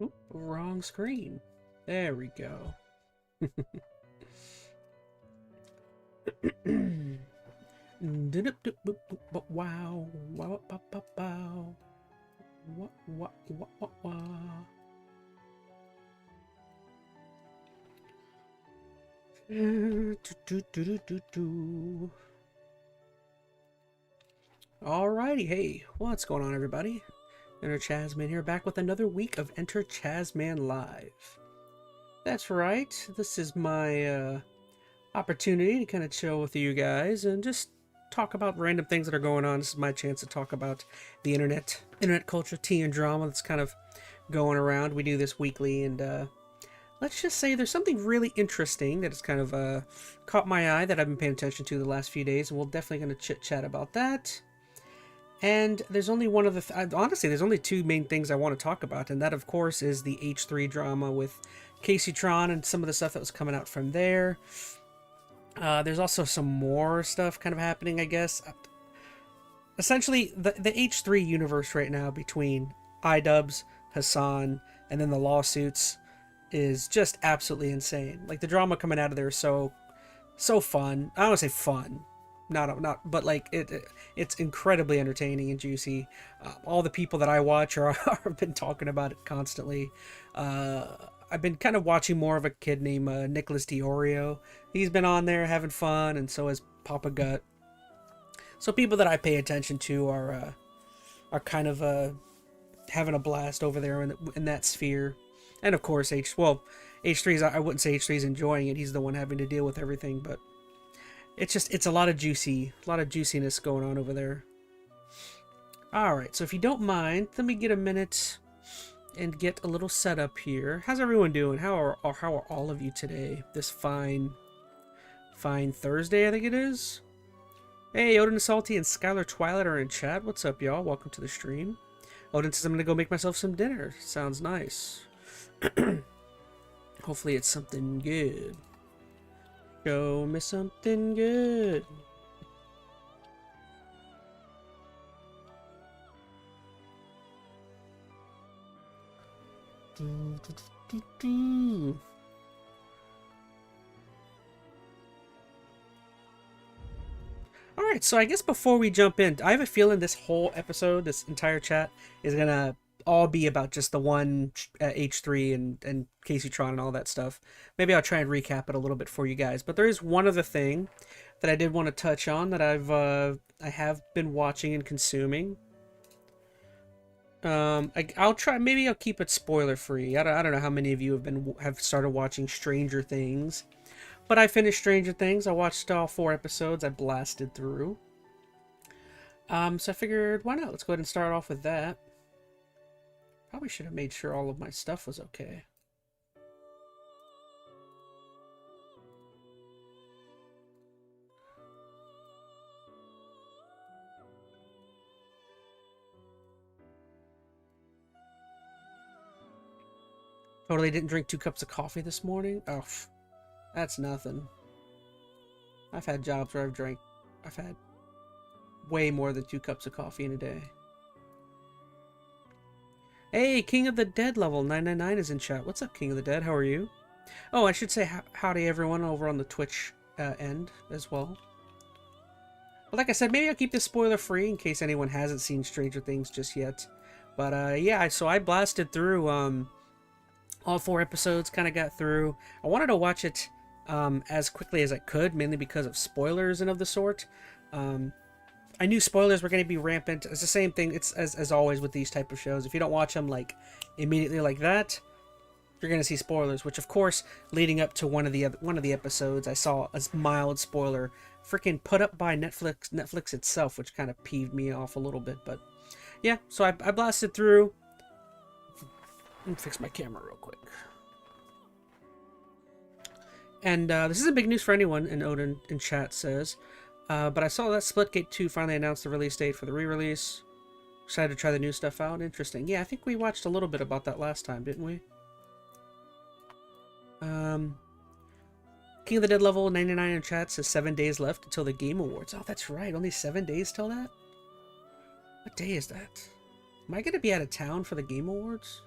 Oop, wrong screen. There we go. Wow, wow, wow, wow, wow, wow, wow, wow. Alrighty, hey, what's going on, everybody? Enter ChazmaN here, back with another week of Enter ChazmaN Live. That's right, this is my opportunity to kind of chill with you guys and just talk about random things that are going on. This is my chance to talk about the internet culture, tea, and drama that's kind of going around. We do this weekly, and let's just say there's something really interesting that has kind of caught my eye that I've been paying attention to the last few days, and we're definitely going to chit-chat about that. And there's only one of the... honestly, there's only two main things I want to talk about, and that, of course, is the H3 drama with Casey Tron and some of the stuff that was coming out from there. There's also some more stuff kind of happening, I guess. Essentially, the H3 universe right now between iDubbbz, Hassan, and then the lawsuits is just absolutely insane. Like, the drama coming out of there is so fun. I don't want to say fun. Not, but like it's incredibly entertaining and juicy. All the people that I watch have been talking about it constantly. I've been kind of watching more of a kid named Nicholas Diorio. He's been on there having fun, and so has Papa Gut. So people that I pay attention to are kind of having a blast over there in that sphere. And of course, H3's, I wouldn't say H3's enjoying it. He's the one having to deal with everything, but it's a lot of juiciness going on over there. Alright, so if you don't mind, let me get a minute and get a little setup here. How's everyone doing? How are all of you today? This fine Thursday, I think it is. Hey, Odin Salty and Skylar Twilight are in chat. What's up, y'all? Welcome to the stream. Odin says I'm gonna go make myself some dinner. Sounds nice. Hopefully it's something good. Show me something good. Alright, so I guess before we jump in, I have a feeling this whole episode, this entire chat, is gonna all be about just the one H3 and Casey Tron and all that stuff. Maybe I'll try and recap it a little bit for you guys. But there is one other thing that I did want to touch on that I have been watching and consuming. I'll try. Maybe I'll keep it spoiler free. I don't know how many of you have started watching Stranger Things, but I finished Stranger Things. I watched all 4 episodes. I blasted through. So I figured, why not? Let's go ahead and start off with that. Probably should have made sure all of my stuff was okay. Totally didn't drink 2 cups of coffee this morning. Oh, that's nothing. I've had jobs where I've had way more than 2 cups of coffee in a day. Hey, King of the Dead level 999 is in chat. What's up, King of the Dead? How are you? Oh, I should say howdy everyone over on the Twitch end as well. But like I said, maybe I'll keep this spoiler free in case anyone hasn't seen Stranger Things just yet. But yeah, so I blasted through all 4 episodes, kind of got through. I wanted to watch it as quickly as I could, mainly because of spoilers and of the sort. I knew spoilers were going to be rampant. It's the same thing. It's as always with these type of shows. If you don't watch them like immediately like that, you're going to see spoilers. Which, of course, leading up to one of the episodes, I saw a mild spoiler, freaking put up by Netflix itself, which kind of peeved me off a little bit. But yeah, so I blasted through. Let me fix my camera real quick. And this isn't big news for anyone, and Odin in chat says. But I saw that Splitgate 2 finally announced the release date for the re-release. Excited to try the new stuff out. Interesting. Yeah, I think we watched a little bit about that last time, didn't we? King of the Dead level 99 in chat says 7 days left until the Game Awards. Oh, that's right. Only 7 days till that? What day is that? Am I going to be out of town for the Game Awards?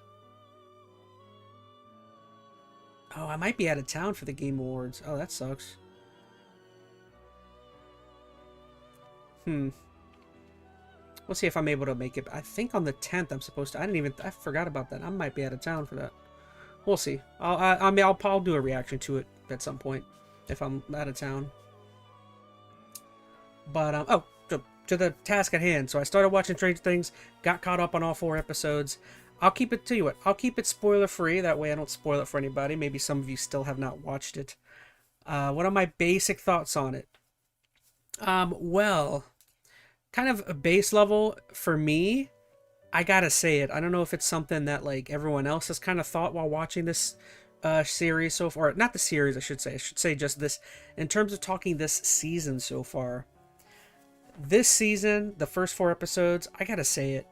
Oh, I might be out of town for the Game Awards. Oh, that sucks. We'll see if I'm able to make it. I think on the 10th I'm supposed to. I forgot about that. I might be out of town for that. We'll see. I'll do a reaction to it at some point if I'm out of town. But to the task at hand. So I started watching Stranger Things, got caught up on all 4 episodes. I'll keep it spoiler free. That way I don't spoil it for anybody. Maybe some of you still have not watched it. What are my basic thoughts on it? Well, kind of a base level for me, I gotta say it. I don't know if it's something that like everyone else has kind of thought while watching this series so far. Not the series, I should say. I should say just this in terms of talking this season so far. This season, the first 4 episodes, I gotta say it.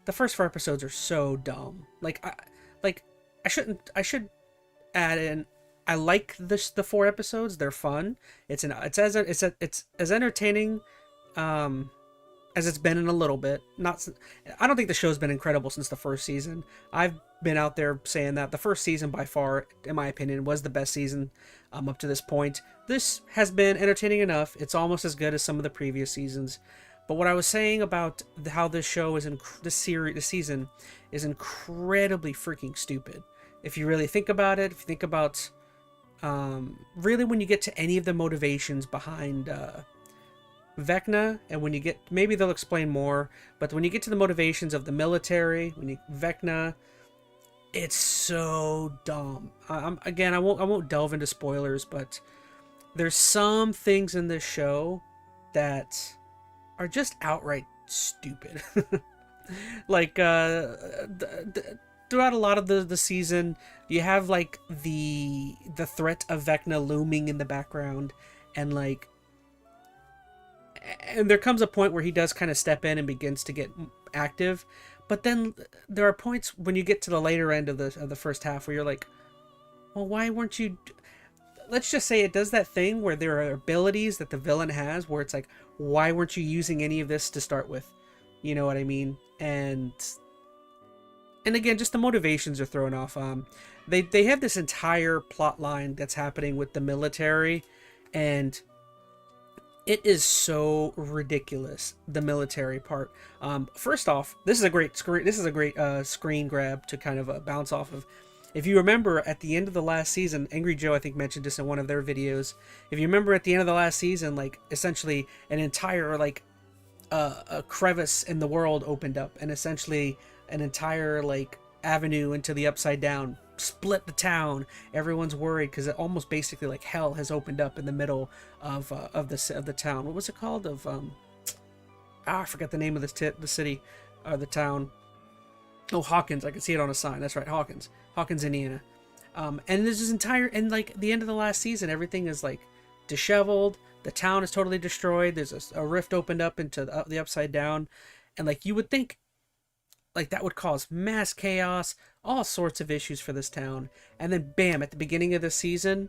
The first 4 episodes are so dumb. Like I should add in. I like the 4 episodes. They're fun. It's as entertaining um, as it's been in a little bit. I don't think the show's been incredible since the first season. I've been out there saying that the first season by far, in my opinion, was the best season up to this point. This has been entertaining enough. It's almost as good as some of the previous seasons. But what I was saying about how this show is this season is incredibly freaking stupid. If you really think about it, if you think about really when you get to any of the motivations behind Vecna, and when you get, maybe they'll explain more, but when you get to the motivations of the military, Vecna, it's so dumb. I won't delve into spoilers, but there's some things in this show that are just outright stupid. Like throughout a lot of the season, you have like the threat of Vecna looming in the background, and like, and there comes a point where he does kind of step in and begins to get active, but then there are points when you get to the later end of the first half where you're like, well, why weren't you? Let's just say it does that thing where there are abilities that the villain has where it's like, why weren't you using any of this to start with? You know what I mean? And again, just the motivations are thrown off. They have this entire plot line that's happening with the military, and it is so ridiculous, the military part. First off, this is a great screen grab to kind of bounce off of. If you remember, at the end of the last season, Angry Joe, I think, mentioned this in one of their videos. If you remember, at the end of the last season, like, essentially an entire, like, a crevice in the world opened up, and essentially an entire, like, avenue into the Upside Down split the town. Everyone's worried because it almost basically, like, hell has opened up in the middle of the town. What was it called? I forgot the name of the city, the town. Oh, Hawkins. I can see it on a sign. That's right, Hawkins, Indiana. And there's this entire, and like the end of the last season, everything is like disheveled. The town is totally destroyed. There's a rift opened up into the Upside Down, and like you would think, like that would cause mass chaos, all sorts of issues for this town. And then bam, at the beginning of the season,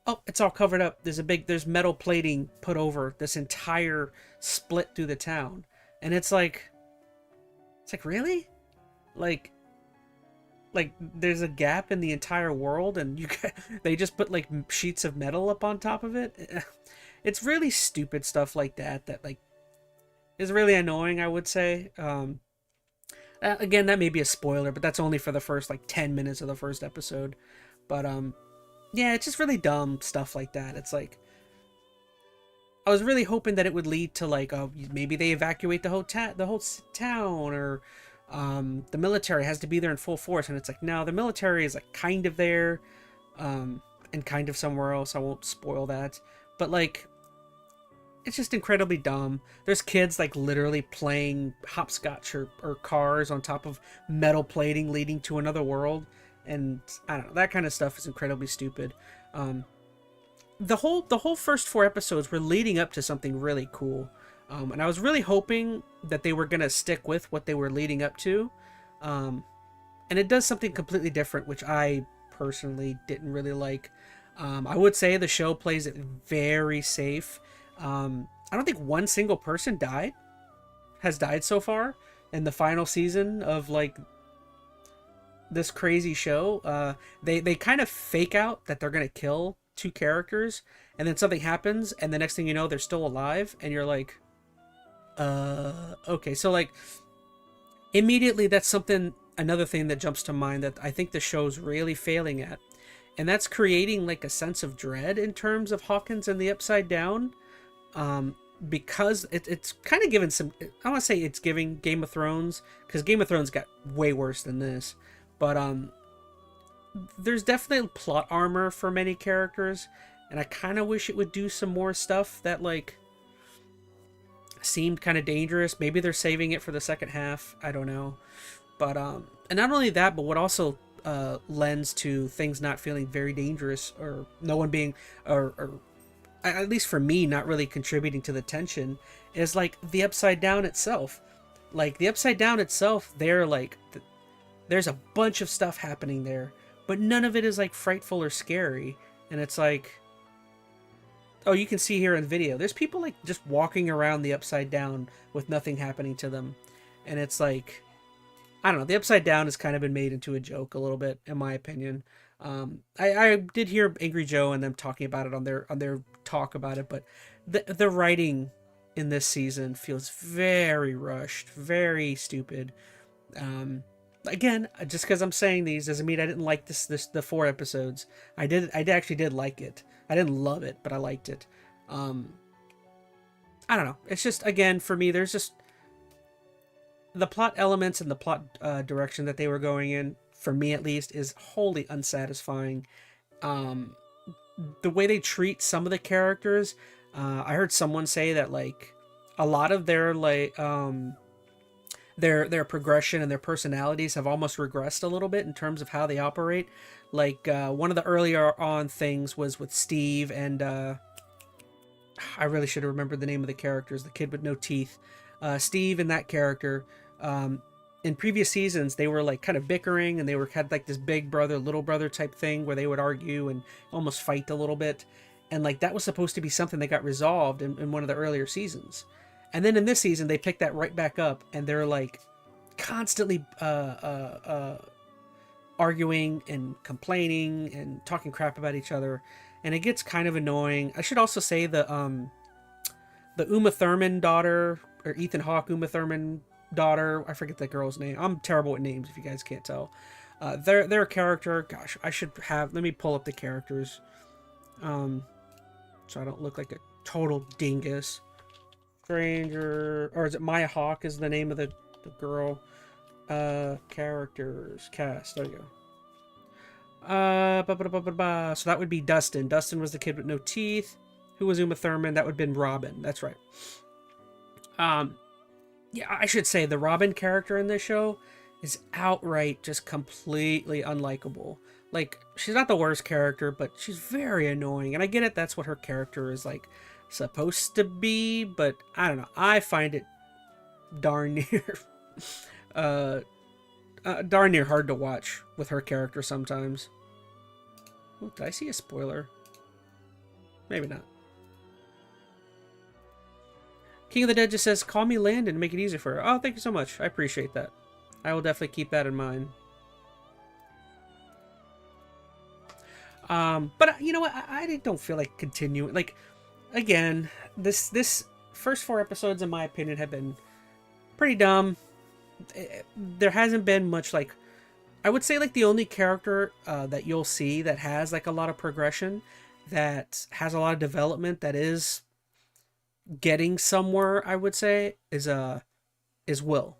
oh, it's all covered up. There's metal plating put over this entire split through the town, and it's like really, like there's a gap in the entire world, and they just put like sheets of metal up on top of it. It's really stupid stuff like that like is really annoying, I would say. Again, that may be a spoiler, but that's only for the first like 10 minutes of the first episode. But yeah, it's just really dumb stuff like that. It's like, I was really hoping that it would lead to like, maybe they evacuate the whole town, or the military has to be there in full force. And it's like, no, the military is like kind of there, and kind of somewhere else. I won't spoil that, but like, it's just incredibly dumb. There's kids like literally playing hopscotch or cars on top of metal plating leading to another world, and I don't know, that kind of stuff is incredibly stupid. The whole first 4 episodes were leading up to something really cool, and I was really hoping that they were gonna stick with what they were leading up to, and it does something completely different, which I personally didn't really like. I would say the show plays it very safe. I don't think one single person has died so far in the final season of like this crazy show. They kind of fake out that they're gonna kill 2 characters, and then something happens, and the next thing you know, they're still alive, and you're like, okay. So like, immediately that's another thing that jumps to mind that I think the show's really failing at, and that's creating like a sense of dread in terms of Hawkins and the Upside Down. Because it's kind of given some, I want to say it's giving Game of Thrones, because Game of Thrones got way worse than this, but there's definitely plot armor for many characters, and I kind of wish it would do some more stuff that like seemed kind of dangerous. Maybe they're saving it for the second half. I don't know. But and not only that, but what also lends to things not feeling very dangerous, or no one being, or at least for me, not really contributing to the tension, is like the Upside Down itself. Like the Upside Down itself, they're like, there's a bunch of stuff happening there, but none of it is like frightful or scary. And it's like, oh, you can see here in the video, there's people like just walking around the Upside Down with nothing happening to them. And it's like, I don't know, the Upside Down has kind of been made into a joke a little bit, in my opinion. I did hear Angry Joe and them talking about it on their talk about it, but the writing in this season feels very rushed, very stupid. Again, just because I'm saying these doesn't mean I didn't like the 4 episodes. I actually did like it. I didn't love it, but I liked it. I don't know. It's just, again, for me, there's just the plot elements and the plot direction that they were going in, for me at least, is wholly unsatisfying. The way they treat some of the characters, I heard someone say that like a lot of their like their progression and their personalities have almost regressed a little bit in terms of how they operate. Like one of the earlier on things was with Steve and I really should have remembered the name of the characters, the kid with no teeth. Steve and that character, in previous seasons, they were like kind of bickering, and they had like this big brother, little brother type thing where they would argue and almost fight a little bit. And like that was supposed to be something that got resolved in one of the earlier seasons. And then in this season, they picked that right back up, and they're like constantly arguing and complaining and talking crap about each other. And it gets kind of annoying. I should also say the Uma Thurman daughter, or Ethan Hawke Uma Thurman daughter, I forget that girl's name. I'm terrible at names if you guys can't tell. Their character, gosh, I should have, let me pull up the characters. So I don't look like a total dingus. Stranger, or is it Maya Hawke is the name of the girl? Characters, cast, there you go. So that would be Dustin. Dustin was the kid with no teeth. Who was Uma Thurman? That would have been Robin. That's right. Yeah, I should say the Robin character in this show is outright just completely unlikable. Like, she's not the worst character, but she's very annoying. And I get it, that's what her character is, like, supposed to be, but I don't know. I find it darn near, darn near hard to watch with her character sometimes. Ooh, did I see a spoiler? Maybe not. King of the Dead just says, call me Landon to make it easier for her. Oh, thank you so much. I appreciate that. I will definitely keep that in mind. But you know what? I don't feel like continuing. Like, again, this first 4 episodes, in my opinion, have been pretty dumb. There hasn't been much, like, I would say, like, the only character that you'll see that has, like, a lot of progression, that has a lot of development, that is getting somewhere, I would say, is Will.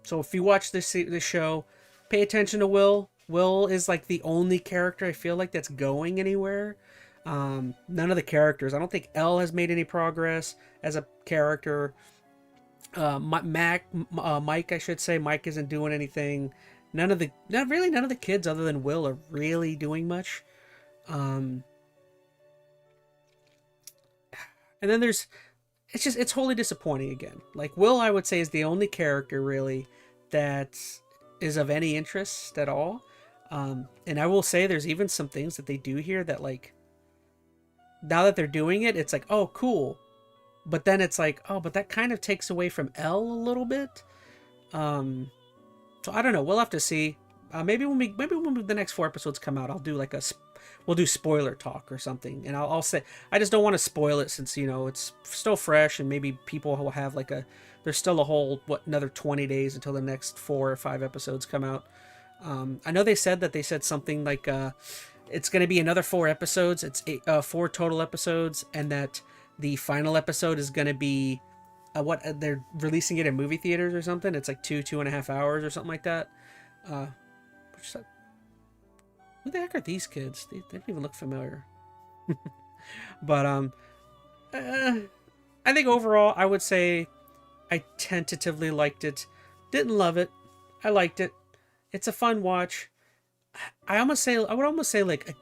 So if you watch this show, pay attention to Will. Will is like the only character I feel like that's going anywhere. None of the characters. I don't think Elle has made any progress as a character. Mike, I should say, Mike isn't doing anything. Not really none of the kids other than Will are really doing much. And then it's wholly disappointing again. Like, Will, I would say, is the only character really that is of any interest at all. And I will say there's even some things that they do here that, like, now that they're doing it, it's like, oh, cool. But then it's like, oh, but that kind of takes away from Elle a little bit. So I don't know. We'll have to see. Maybe when the next 4 episodes come out, I'll do like we'll do spoiler talk or something. And I'll say, I just don't want to spoil it since, you know, it's still fresh and maybe people will have like there's still a whole, another 20 days until the next 4 or 5 episodes come out. I know they said something like, it's going to be another 4 episodes. It's 4 total episodes, and that the final episode is going to be they're releasing it in movie theaters or something. It's like 2.5 hours or something like that. Who the heck are these kids? They don't even look familiar. But I I think overall, I would say I tentatively liked it. Didn't love it. I liked it. It's a fun watch. I would almost say like,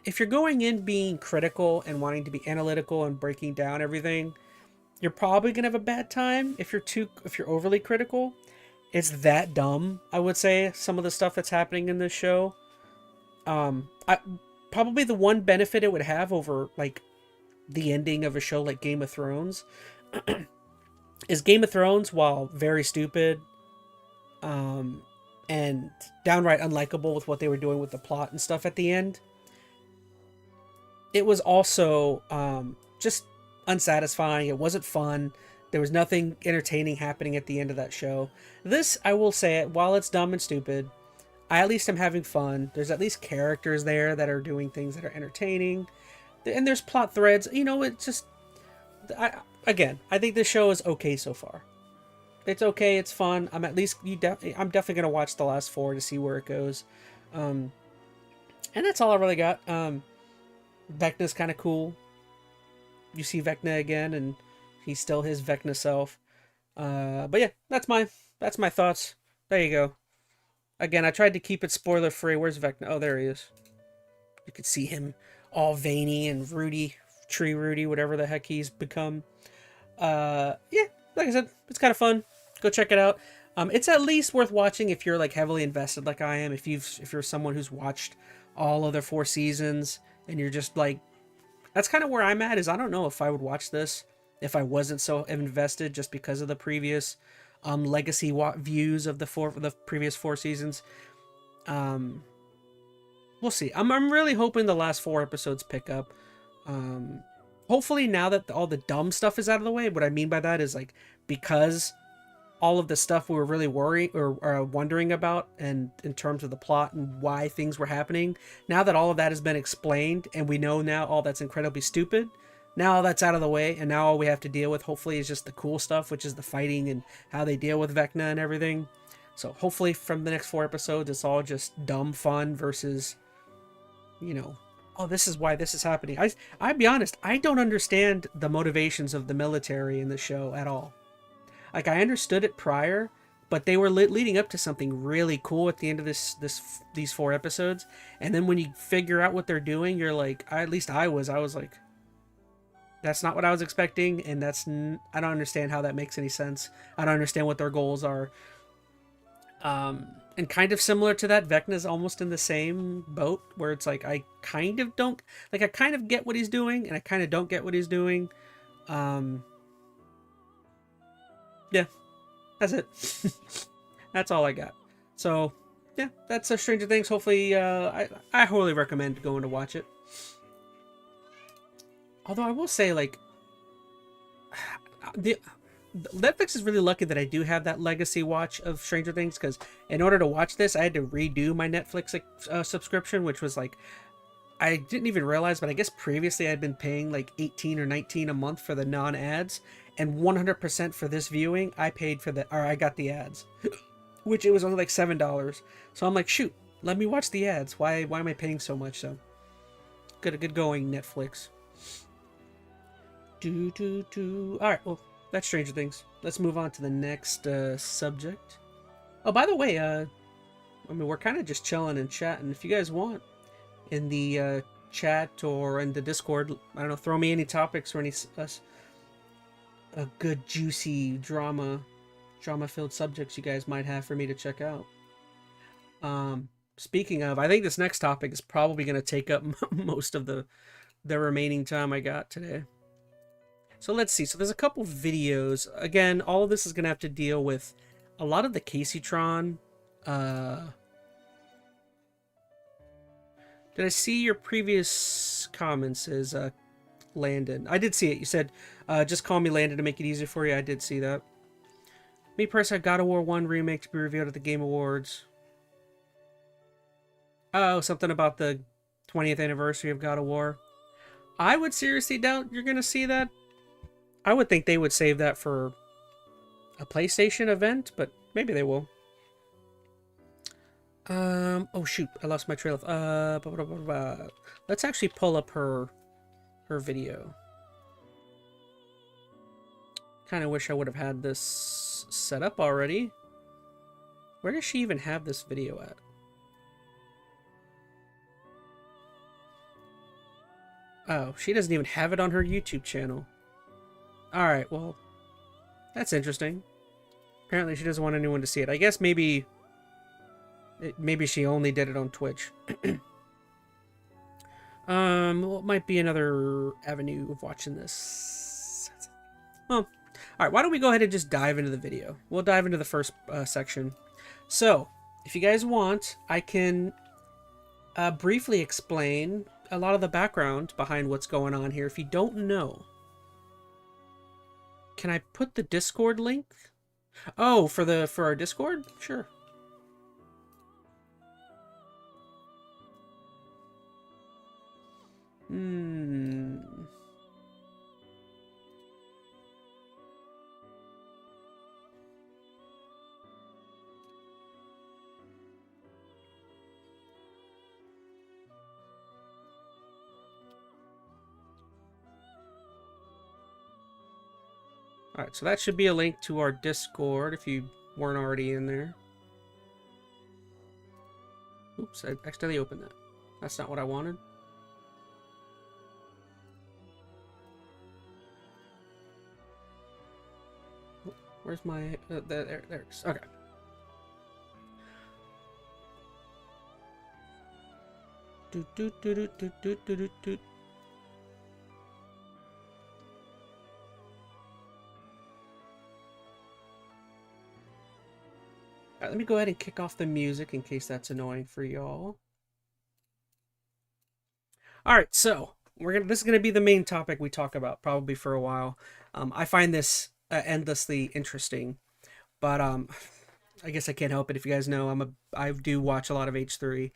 if you're going in being critical and wanting to be analytical and breaking down everything, you're probably gonna have a bad time if you're overly critical. It's that dumb, I would say, some of the stuff that's happening in this show. Probably the one benefit it would have over like the ending of a show like Game of Thrones is Game of Thrones, while very stupid, and downright unlikable with what they were doing with the plot and stuff at the end, it was also just unsatisfying. It wasn't fun. There was nothing entertaining happening at the end of that show. This, I will say it, while it's dumb and stupid, I at least am having fun. There's at least characters there that are doing things that are entertaining. And there's plot threads. You know, it's just... I think this show is okay so far. It's okay, it's fun. I'm definitely going to watch the last 4 to see where it goes. And that's all I really got. Vecna's kind of cool. You see Vecna again, and he's still his Vecna self. But yeah, that's my thoughts. There you go. Again, I tried to keep it spoiler free. Where's Vecna? Oh, there he is. You could see him all veiny and Rudy, Tree Rudy, whatever the heck he's become. Yeah, like I said, it's kind of fun. Go check it out. It's at least worth watching if you're like heavily invested like I am. If you're someone who's watched all of their 4 seasons and you're just like, that's kind of where I'm at. Is I don't know if I would watch this if I wasn't so invested, just because of the previous legacy views of the previous 4 seasons. We'll see. I'm really hoping the last 4 episodes pick up. Hopefully now that all the dumb stuff is out of the way. What I mean by that is like, because all of the stuff we were really worried or wondering about, and in terms of the plot and why things were happening, now that all of that has been explained and we know now all that's incredibly stupid, now all that's out of the way, and now all we have to deal with hopefully is just the cool stuff, which is the fighting and how they deal with Vecna and everything. So hopefully from the next 4 episodes it's all just dumb fun versus, you know, oh, this is why this is happening. I'll be honest, I don't understand the motivations of the military in the show at all. Like, I understood it prior, but they were leading up to something really cool at the end of these 4 episodes. And then when you figure out what they're doing, you're like, at least I was like, that's not what I was expecting, and I don't understand how that makes any sense. I don't understand what their goals are. And kind of similar to that, Vecna's almost in the same boat, where it's like, I kind of get what he's doing, and I kind of don't get what he's doing. Yeah, that's it. That's all I got. So, yeah, that's Stranger Things. Hopefully, I wholly recommend going to watch it. Although I will say, like, Netflix is really lucky that I do have that legacy watch of Stranger Things, because in order to watch this, I had to redo my Netflix subscription, which was like, I didn't even realize, but I guess previously I'd been paying like $18 or $19 a month for the non-ads, and 100% for this viewing, I got the ads, which it was only like $7. So I'm like, shoot, let me watch the ads. Why am I paying so much? So good going, Netflix. All right, well, that's Stranger Things. Let's move on to the next subject. Oh, by the way, I mean, we're kind of just chilling and chatting. If you guys want, in the chat or in the Discord, I don't know, throw me any topics or any a good juicy drama-filled subjects you guys might have for me to check out. Speaking of, I think this next topic is probably going to take up most of the remaining time I got today. So let's see. So there's a couple videos. Again, all of this is going to have to deal with a lot of the Caseytron. Did I see your previous comments as Landon? I did see it. You said, just call me Landon to make it easier for you. I did see that. Me personally, God of War 1 remake to be revealed at the Game Awards. Oh, something about the 20th anniversary of God of War. I would seriously doubt you're going to see that. I would think they would save that for a PlayStation event, but maybe they will. Oh shoot, I lost my trail of... Let's actually pull up her video. Kind of wish I would have had this set up already. Where does she even have this video at? Oh, she doesn't even have it on her YouTube channel. Alright, well, that's interesting. Apparently she doesn't want anyone to see it. I guess maybe she only did it on Twitch. Well, it might be another avenue of watching this. Well, alright, why don't we go ahead and just dive into the video. We'll dive into the first section. So, if you guys want, I can briefly explain a lot of the background behind what's going on here. If you don't know, can I put the Discord link? Oh, for our Discord? Sure. Alright, so that should be a link to our Discord if you weren't already in there. Oops, I accidentally opened that. That's not what I wanted. Where's my... there it is. Okay. Alright, let me go ahead and kick off the music in case that's annoying for y'all. Alright, so this is gonna be the main topic we talk about probably for a while. I find this endlessly interesting, but I guess I can't help it. If you guys know, I do watch a lot of H3.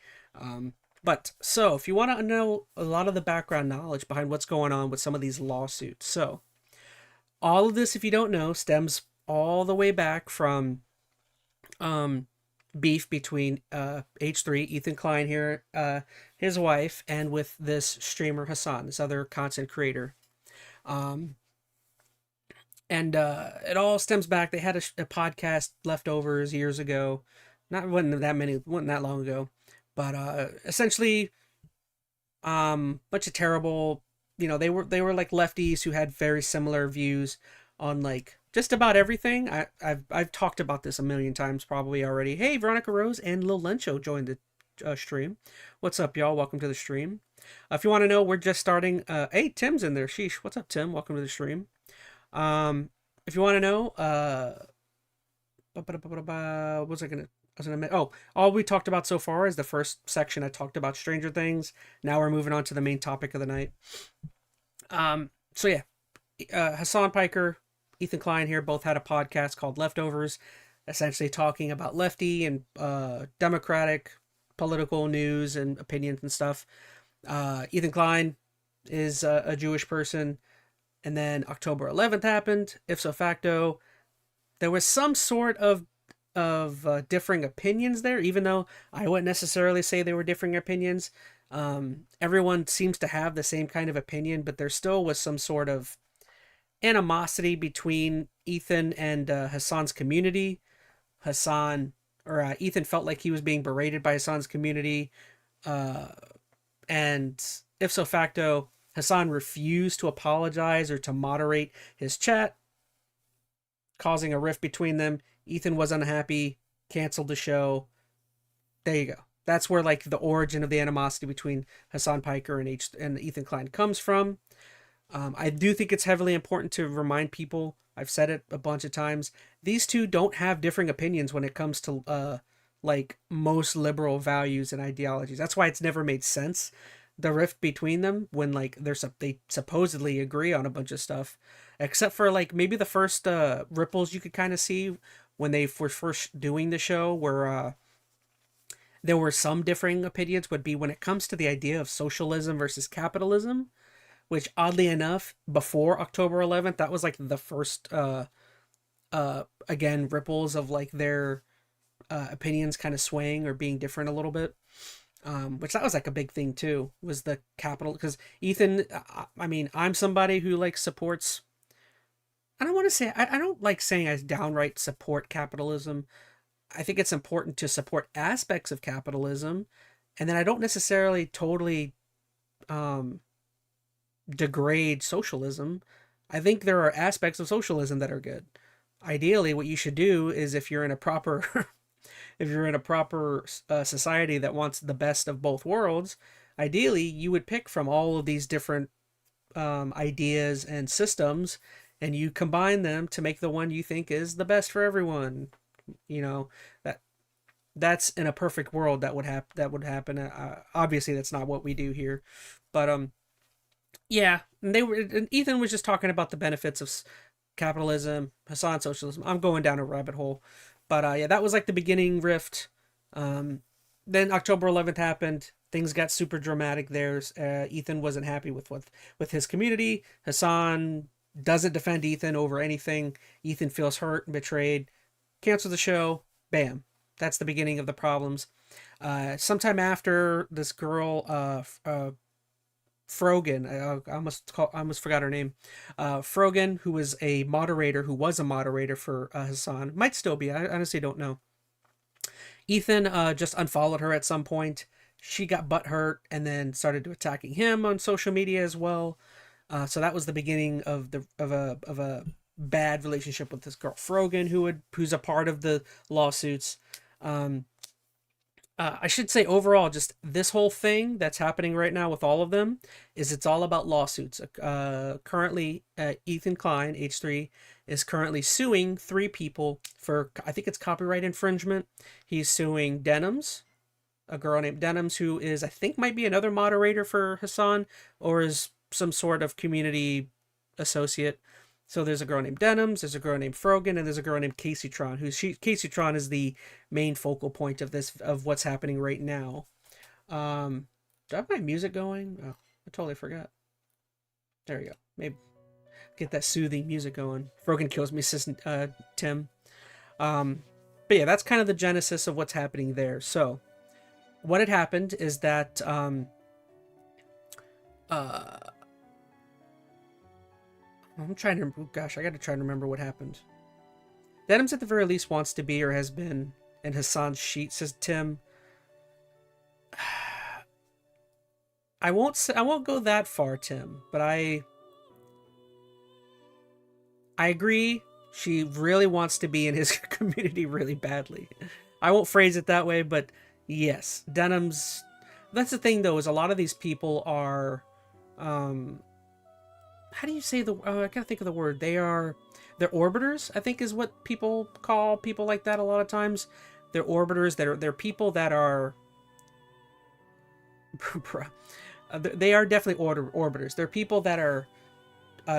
But so if you want to know a lot of the background knowledge behind what's going on with some of these lawsuits, so all of this, if you don't know, stems all the way back from beef between H3, Ethan Klein here, his wife, and with this streamer Hassan, this other content creator. And it all stems back. They had a podcast, Leftovers, years ago. Wasn't that long ago. But essentially, bunch of terrible, they were like lefties who had very similar views on like just about everything. I've talked about this a million times probably already. Hey, Veronica Rose and Lil Lencho joined the stream. What's up, y'all? Welcome to the stream. If you want to know, we're just starting. Hey, Tim's in there. Sheesh. What's up, Tim? Welcome to the stream. If you want to know, what was I gonna all we talked about so far is the first section. I talked about Stranger Things. Now we're moving on to the main topic of the night. So yeah, Hassan Piker, Ethan Klein here both had a podcast called Leftovers, essentially talking about lefty and democratic political news and opinions and stuff. Ethan Klein is a Jewish person, and then October 11th happened. Ipso facto, there was some sort of differing opinions there, even though I wouldn't necessarily say they were differing opinions. Everyone seems to have the same kind of opinion, but there still was some sort of animosity between Ethan and Hassan's community. Ethan felt like he was being berated by Hassan's community, and ipso facto, Hassan refused to apologize or to moderate his chat, causing a rift between them. Ethan was unhappy, canceled the show. There you go. That's where like the origin of the animosity between Hassan Piker and Ethan Klein comes from. I do think it's heavily important to remind people, I've said it a bunch of times, these two don't have differing opinions when it comes to like most liberal values and ideologies. That's why it's never made sense, the rift between them, when like they supposedly agree on a bunch of stuff, except for like maybe the first ripples you could kind of see when they were first doing the show, where there were some differing opinions, would be when it comes to the idea of socialism versus capitalism, which oddly enough, before October 11th, that was like the first, again, ripples of like their opinions kind of swaying or being different a little bit. Which that was like a big thing too, was the capital, because Ethan, I mean, I'm somebody who like supports I don't want to say, I don't like saying I downright support capitalism. I think it's important to support aspects of capitalism, and then I don't necessarily totally um, degrade socialism. I think there are aspects of socialism that are good. Ideally, what you should do is, if you're in a proper if you're in a proper society that wants the best of both worlds, ideally you would pick from all of these different ideas and systems, and you combine them to make the one you think is the best for everyone. You know, that that's in a perfect world that would happen. That would happen. Obviously, that's not what we do here, but yeah. And they were. And Ethan was just talking about the benefits of capitalism, Hassan socialism. I'm going down a rabbit hole, but yeah, that was like the beginning rift. Um, then October 11th happened. Things got super dramatic there. Ethan wasn't happy with his community. Hassan doesn't defend Ethan over anything. Ethan feels hurt and betrayed. Cancel the show. Bam. That's the beginning of the problems. Sometime after, this girl, Frogan, I almost forgot her name. Frogan, who was a moderator, for Hassan, might still be. I honestly don't know. Ethan just unfollowed her at some point. She got butthurt and then started to attacking him on social media as well. So that was the beginning of a bad relationship with this girl Frogan, who's a part of the lawsuits. Um, I should say overall, just this whole thing that's happening right now with all of them it's all about lawsuits. Currently, Ethan Klein, H3, is currently suing three people for, I think it's copyright infringement. He's suing Denims, a girl named Denims, who is, I think, might be another moderator for Hassan, or is some sort of community associate. So there's a girl named Denims, there's a girl named Frogan, and there's a girl named Casey Tron. Casey Tron is the main focal point of what's happening right now. Do I have my music going? Oh, I totally forgot. There we go. Maybe get that soothing music going. Frogan kills me, says Tim. But yeah, that's kind of the genesis of what's happening there. So what had happened is that I'm trying to. Oh gosh, I got to try to remember what happened. Denims at the very least wants to be, or has been, in Hassan's sheet, says Tim. I won't go that far, Tim, but I agree. She really wants to be in his community really badly. I won't phrase it that way, but yes, Denims. That's the thing, though, is a lot of these people are, how do you say the? I gotta think of the word. They're orbiters, I think, is what people call people like that a lot of times. They're orbiters. They're people that are. They are definitely orbiters. They're people that are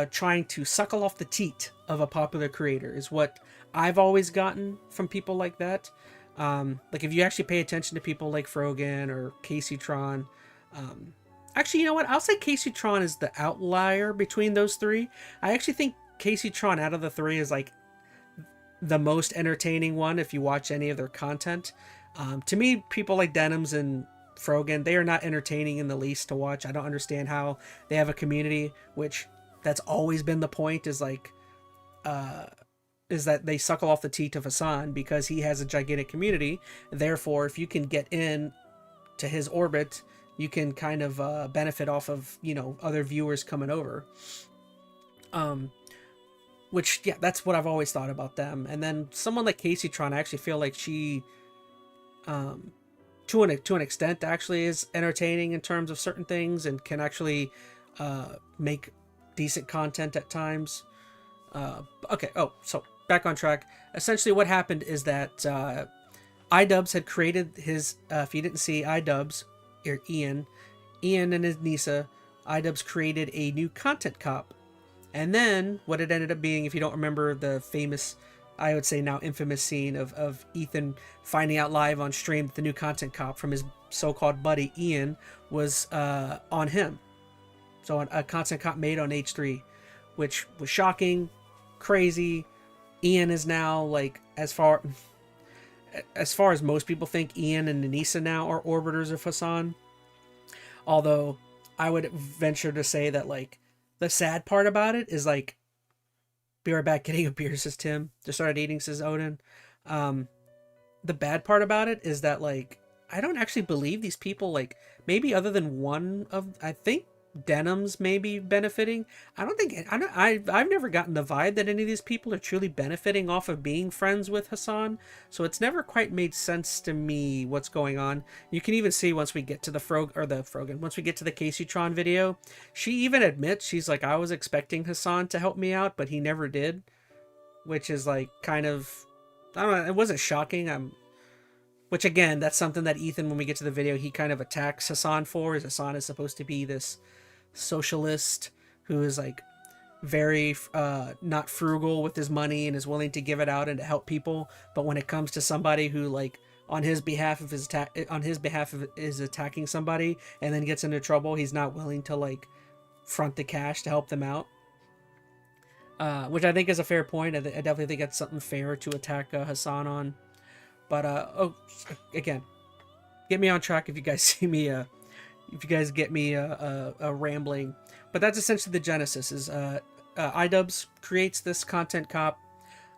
trying to suckle off the teat of a popular creator, is what I've always gotten from people like that. Like, if you actually pay attention to people like Frogan or Casey Tron, actually, you know what? I'll say Casey Tron is the outlier between those three. I actually think Casey Tron, out of the three, is like the most entertaining one if you watch any of their content. To me, people like Denims and Frogan, they are not entertaining in the least to watch. I don't understand how they have a community, which that's always been the point, is like, is that they suckle off the teat of Hassan because he has a gigantic community. Therefore, if you can get in to his orbit, you can kind of benefit off of, other viewers coming over. Which, yeah, that's what I've always thought about them. And then someone like Casey Tron, I actually feel like she, to an extent, actually is entertaining in terms of certain things, and can actually make decent content at times. Okay, so back on track. Essentially, what happened is that iDubbbz had created his, if you didn't see iDubbbz, or Ian and his Nisa, iDubbbz created a new content cop. And then what it ended up being, if you don't remember the famous, I would say now infamous scene of Ethan finding out live on stream that the new content cop from his so-called buddy Ian was on him. So a content cop made on H3, which was shocking, crazy. Ian is now, like, as far as most people think, Ian and Anissa now are orbiters of Hassan. Although I would venture to say that, like, the sad part about it is, like, Be right back, getting a beer, says Tim. Just started eating, says Odin. Um, the bad part about it is that, like, I don't actually believe these people, like, maybe other than one of, I think Denim's maybe benefiting. I don't think, I've never gotten the vibe that any of these people are truly benefiting off of being friends with Hassan. So it's never quite made sense to me what's going on. You can even see once we get to the once we get to the Casey Tron video, she even admits, she's like, I was expecting Hassan to help me out, but he never did, which is like kind of, I don't know, it wasn't shocking. Which again, that's something that Ethan, when we get to the video, he kind of attacks Hassan for. Is Hassan is supposed to be this socialist who is like very not frugal with his money and is willing to give it out and to help people, but when it comes to somebody who, like, on his behalf is attacking somebody and then gets into trouble, he's not willing to, like, front the cash to help them out. Which I think is a fair point. I definitely think it's something fair to attack Hassan on. But again, get me on track if you guys see me if you guys get me rambling. But that's essentially the genesis. Is iDubbbz creates this content cop.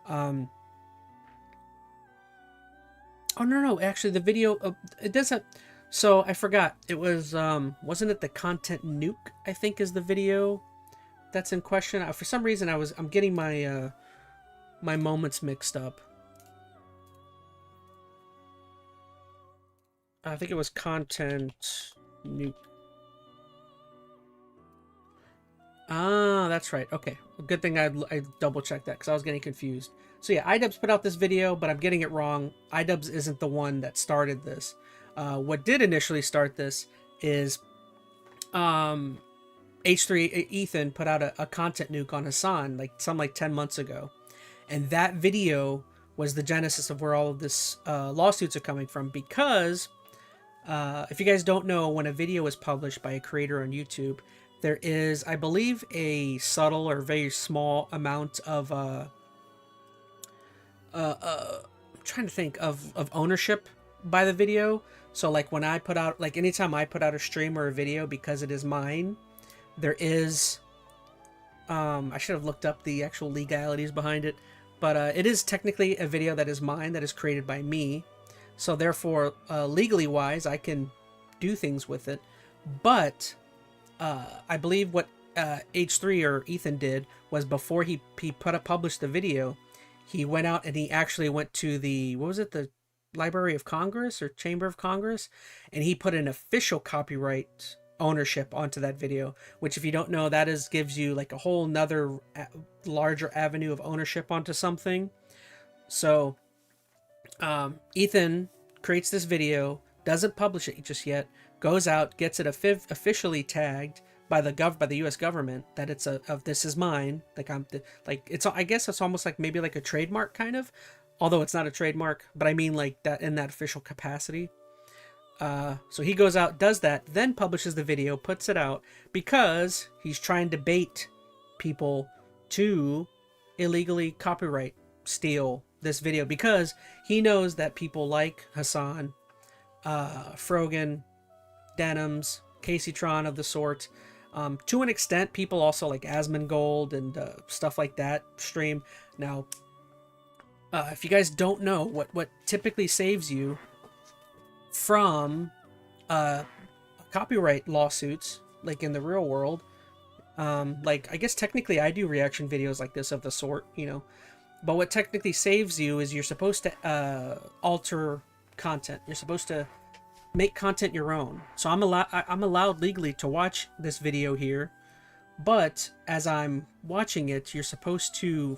Oh no, actually the video it doesn't. So I forgot. It was wasn't it the content nuke? I think is the video that's in question. For some reason I'm getting my my moments mixed up. I think it was content nuke. Ah, that's right. Okay. Good thing I double checked that because I was getting confused. So yeah, iDubbbz put out this video, but I'm getting it wrong. iDubbbz isn't the one that started this. What did initially start this is H3 Ethan put out a content nuke on Hassan like 10 months ago. And that video was the genesis of where all of this lawsuits are coming from, because if you guys don't know, when a video is published by a creator on YouTube, there is, I believe, a subtle or very small amount of I'm trying to think of ownership by the video. So like when I put out, like anytime I put out a stream or a video, because it is mine, there is I should have looked up the actual legalities behind it, but it is technically a video that is mine, that is created by me. So therefore, legally wise, I can do things with it. But I believe what H3 or Ethan did was, before he published the video, he went out and he actually went to the, what was it, the Library of Congress or Chamber of Congress, and he put an official copyright ownership onto that video, which, if you don't know, that gives you like a whole nother larger avenue of ownership onto something. So Ethan creates this video, doesn't publish it just yet, goes out, gets it officially tagged by the U.S. government that it's this is mine. I guess it's almost like maybe like a trademark kind of, although it's not a trademark, but I mean like that in that official capacity. So he goes out, does that, then publishes the video, puts it out, because he's trying to bait people to illegally copyright steal this video, because he knows that people like Hassan, Frogan, Denims, Casey Tron of the sort, to an extent, people also like ChazmaN Gold and stuff like that stream. Now, if you guys don't know, what typically saves you from copyright lawsuits, like in the real world, like I guess technically I do reaction videos like this of the sort, you know, but what technically saves you is you're supposed to alter content. You're supposed to make content your own. So I'm allowed legally to watch this video here, but as I'm watching it, you're supposed to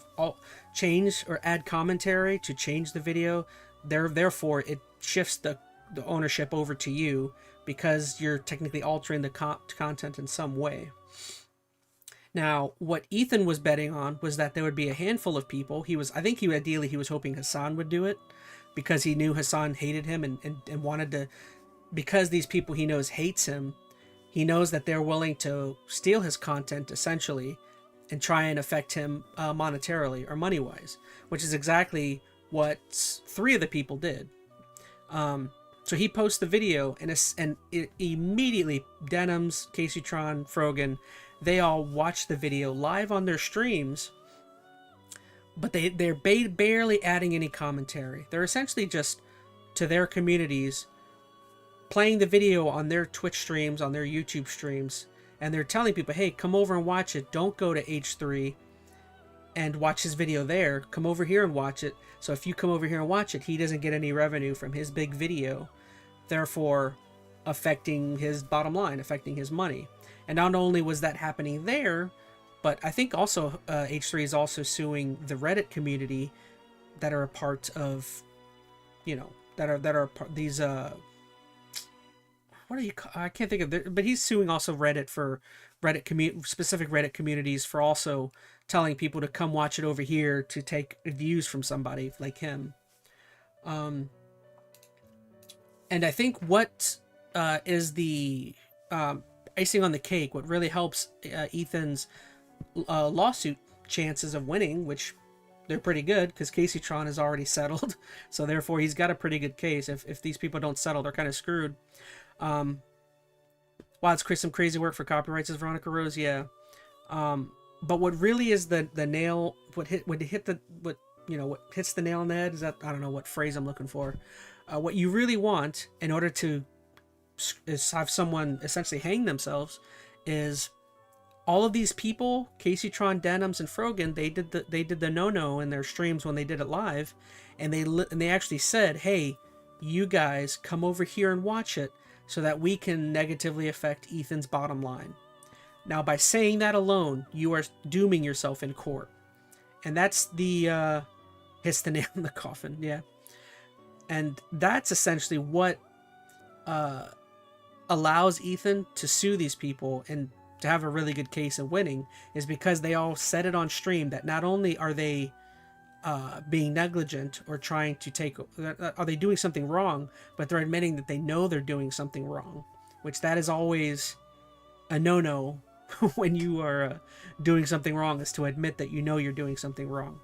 change or add commentary to change the video. Therefore, it shifts the ownership over to you, because you're technically altering the content in some way. Now, what Ethan was betting on was that there would be a handful of people. I think ideally he was hoping Hassan would do it, because he knew Hassan hated him and wanted to, because these people he knows hates him, he knows that they're willing to steal his content essentially and try and affect him monetarily or money-wise, which is exactly what 3 of the people did. So he posts the video, and it immediately, Denims, Casey Tron, Frogan, they all watch the video live on their streams, but they're barely adding any commentary. They're essentially just, to their communities, playing the video on their Twitch streams, on their YouTube streams, and they're telling people, hey, come over and watch it. Don't go to H3 and watch his video there. Come over here and watch it. So if you come over here and watch it, he doesn't get any revenue from his big video, therefore affecting his bottom line, affecting his money. And not only was that happening there, but I think also H3 is also suing the Reddit community that are a part of, you know, that are these what do you call, I can't think of it, but he's suing also Reddit for specific Reddit communities for also telling people to come watch it over here to take views from somebody like him. And I think what is the icing on the cake, what really helps Ethan's lawsuit chances of winning, which they're pretty good because Casey Tron is already settled, so therefore he's got a pretty good case. If these people don't settle, they're kind of screwed. Wow, it's some crazy work for copyrights, as Veronica Rose, yeah. But what really is the nail, what hits the nail on the head is that, I don't know what phrase I'm looking for. What you really want in order to have someone essentially hang themselves is all of these people, Casey Tron, Denims, and Frogan. They did the no in their streams when they did it live, and they actually said, hey, you guys come over here and watch it so that we can negatively affect Ethan's bottom line. Now, by saying that alone, you are dooming yourself in court. And that's the, hits the nail in the coffin, yeah. And that's essentially what allows Ethan to sue these people and to have a really good case of winning, is because they all said it on stream that not only are they being negligent or trying to are they doing something wrong, but they're admitting that they know they're doing something wrong, which that is always a no when you are doing something wrong, is to admit that you know you're doing something wrong.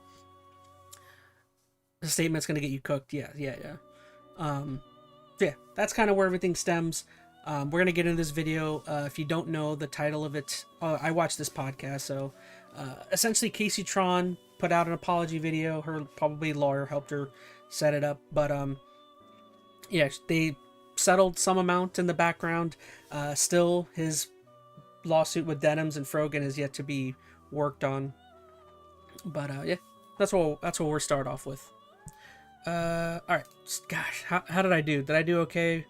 The statement's going to get you cooked. Yeah. That's kind of where everything stems. We're going to get into this video. If you don't know the title of it, I watched this podcast, so essentially Casey Tron put out an apology video. Her probably lawyer helped her set it up, but yeah, they settled some amount in the background. Still, his lawsuit with Denims and Frogan is yet to be worked on, but yeah, that's what we're start off with. All right, gosh, how did I do? Did I do okay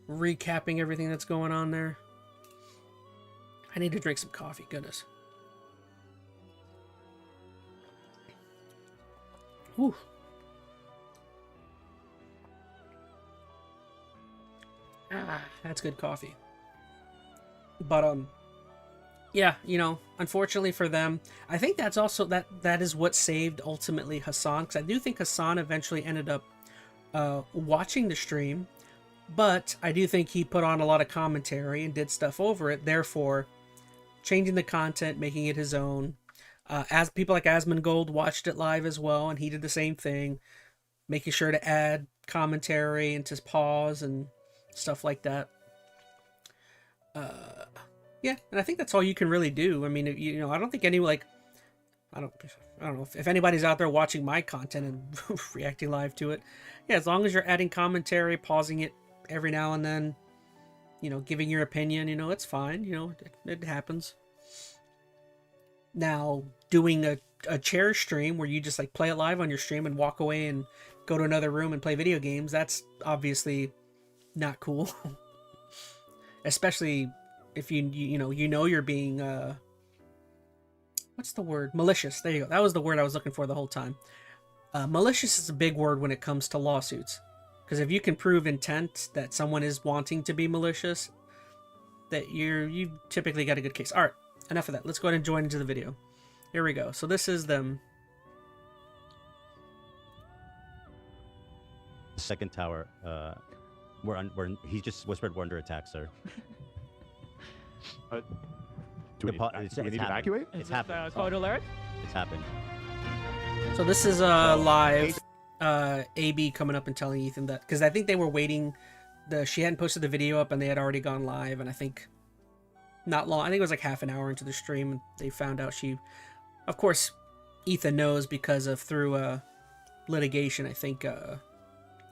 recapping everything that's going on there? I need to drink some coffee, goodness. Whew. That's good coffee. But yeah, you know, unfortunately for them, I think that's also that is what saved ultimately Hassan, because I do think Hassan eventually ended up watching the stream, but I do think he put on a lot of commentary and did stuff over it, therefore changing the content, making it his own. As people like Asmongold watched it live as well, and he did the same thing, making sure to add commentary and to pause and stuff like that. Yeah, and I think that's all you can really do. I mean, you know, I don't think anyone, like, I don't know if anybody's out there watching my content and reacting live to it. Yeah, as long as you're adding commentary, pausing it every now and then, you know, giving your opinion, you know, it's fine. You know, it happens. Now, doing a chair stream where you just like play it live on your stream and walk away and go to another room and play video games, that's obviously not cool. Especially if you know you're being what's the word? Malicious. There you go. That was the word I was looking for the whole time. Malicious is a big word when it comes to lawsuits, because if you can prove intent that someone is wanting to be malicious, that you typically got a good case. All right. Enough of that. Let's go ahead and join into the video. Here we go. So this is them. Second tower. He just whispered, we're under attack, sir. Do we need to evacuate? It's happened. Code alert? It's happened. So this is live. AB coming up and telling Ethan that, because I think they were waiting. She hadn't posted the video up and they had already gone live, and I think not long. I think it was like half an hour into the stream, and they found out she, of course, Ethan knows because of through litigation. I think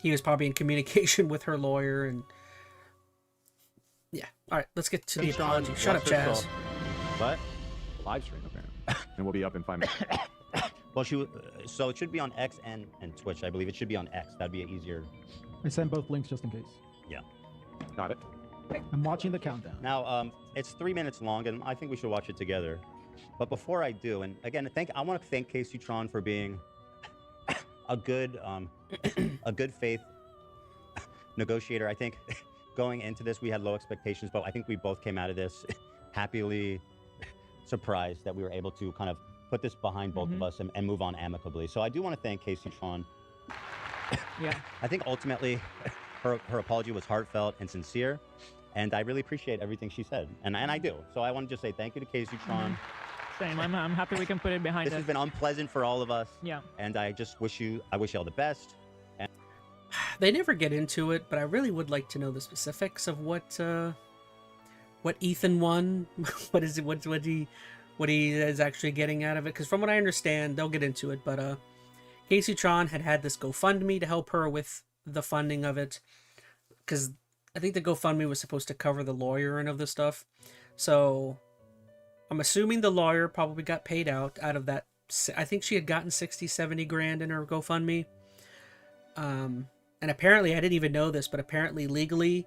he was probably in communication with her lawyer, and yeah. All right, let's get to the apology. Shut up, Chaz. What? Live stream apparently, and we'll be up in 5 minutes. Well, so it should be on X and Twitch. I believe it should be on X. That'd be easier. I sent both links just in case. Yeah. Got it. I'm watching the countdown. Now, it's 3 minutes long, and I think we should watch it together. But before I do, and again, I want to thank Casey Tron for being a good faith negotiator. I think going into this, we had low expectations, but I think we both came out of this happily surprised that we were able to kind of put this behind both of us and move on amicably. So I do want to thank Casey Tron. Yeah. I think ultimately her apology was heartfelt and sincere, and I really appreciate everything she said, and I do. So I want to just say thank you to Casey Tron. Same. I'm happy we can put it behind This us. has been unpleasant for all of us. Yeah. And I just wish you all the best. They never get into it, but I really would like to know the specifics of what Ethan won. What he is actually getting out of it. Because from what I understand, they'll get into it. But Casey Tron had this GoFundMe to help her with the funding of it. Because I think the GoFundMe was supposed to cover the lawyer and of the stuff. So I'm assuming the lawyer probably got paid out of that. I think she had gotten 60, 70 grand in her GoFundMe. And apparently, I didn't even know this, but apparently legally,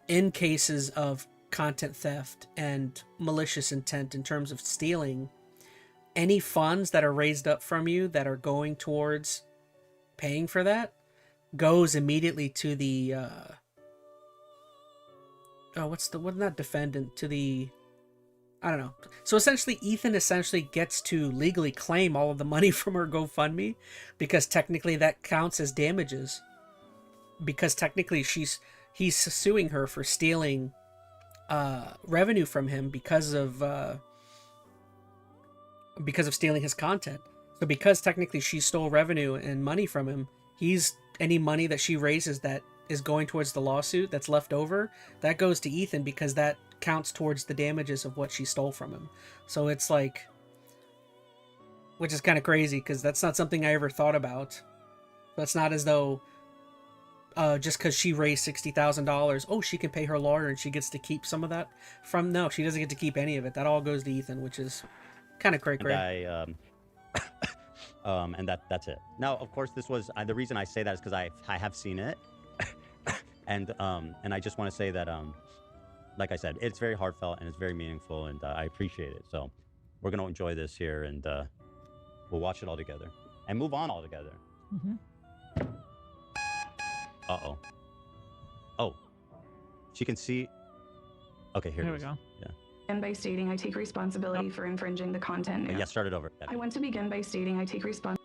in cases of content theft and malicious intent in terms of stealing, any funds that are raised up from you that are going towards paying for that goes immediately to the not defendant, to the, I don't know. So essentially, Ethan gets to legally claim all of the money from her GoFundMe, because technically that counts as damages. Because technically he's suing her for stealing revenue from him because of stealing his content. So because technically she stole revenue and money from him, any money that she raises that is going towards the lawsuit that's left over, that goes to Ethan, because that counts towards the damages of what she stole from him. So it's like, which is kind of crazy, because that's not something I ever thought about. That's not as though just because she raised $60,000, oh, she can pay her lawyer and she gets to keep some of that from. No, she doesn't get to keep any of it. That all goes to Ethan, which is kind of cray. And that's it. Now, of course, this was the reason I say that is because I have seen it. And I just want to say that, like I said, it's very heartfelt and it's very meaningful, and I appreciate it. So we're going to enjoy this here, and we'll watch it all together and move on all together. Uh-oh. Oh. She can see. Okay, here it is. We go. Yeah. And by stating I take responsibility for infringing the content. Yeah, start it over. I want to begin by stating I take responsibility.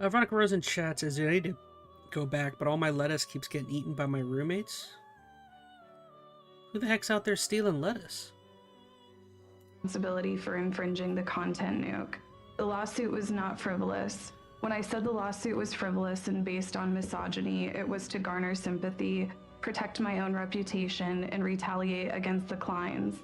Veronica Rose in chat says, I need to go back, but all my lettuce keeps getting eaten by my roommates. Who the heck's out there stealing lettuce? Responsibility for infringing the content, Nuke. The lawsuit was not frivolous. When I said the lawsuit was frivolous and based on misogyny, it was to garner sympathy, protect my own reputation, and retaliate against the Kleins.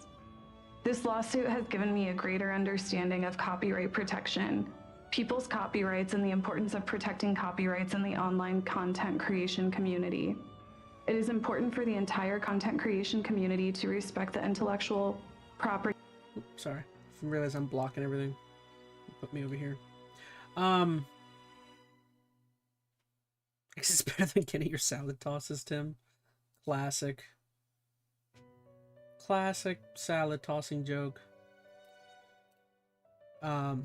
This lawsuit has given me a greater understanding of copyright protection, people's copyrights, and the importance of protecting copyrights in the online content creation community. It is important for the entire content creation community to respect the intellectual property. Oops, sorry. I realize I'm blocking everything. Put me over here. It's better than getting your salad tosses, Tim. Classic salad tossing joke. I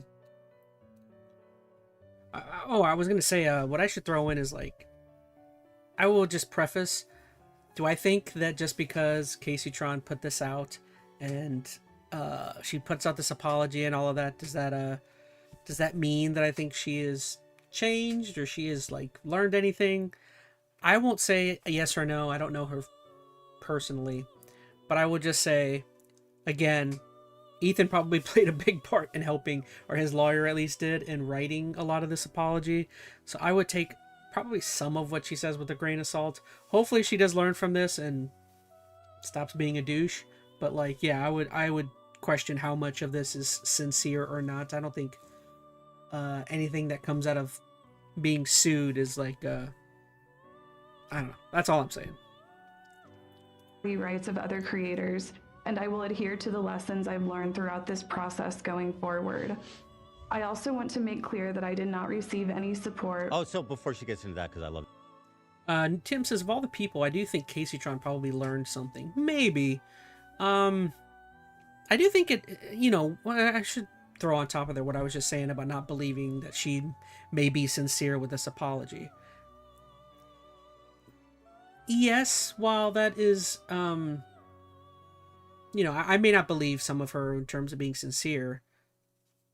was gonna say, what I should throw in is, like, I will just preface, do I think that just because Casey Tron put this out and she puts out this apology and all of that, does that mean that I think she is changed or she has, like, learned anything? I won't say a yes or no. I don't know her personally, but I will just say, again, Ethan probably played a big part in helping, or his lawyer at least did, in writing a lot of this apology. So I would take probably some of what she says with a grain of salt. Hopefully she does learn from this and stops being a douche. But like, yeah, I would question how much of this is sincere or not. I don't think anything that comes out of being sued is like I don't know. That's all I'm saying. The rights of other creators, and I will adhere to the lessons I've learned throughout this process going forward. I also want to make clear that I did not receive any support. Oh, so before she gets into that, because I love Tim says, of all the people, I do think Casey Tron probably learned something. Maybe. I do think it, you know, I should throw on top of there what I was just saying about not believing that she may be sincere with this apology. Yes, while that is, you know, I may not believe some of her in terms of being sincere,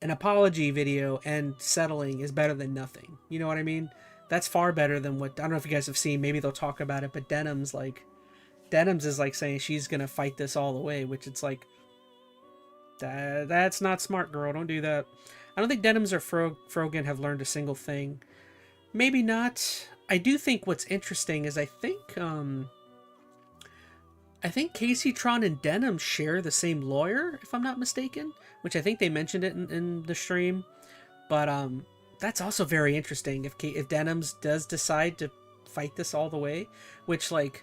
an apology video and settling is better than nothing. You know what I mean? That's far better than what, I don't know if you guys have seen, maybe they'll talk about it, but Denims is like saying she's gonna fight this all the way, which it's like, that's not smart, girl. Don't do that. I don't think Denims or Frogan have learned a single thing. Maybe not. I do think what's interesting is I think Casey Tron and Denim share the same lawyer, if I'm not mistaken, which I think they mentioned it in the stream. But that's also very interesting if Denims does decide to fight this all the way, which, like,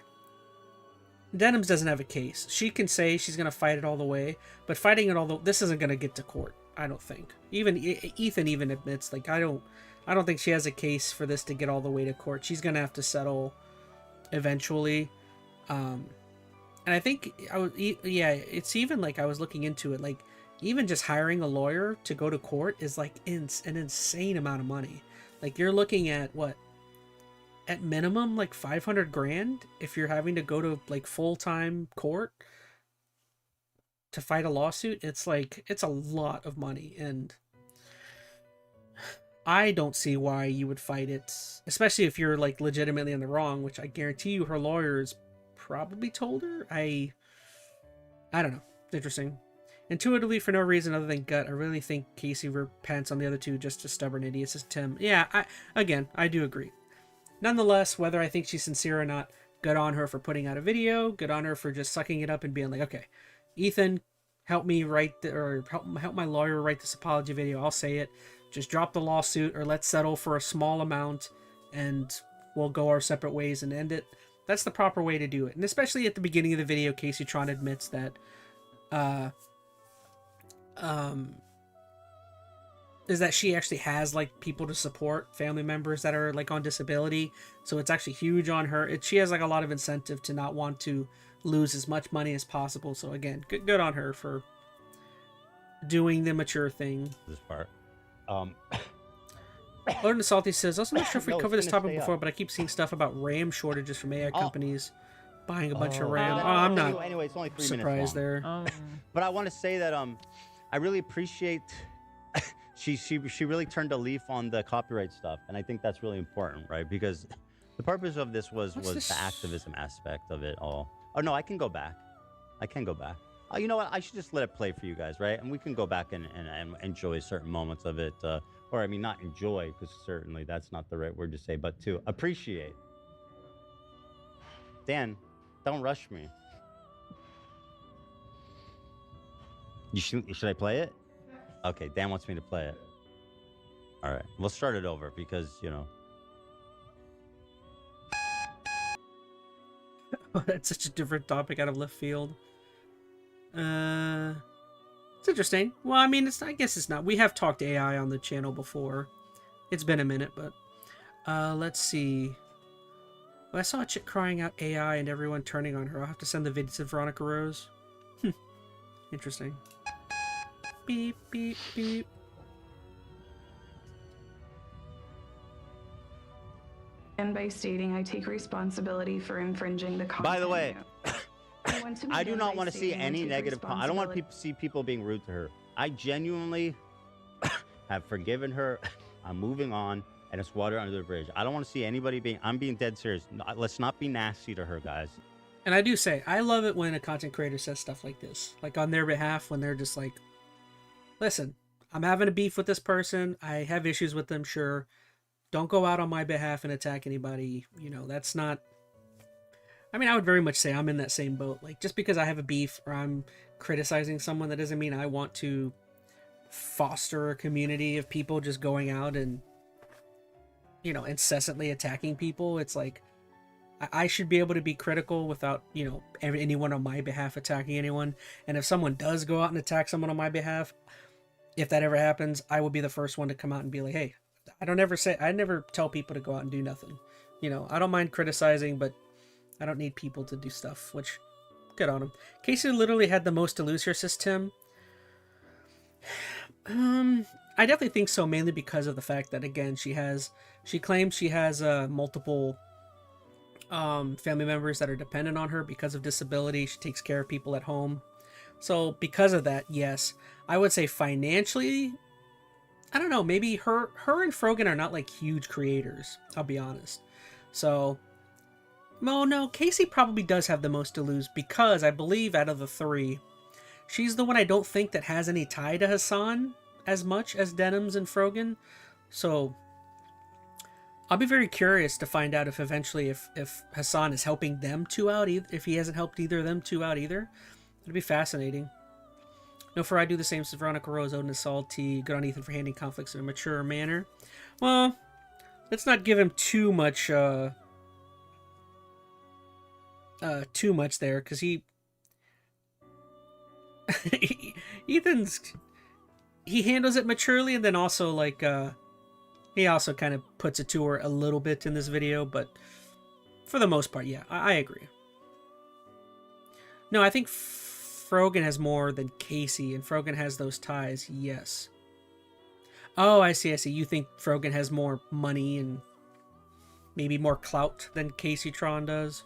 Denims doesn't have a case. She can say she's going to fight it all the way, but fighting it this isn't going to get to court, I don't think. Even Ethan even admits, like, I don't think she has a case for this to get all the way to court. She's going to have to settle eventually. And I think it's even like I was looking into it, like even just hiring a lawyer to go to court is like an insane amount of money. Like you're looking at what, at minimum like 500 grand if you're having to go to like full-time court to fight a lawsuit. It's like, it's a lot of money, and I don't see why you would fight it, especially if you're like legitimately in the wrong, which I guarantee you her lawyers probably told her. I don't know. It's interesting. Intuitively, for no reason other than gut, I really think Casey repents on the other two, just a stubborn idiot, says Tim. Yeah, I do agree. Nonetheless, whether I think she's sincere or not, good on her for putting out a video, good on her for just sucking it up and being like, okay, Ethan, help me write help my lawyer write this apology video. I'll say it. Just drop the lawsuit, or let's settle for a small amount and we'll go our separate ways and end it. That's the proper way to do it. And especially at the beginning of the video, Casey Tron admits that is that she actually has like people to support, family members that are like on disability, so it's actually huge on her. She has like a lot of incentive to not want to lose as much money as possible. So again, good on her for doing the mature thing. this part. Lord and Salty says, also not sure if we No, covered it's this gonna topic stay before, up. but I keep seeing stuff about RAM shortages from AI companies buying a bunch of Oh, RAM. no, Oh, I'm not Anyway, it's only 3 minutes surprised long. there. But I want to say that I really appreciate she really turned a leaf on the copyright stuff, and I think that's really important, right? Because the purpose of this was this? the activism aspect of it all. Oh no, I can go back. I can go back. Oh, you know what? I should just let it play for you guys, right? And we can go back and enjoy certain moments of it, or I mean, not enjoy, because certainly that's not the right word to say, but to appreciate. Dan, don't rush me. Should I play it? Okay, Dan wants me to play it. All right, we'll start it over because, you know. That's such a different topic out of left field. It's interesting. Well, I mean, I guess it's not. We have talked AI on the channel before. It's been a minute, but let's see. Well, I saw a chick crying out AI and everyone turning on her. I'll have to send the video to Veronica Rose. Interesting. Beep, beep, beep. And by stating I take responsibility for infringing the content. By the way, I do begin not by want to see stating I any take negative. I don't want responsibility- to see people being rude to her. I genuinely have forgiven her. I'm moving on, and it's water under the bridge. I don't want to see anybody being. I'm being dead serious. Let's not be nasty to her, guys. And I do say, I love it when a content creator says stuff like this. Like on their behalf, when they're just like, listen, I'm having a beef with this person. I have issues with them, sure. Don't go out on my behalf and attack anybody. You know, that's not... I mean, I would very much say I'm in that same boat. Like, just because I have a beef or I'm criticizing someone, that doesn't mean I want to foster a community of people just going out and, you know, incessantly attacking people. It's like, I should be able to be critical without, you know, anyone on my behalf attacking anyone. And if someone does go out and attack someone on my behalf, if that ever happens, I will be the first one to come out and be like, hey, I never tell people to go out and do nothing. You know, I don't mind criticizing, but I don't need people to do stuff, which, good on him. Casey literally had the most to lose here, says Tim. I definitely think so, mainly because of the fact that, again, she claims she has multiple family members that are dependent on her because of disability. She takes care of people at home. So because of that, yes, I would say financially, I don't know, maybe her and Frogan are not like huge creators, I'll be honest. So, well, no, Casey probably does have the most to lose because I believe out of the three, she's the one I don't think that has any tie to Hassan as much as Denims and Frogan. So I'll be very curious to find out if eventually if Hassan is helping them two out, if he hasn't helped either of them two out either. It'd be fascinating. No, for I do the same as Veronica Rose, Odin is salty. Good on Ethan for handling conflicts in a mature manner. Well, let's not give him too much there, because he handles it maturely, and then also like he also kind of puts it to her a little bit in this video, but for the most part, yeah, I agree. No, I think Frogan has more than Casey, and Frogan has those ties, yes. Oh, I see. You think Frogan has more money and maybe more clout than Casey Tron does?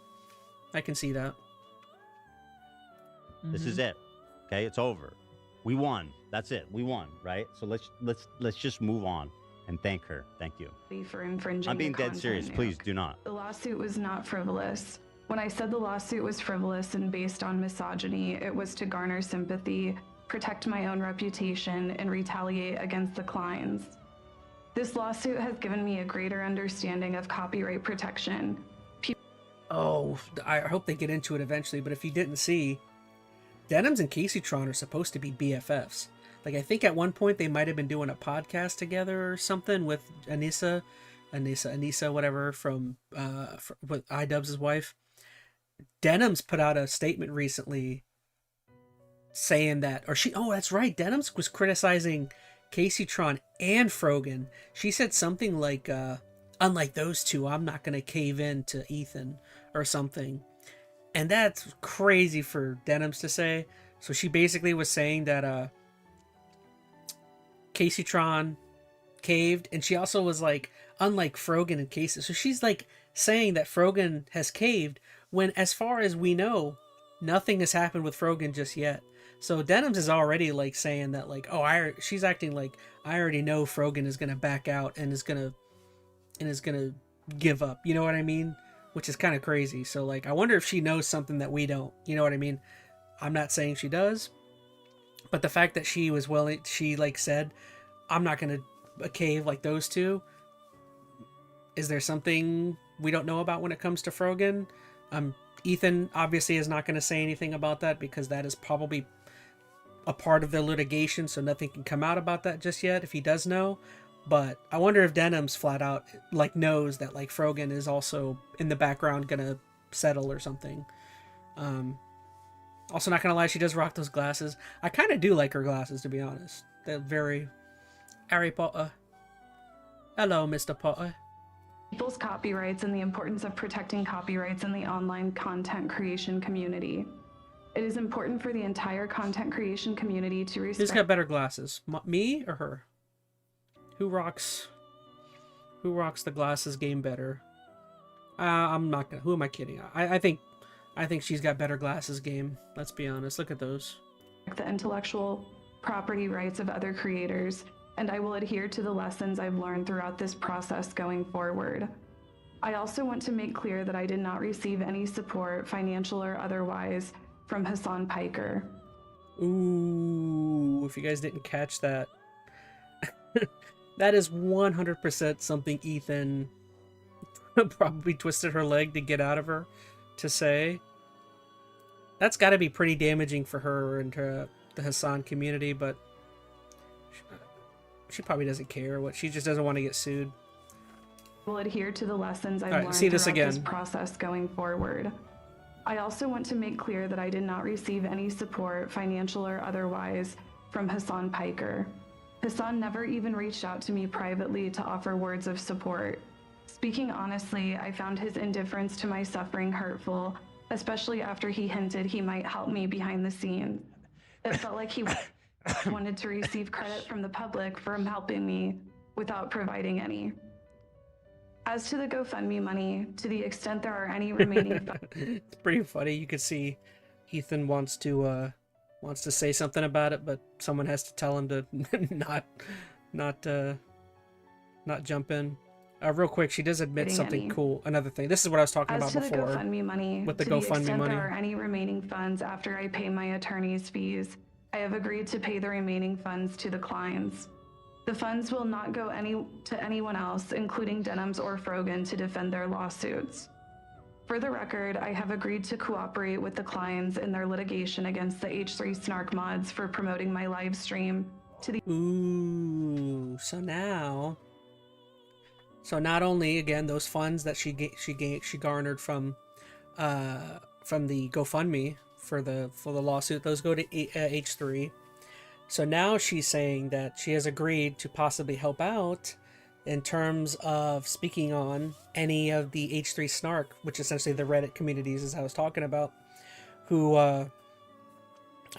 I can see that. This is it. Okay, it's over. We won. That's it. We won, right? So let's just move on and thank her. Thank you. For infringing I'm being the dead content serious. nuke. Please do not. The lawsuit was not frivolous. When I said the lawsuit was frivolous and based on misogyny, it was to garner sympathy, protect my own reputation, and retaliate against the Kleins. This lawsuit has given me a greater understanding of copyright protection. Oh, I hope they get into it eventually, but if you didn't see, Denims and Casey Tron are supposed to be BFFs. Like, I think at one point they might have been doing a podcast together or something with Anissa, whatever, from with iDubbbz' wife. Denims put out a statement recently saying that, that's right, Denims was criticizing Casey Tron and Frogan. She said something like, unlike those two, I'm not going to cave in to Ethan or something. And that's crazy for Denims to say. So she basically was saying that Casey Tron caved, and she also was like, unlike Frogan and Casey. So she's like saying that Frogan has caved when, as far as we know, nothing has happened with Frogan just yet. So Denims is already like saying that, like, she's acting like I already know Frogan is gonna back out and is gonna give up. You know what I mean? Which is kind of crazy. So like, I wonder if she knows something that we don't. You know what I mean? I'm not saying she does, but the fact that she was willing, she like said, I'm not gonna cave like those two. Is there something we don't know about when it comes to Frogan? Ethan obviously is not going to say anything about that because that is probably a part of the litigation, so nothing can come out about that just yet if he does know. But I wonder if Denims flat out like knows that like Frogan is also in the background gonna settle or something. Also, not gonna lie, she does rock those glasses. I kind of do like her glasses, to be honest. They're very Harry Potter. Hello, Mr. Potter. People's copyrights and the importance of protecting copyrights in the online content creation community. It is important for the entire content creation community to respect. Who's got better glasses, me or her? Who rocks the glasses game better? I'm not gonna. Who am I kidding? I think she's got better glasses game. Let's be honest. Look at those. The intellectual property rights of other creators, and I will adhere to the lessons I've learned throughout this process going forward. I also want to make clear that I did not receive any support, financial or otherwise, from Hassan Piker. Ooh, if you guys didn't catch that, that is 100% something Ethan probably twisted her leg to get out of her to say. That's got to be pretty damaging for her and the Hassan community, but she probably doesn't care. She just doesn't want to get sued. Will adhere to the lessons I've All right, learned see this throughout this again. process going forward. I also want to make clear that I did not receive any support, financial or otherwise, from Hassan Piker. Hassan never even reached out to me privately to offer words of support. Speaking honestly, I found his indifference to my suffering hurtful, especially after he hinted he might help me behind the scenes. It felt like he wanted to receive credit from the public for him helping me without providing any. As to the GoFundMe money, to the extent there are any remaining It's pretty funny. You could see Ethan wants to say something about it, but someone has to tell him to not jump in. Real quick, she does admit something cool. Another thing. This is what I was talking about As to before. the GoFundMe money, with the to the GoFundMe extent money. there are any remaining funds after I pay my attorney's fees, I have agreed to pay the remaining funds to the clients. The funds will not go to anyone else, including Denims or Frogan, to defend their lawsuits. For the record, I have agreed to cooperate with the clients in their litigation against the H3 Snark mods for promoting my live stream to the Ooh, so not only again those funds that she garnered from the GoFundMe for the lawsuit, those go to H3. So now she's saying that she has agreed to possibly help out in terms of speaking on any of the H3 Snark, which essentially the Reddit communities, as I was talking about, who I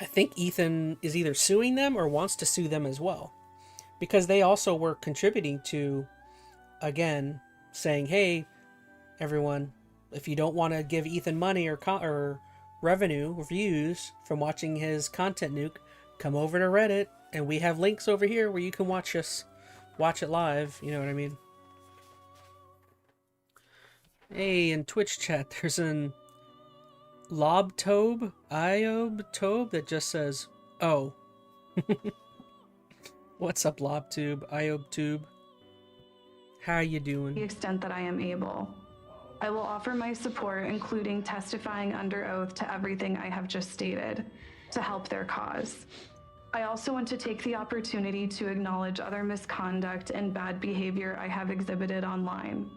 think Ethan is either suing them or wants to sue them as well, because they also were contributing to, again, saying, hey, everyone, if you don't want to give Ethan money or revenue or views from watching his content nuke, come over to Reddit, and we have links over here where you can watch it live. You know what I mean? Hey, in Twitch chat, there's an Iob Tobe that just says, oh. What's up, Iob Tube? How you doing? extent that I am able. I will offer my support, including testifying under oath to everything I have just stated, to help their cause. I also want to take the opportunity to acknowledge other misconduct and bad behavior I have exhibited online.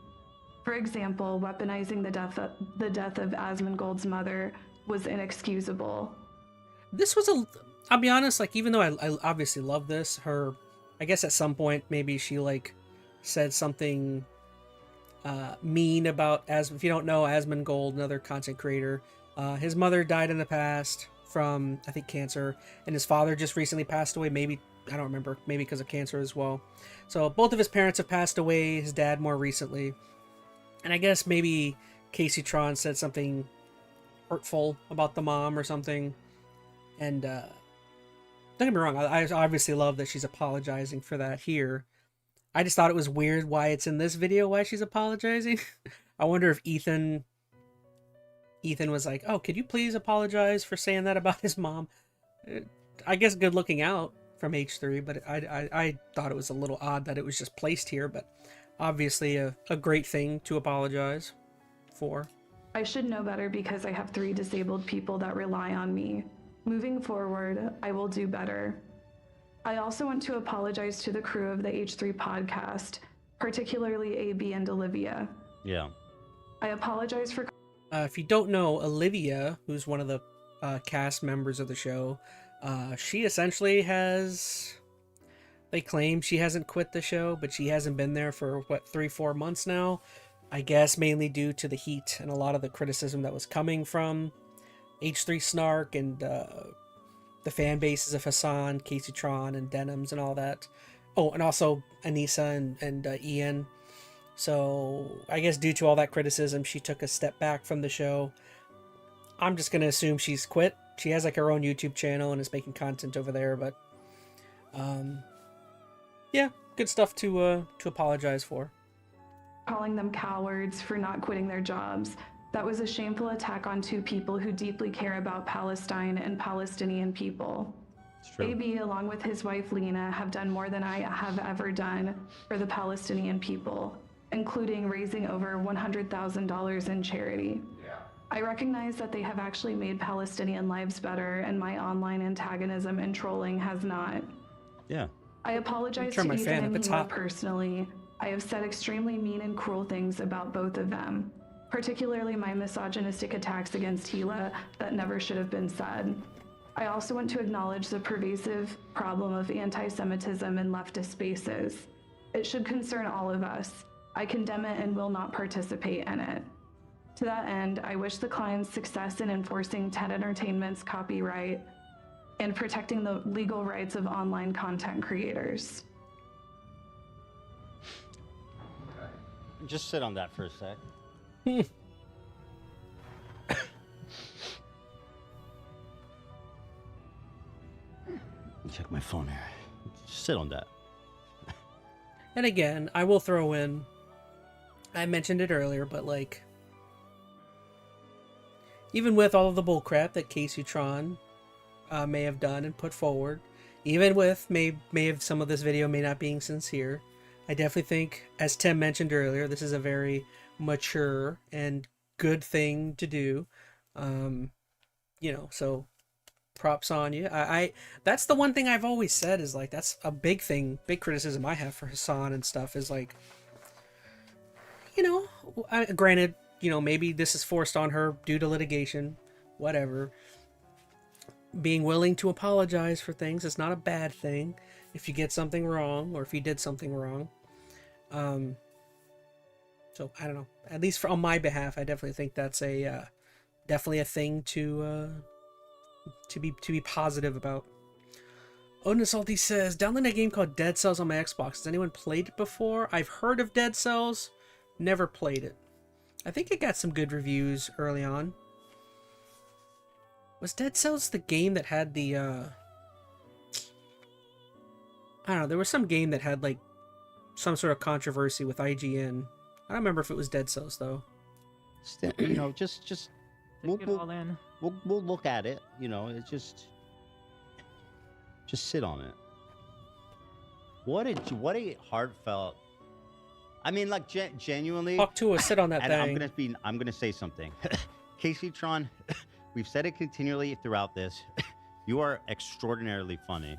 For example, weaponizing the death of Asmongold's mother was inexcusable. This was I'll be honest, like, even though I obviously love this, I guess at some point maybe she said something mean about, if you don't know, Asmongold, another content creator, his mother died in the past from, I think, cancer, and his father just recently passed away. Maybe, I don't remember, maybe because of cancer as well. So both of his parents have passed away, his dad more recently. And I guess maybe Casey Tron said something hurtful about the mom or something. And don't get me wrong, I obviously love that she's apologizing for that here. I just thought it was weird why it's in this video, why she's apologizing. I wonder if Ethan was like, oh, could you please apologize for saying that about his mom? I guess good looking out from H3, but I thought it was a little odd that it was just placed here, but obviously a great thing to apologize for. I should know better because I have 3 disabled people that rely on me. Moving forward, I will do better. I also want to apologize to the crew of the H3 podcast, particularly AB and Olivia. Yeah. I apologize for... If you don't know, Olivia, who's one of the cast members of the show, she essentially they claim she hasn't quit the show, but she hasn't been there for, 3-4 months now. I guess mainly due to the heat and a lot of the criticism that was coming from H3 Snark and the fan bases of Hassan, Casey Tron, and Denims and all that. Oh, and also Anissa and Ian. So I guess due to all that criticism, she took a step back from the show. I'm just going to assume she's quit. She has her own YouTube channel and is making content over there, but yeah, good stuff to apologize for. calling them cowards for not quitting their jobs. That was a shameful attack on 2 people who deeply care about Palestine and Palestinian people. It's true. AB, along with his wife Lena, have done more than I have ever done for the Palestinian people, including raising over $100,000 in charity. I recognize that they have actually made Palestinian lives better, and my online antagonism and trolling has not. Yeah. I apologize Turn to my fan Ethan up, and it's Hila hot. personally. I have said extremely mean and cruel things about both of them, particularly my misogynistic attacks against Hila that never should have been said. I also want to acknowledge the pervasive problem of anti-Semitism in leftist spaces. It should concern all of us. I condemn it and will not participate in it. To that end, I wish the clients success in enforcing TED Entertainment's copyright and protecting the legal rights of online content creators. Just sit on that for a sec. Check my phone here. Just sit on that. And again, I will throw in, I mentioned it earlier, but like, even with all of the bullcrap that Casey-tron may have done and put forward, even with may have some of this video may not being sincere, I definitely think, as Tim mentioned earlier, this is a very mature and good thing to do. You know, so props on you. I that's the one thing I've always said is like, that's a big thing, big criticism I have for Hassan and stuff is like, you know, granted, you know, maybe this is forced on her due to litigation, whatever. Being willing to apologize for things is not a bad thing if you get something wrong or if you did something wrong. So I don't know. At least on my behalf, I definitely think that's a definitely a thing to be positive about. Odin Salty says, download a game called Dead Cells on my Xbox. Has anyone played it before? I've heard of Dead Cells, never played it. I think it got some good reviews early on. Was Dead Cells the game that had the, I don't know, there was some game that had, like, some sort of controversy with IGN. I don't remember if it was Dead Cells, though. Still, you know, just Take it all in. we'll look at it. You know, it's just sit on it. What a heartfelt. I mean, like genuinely. Talk to us, sit on that and thing. I'm gonna say something. Casey-tron, we've said it continually throughout this. You are extraordinarily funny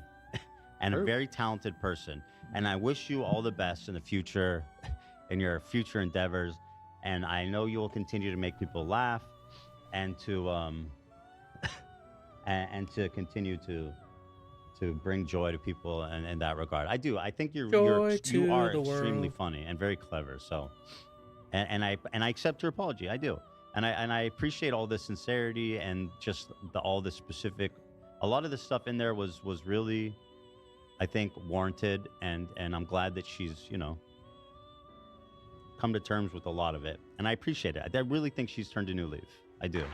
and a very talented person. And I wish you all the best in the future, in your future endeavors. And I know you will continue to make people laugh, and to and to continue to bring joy to people in that regard. I do. I think you are extremely funny and very clever. So, and I accept your apology. I do, and I appreciate all the sincerity and just all the specific. A lot of the stuff in there was really, I think, warranted, and I'm glad that she's, you know, come to terms with a lot of it, and I appreciate it. I really think she's turned a new leaf. I do.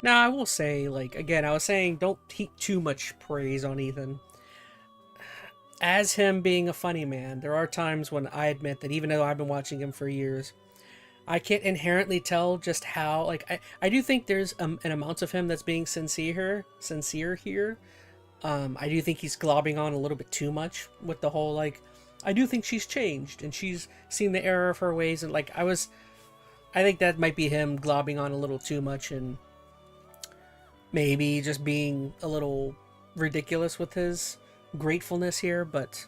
Now, I will say, like, again, I was saying don't heap too much praise on Ethan. As him being a funny man, there are times when I admit that even though I've been watching him for years, I can't inherently tell just how, like, I do think there's an amount of him that's being sincere here. I do think he's globbing on a little bit too much with the whole, like, I do think she's changed and she's seen the error of her ways, and like, I think that might be him globbing on a little too much and maybe just being a little ridiculous with his gratefulness here, but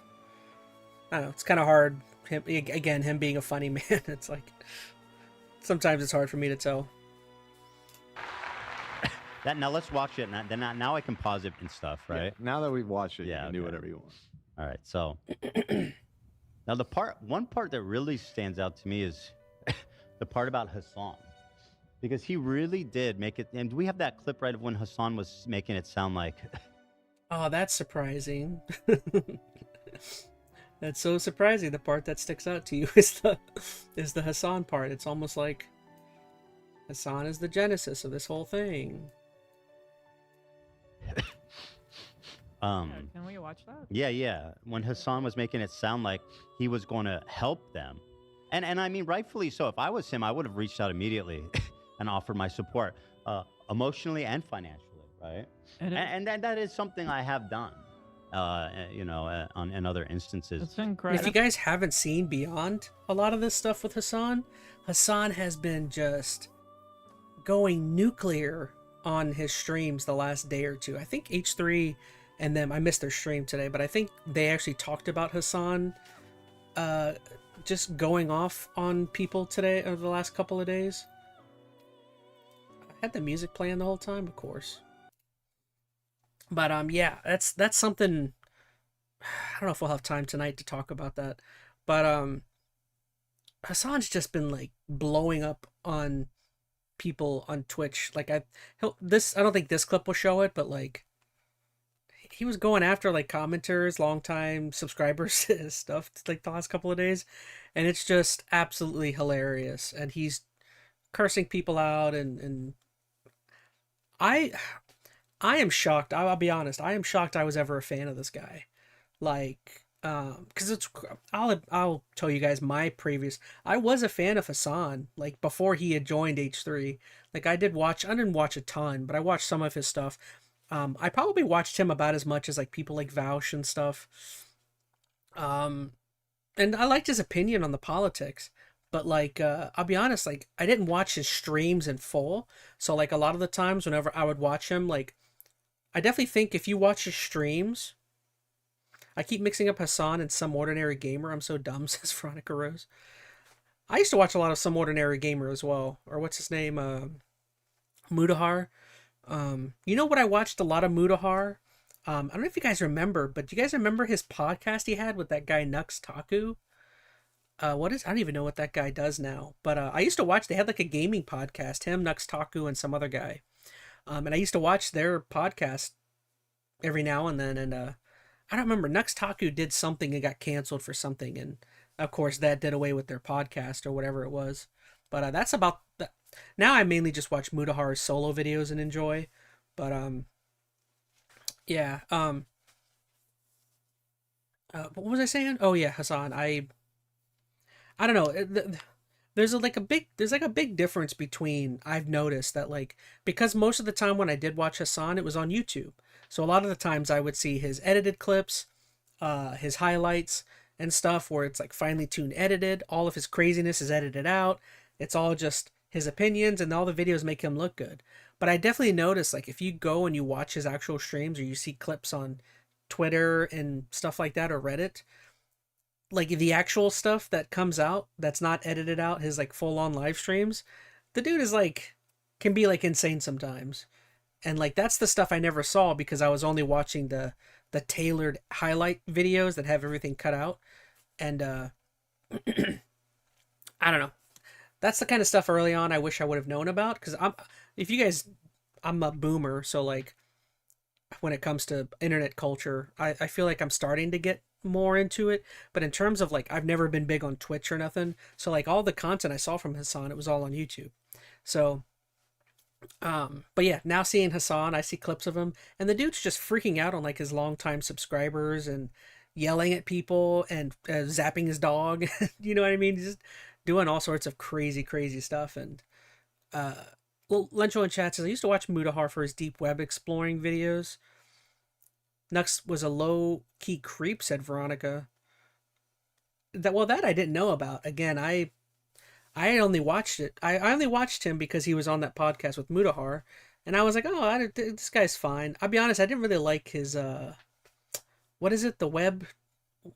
I don't know, it's kind of hard. Him being a funny man, it's like, sometimes it's hard for me to tell. Now let's watch it. Now I can pause it and stuff, right? Yeah, now that we've watched it, Yeah, you can do okay. whatever you want. All right. So now one part that really stands out to me is the part about Hassan, because he really did make it. And do we have that clip right of when Hassan was making it sound like? Oh, that's surprising. That's so surprising. The part that sticks out to you is the Hassan part. It's almost like Hassan is the genesis of this whole thing. Can we watch that? Yeah. When Hassan was making it sound like he was going to help them, and I mean, rightfully so. If I was him, I would have reached out immediately and offered my support, emotionally and financially, right? And that is something I have done, you know, in other instances. It's incredible. If you guys haven't seen beyond a lot of this stuff with Hassan has been just going nuclear on his streams the last day or two. I think H3 and them, I missed their stream today, but I think they actually talked about Hassan just going off on people today over the last couple of days. I had the music playing the whole time, of course. But yeah, that's something. I don't know if we'll have time tonight to talk about that. But Hassan's just been like blowing up on people on Twitch. Like I don't think this clip will show it, but like he was going after like commenters, longtime subscribers, stuff like the last couple of days, and it's just absolutely hilarious. And he's cursing people out, and I am shocked. I'll be honest. I am shocked I was ever a fan of this guy. Like, because I'll tell you guys I was a fan of Hassan, like, before he had joined H3. Like, I didn't watch a ton, but I watched some of his stuff. I probably watched him about as much as, like, people like Vaush and stuff. And I liked his opinion on the politics. But, like, I'll be honest, like, I didn't watch his streams in full. So, like, a lot of the times whenever I would watch him, like, I definitely think if you watch his streams... I keep mixing up Hassan and Some Ordinary Gamer. I'm so dumb, says Veronica Rose. I used to watch a lot of Some Ordinary Gamer as well. Or what's his name? Mudahar. You know what I watched a lot of Mudahar? I don't know if you guys remember, but do you guys remember his podcast he had with that guy Nux Taku? I don't even know what that guy does now. But I used to watch, they had like a gaming podcast, him, Nux Taku, and some other guy. And I used to watch their podcast every now and then, and I don't remember. Nux Taku did something and got canceled for something, and of course that did away with their podcast or whatever it was. But that's about that. Now I mainly just watch Mudahar's solo videos and enjoy. But yeah. What was I saying? Oh yeah, Hassan. I don't know. There's like a big difference between, I've noticed that, like, because most of the time when I did watch Hassan, it was on YouTube. So a lot of the times I would see his edited clips, his highlights and stuff where it's like finely tuned edited. All of his craziness is edited out. It's all just his opinions, and all the videos make him look good. But I definitely notice, like, if you go and you watch his actual streams, or you see clips on Twitter and stuff like that, or Reddit, like the actual stuff that comes out that's not edited out, his like full on live streams, the dude is like, can be like insane sometimes. And like that's the stuff I never saw because I was only watching the tailored highlight videos that have everything cut out. And I don't know. That's the kind of stuff early on I wish I would have known about, because I'm a boomer, so like when it comes to internet culture, I feel like I'm starting to get more into it. But in terms of like, I've never been big on Twitch or nothing, so like all the content I saw from Hassan, it was all on YouTube. So but yeah, now seeing Hassan, I see clips of him, and the dude's just freaking out on like his longtime subscribers and yelling at people and zapping his dog. You know what I mean? He's just doing all sorts of crazy stuff. And well, Lencho in chat says, I used to watch Mudahar for his deep web exploring videos. Nux was a low-key creep, said Veronica. That I didn't know about. Again, I only watched it. I only watched him because he was on that podcast with Mudahar, and I was like, oh, this guy's fine. I'll be honest, I didn't really like his, what is it, the web,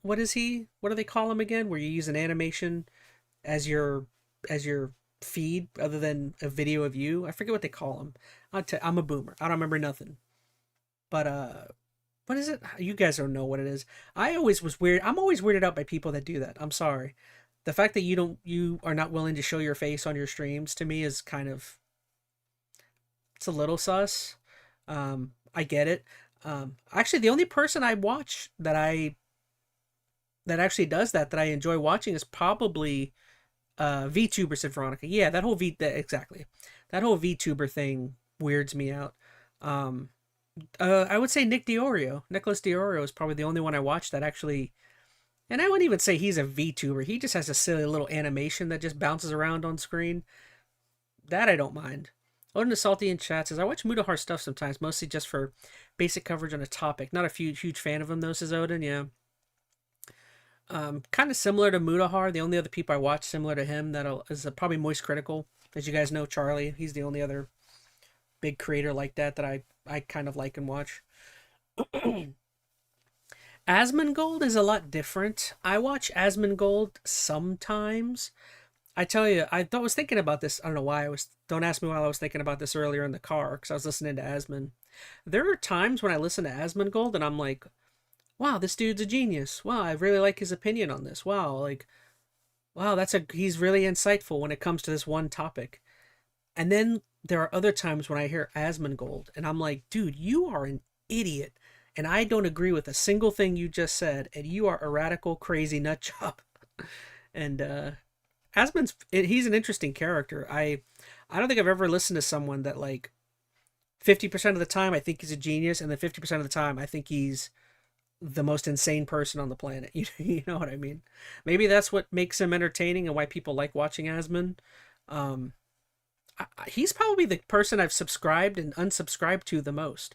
what is he? What do they call him again? Where you use an animation as your feed other than a video of you. I forget what they call him. I'm a boomer. I don't remember nothing. But, what is it? You guys don't know what it is. I'm always weirded out by people that do that. I'm sorry. The fact that you are not willing to show your face on your streams, to me, is kind of, it's a little sus. I get it. Actually, the only person I watch that actually does that I enjoy watching is probably VTuber, said Veronica. Yeah, exactly. That whole VTuber thing weirds me out. I would say Nicholas Diorio is probably the only one I watch that actually. And I wouldn't even say he's a VTuber. He just has a silly little animation that just bounces around on screen. That I don't mind. Odin is Salty in chat says, I watch Mudahar stuff sometimes, mostly just for basic coverage on a topic. Not a huge fan of him, though, says Odin, yeah. Kind of similar to Mudahar. The only other people I watch similar to him is probably Moist Critical. As you guys know, Charlie, he's the only other big creator like that I kind of like and watch. Asmongold is a lot different. I watch Asmongold sometimes. I tell you, was thinking about this. I don't know why don't ask me why I was thinking about this earlier in the car, because I was listening to Asmon. There are times when I listen to Asmongold and I'm like, wow, this dude's a genius. Wow, I really like his opinion on this. Wow, like, wow, he's really insightful when it comes to this one topic. And then there are other times when I hear Asmongold and I'm like, dude, you are an idiot. And I don't agree with a single thing you just said. And you are a radical, crazy nut job. And, he's an interesting character. I don't think I've ever listened to someone that, like, 50% of the time I think he's a genius, and then 50% of the time I think he's the most insane person on the planet. You know what I mean? Maybe that's what makes him entertaining and why people like watching Asmon. He's probably the person I've subscribed and unsubscribed to the most.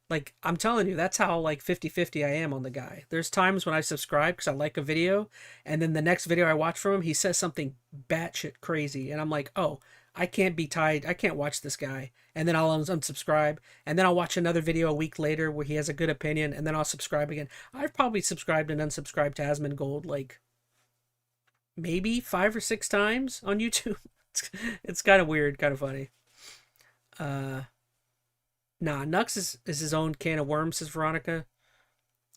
Like, I'm telling you, that's how, like, 50-50 I am on the guy. There's times when I subscribe because I like a video, and then the next video I watch from him, he says something batshit crazy, and I'm like, oh, I can't be tied. I can't watch this guy. And then I'll unsubscribe, and then I'll watch another video a week later where he has a good opinion, and then I'll subscribe again. I've probably subscribed and unsubscribed to Asmongold, like, maybe 5 or 6 times on YouTube. It's kind of weird, kind of funny. Nah, Nux is his own can of worms, says Veronica.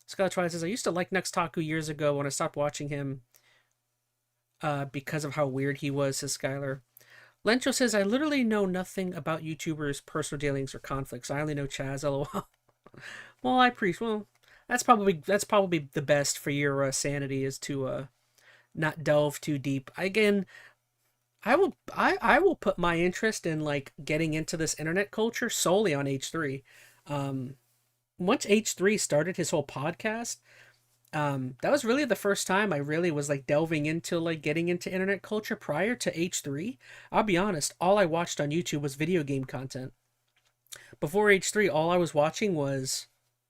Skylar Twilight says, I used to like Nux Taku years ago when I stopped watching him because of how weird he was, says Skylar. Lencho says, I literally know nothing about YouTubers' personal dealings or conflicts. I only know Chaz, lol. Well, that's probably the best for your sanity, is to not delve too deep. Again, I will put my interest in, like, getting into this internet culture solely on H3. Once H3 started his whole podcast, that was really the first time I really was, like, delving into, like, getting into internet culture. Prior to H3, I'll be honest, all I watched on YouTube was video game content. Before H3, all I was watching was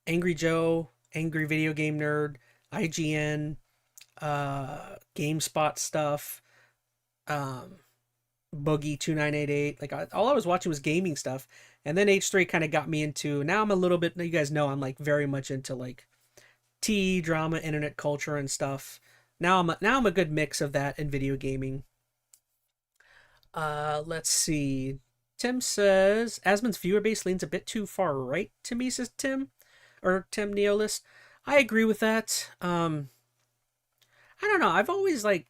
Angry Joe, Angry Video Game Nerd, IGN, GameSpot stuff, Boogie 2988. Like, all I was watching was gaming stuff, and then H3 kind of got me into. Now I'm a little bit. You guys know I'm, like, very much into, like, tea, drama, internet culture, and stuff. Now I'm a good mix of that and video gaming. Let's see. Tim says Asmon's viewer base leans a bit too far right to me, says Tim, or Tim Neolist. I agree with that. I don't know. I've always, like,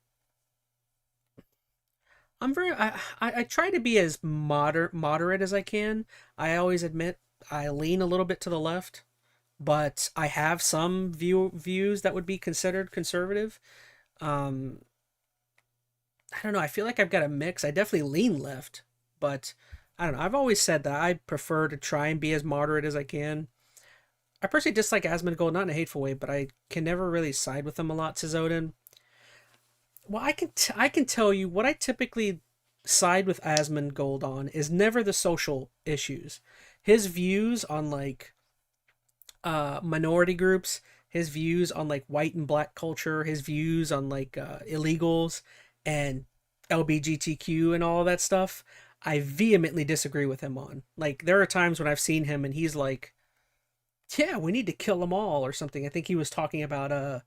I try to be as moderate as I can. I always admit I lean a little bit to the left, but I have some views that would be considered conservative. I don't know. I feel like I've got a mix. I definitely lean left, but I don't know. I've always said that I prefer to try and be as moderate as I can. I personally dislike Asmongold, not in a hateful way, but I can never really side with him a lot, says Odin. Well, I can tell you what I typically side with Asmongold on is never the social issues. His views on, like, minority groups, his views on, like, white and black culture, his views on, like, illegals and LGBTQ and all of that stuff, I vehemently disagree with him on. Like, there are times when I've seen him and he's like, yeah, we need to kill them all or something. I think he was talking about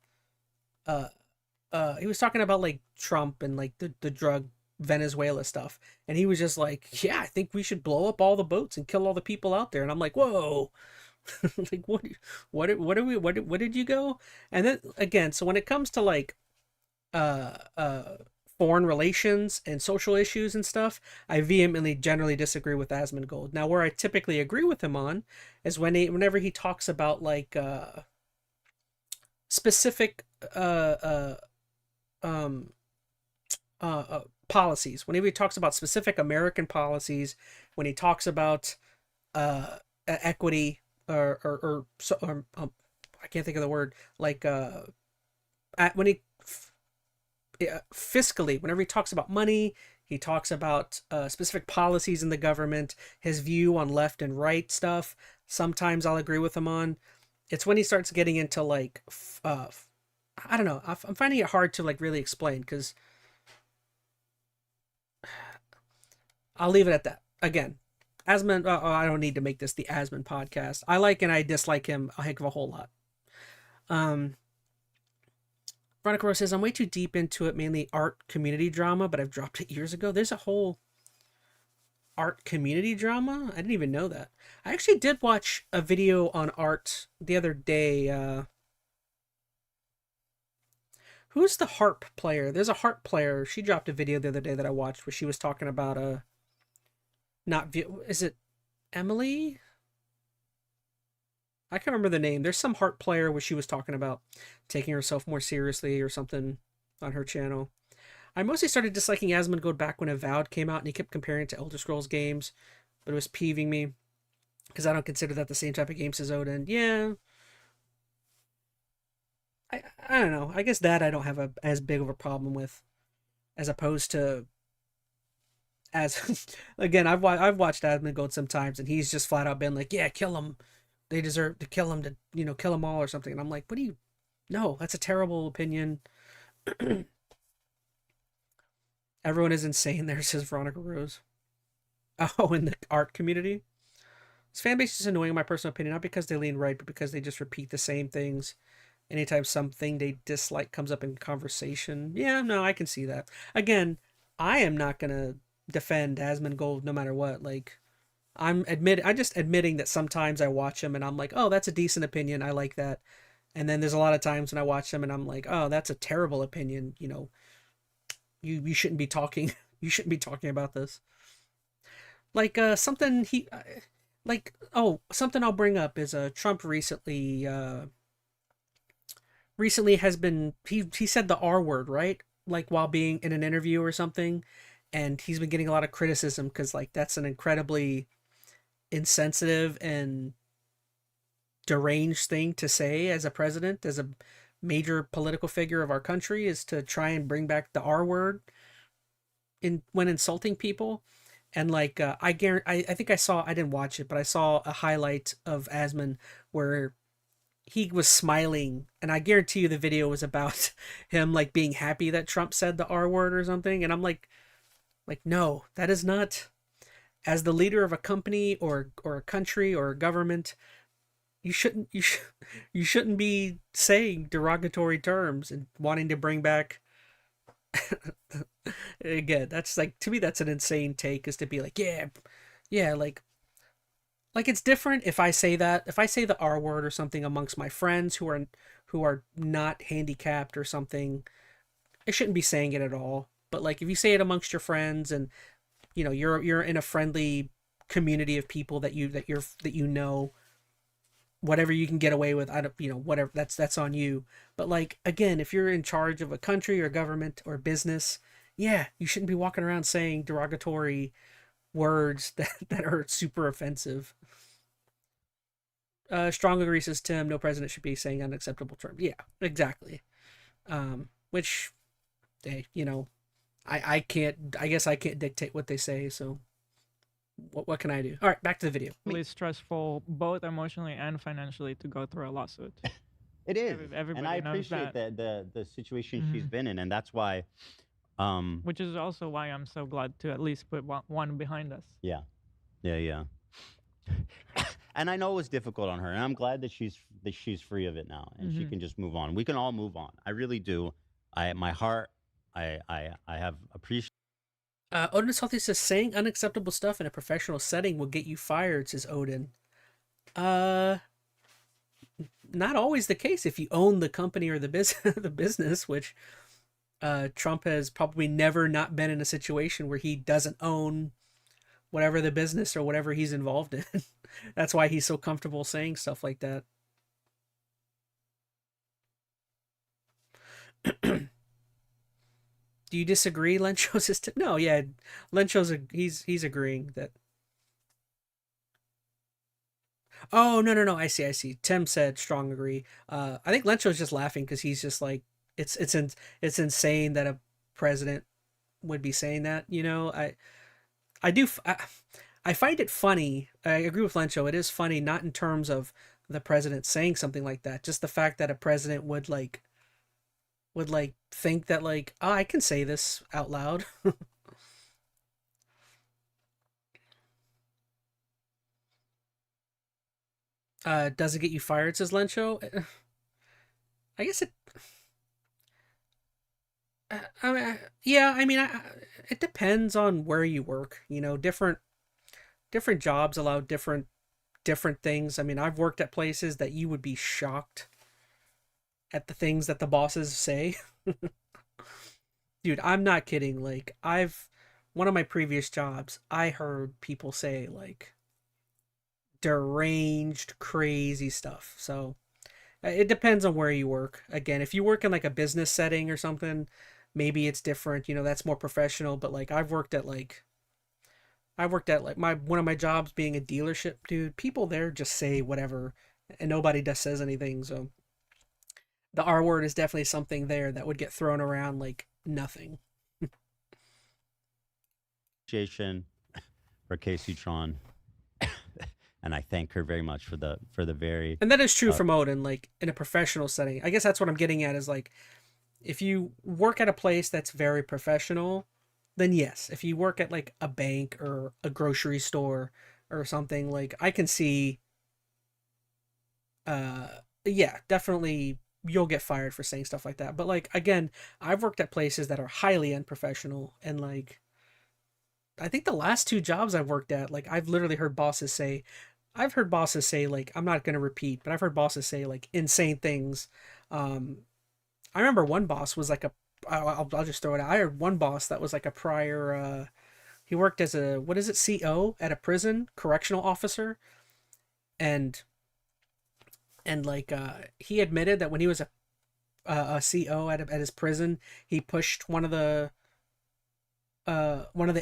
like Trump and, like, the drug Venezuela stuff, and he was just like, yeah, I think we should blow up all the boats and kill all the people out there. And I'm like, whoa. Like, what did you go? And then again, so when it comes to, like, foreign relations and social issues and stuff, I vehemently generally disagree with Asmongold. Now, where I typically agree with him on is whenever he talks about, like, specific policies. Whenever he talks about specific American policies, when he talks about equity or I can't think of the word, like, fiscally, whenever he talks about money, he talks about specific policies in the government, his view on left and right stuff. Sometimes I'll agree with him on. It's when he starts getting into, like, I don't know. I'm finding it hard to, like, really explain, because I'll leave it at that. Again, Asman, I don't need to make this the Asman podcast. I like and I dislike him a heck of a whole lot. Veronica Rose says, I'm way too deep into it, mainly art community drama, but I've dropped it years ago. There's a whole art community drama? I didn't even know that. I actually did watch a video on art the other day. Who's the harp player? There's a harp player. She dropped a video the other day that I watched where she was talking about is it Emily? I can't remember the name. There's some harp player where she was talking about taking herself more seriously or something on her channel. I mostly started disliking Asmongold back when Avowed came out and he kept comparing it to Elder Scrolls games, but it was peeving me because I don't consider that the same type of games as Odin. Yeah. I don't know. I guess that I don't have as big of a problem with as opposed to as again, I've watched Asmongold sometimes and he's just flat out been like, yeah, kill him. They deserve to kill him to, kill them all or something. And I'm like, what do you... No, that's a terrible opinion. Everyone is insane there, says Veronica Rose. Oh, in the art community? This fan base is annoying in my personal opinion, not because they lean right, but because they just repeat the same things anytime something they dislike comes up in conversation. Yeah, no, I can see that. Again, I am not going to defend Asmongold no matter what. Like, I'm just admitting that sometimes I watch him and I'm like, oh, that's a decent opinion. I like that. And then there's a lot of times when I watch him and I'm like, oh, that's a terrible opinion. You shouldn't be talking. You shouldn't be talking about this. Like something something I'll bring up is Trump recently has been he said the R word, right? Like while being in an interview or something, and he's been getting a lot of criticism because like that's an incredibly insensitive and deranged thing to say as a president, as a major political figure of our country, is to try and bring back the R word when insulting people. And like I think I didn't watch it, but I saw a highlight of Asman where he was smiling, and I guarantee you the video was about him like being happy that Trump said the R word or something. And I'm like no, that is not, as the leader of a company or a country or a government, you shouldn't be saying derogatory terms and wanting to bring back again, that's like, to me that's an insane take, is to be like, yeah, like it's different if I say the R word or something amongst my friends who are not handicapped or something. I shouldn't be saying it at all. But like if you say it amongst your friends and you're in a friendly community of people that you know, whatever you can get away with, I don't, whatever, that's on you. But like, again, if you're in charge of a country or government or business, yeah, you shouldn't be walking around saying derogatory words that are super offensive. Strong agrees, says Tim, no president should be saying unacceptable terms. Yeah, exactly. Which, hey, I guess I can't dictate what they say, so what can I do? All right, back to the video. Really stressful, both emotionally and financially, to go through a lawsuit. It is, Everybody and I knows appreciate that. the situation she's been in, and that's why. Which is also why I'm so glad to at least put one behind us. Yeah. And I know it was difficult on her, and I'm glad that she's free of it now, and she can just move on. We can all move on. I really do. I have appreciated. Odin is Healthy says, saying unacceptable stuff in a professional setting will get you fired, says Odin. Not always the case if you own the company or the business, which Trump has probably never not been in a situation where he doesn't own whatever the business or whatever he's involved in. That's why he's so comfortable saying stuff like that. Do you disagree, Lencho's is no, yeah, Lencho's he's agreeing that. Oh, no, I see. Tim said strong agree. I think Lencho's just laughing because he's just like, it's insane that a president would be saying that, I find it funny. I agree with Lencho. It is funny, not in terms of the president saying something like that, just the fact that a president would think that like, oh, I can say this out loud. Does it get you fired, says Lencho? I guess it. I mean, yeah, I mean, it depends on where you work. You know, different jobs allow different things. I mean, I've worked at places that you would be shocked at the things that the bosses say. Dude, I'm not kidding. Like, one of my previous jobs, I heard people say, like, deranged, crazy stuff. So, it depends on where you work. Again, if you work in, like, a business setting or something, maybe it's different. You know, that's more professional. But, like, I've worked at my one of my jobs being a dealership, dude. People there just say whatever, and nobody just says anything. So the R word is definitely something there that would get thrown around like nothing. Appreciation for Casey Tron, and I thank her very much for the very. And that is true from Odin, like in a professional setting. I guess that's what I'm getting at is like, if you work at a place that's very professional, then yes. If you work at like a bank or a grocery store or something, like I can see, yeah, definitely you'll get fired for saying stuff like that. But like, again, I've worked at places that are highly unprofessional, and like, I think the last two jobs I've worked at, like I've literally heard bosses say, like, I'm not going to repeat, but I've heard bosses say like insane things. I remember one boss was like I'll just throw it out. I heard one boss that was like a prior, he worked as a, what is it, CO at a prison, correctional officer. And like, he admitted that when he was a CO at his prison, he pushed one of the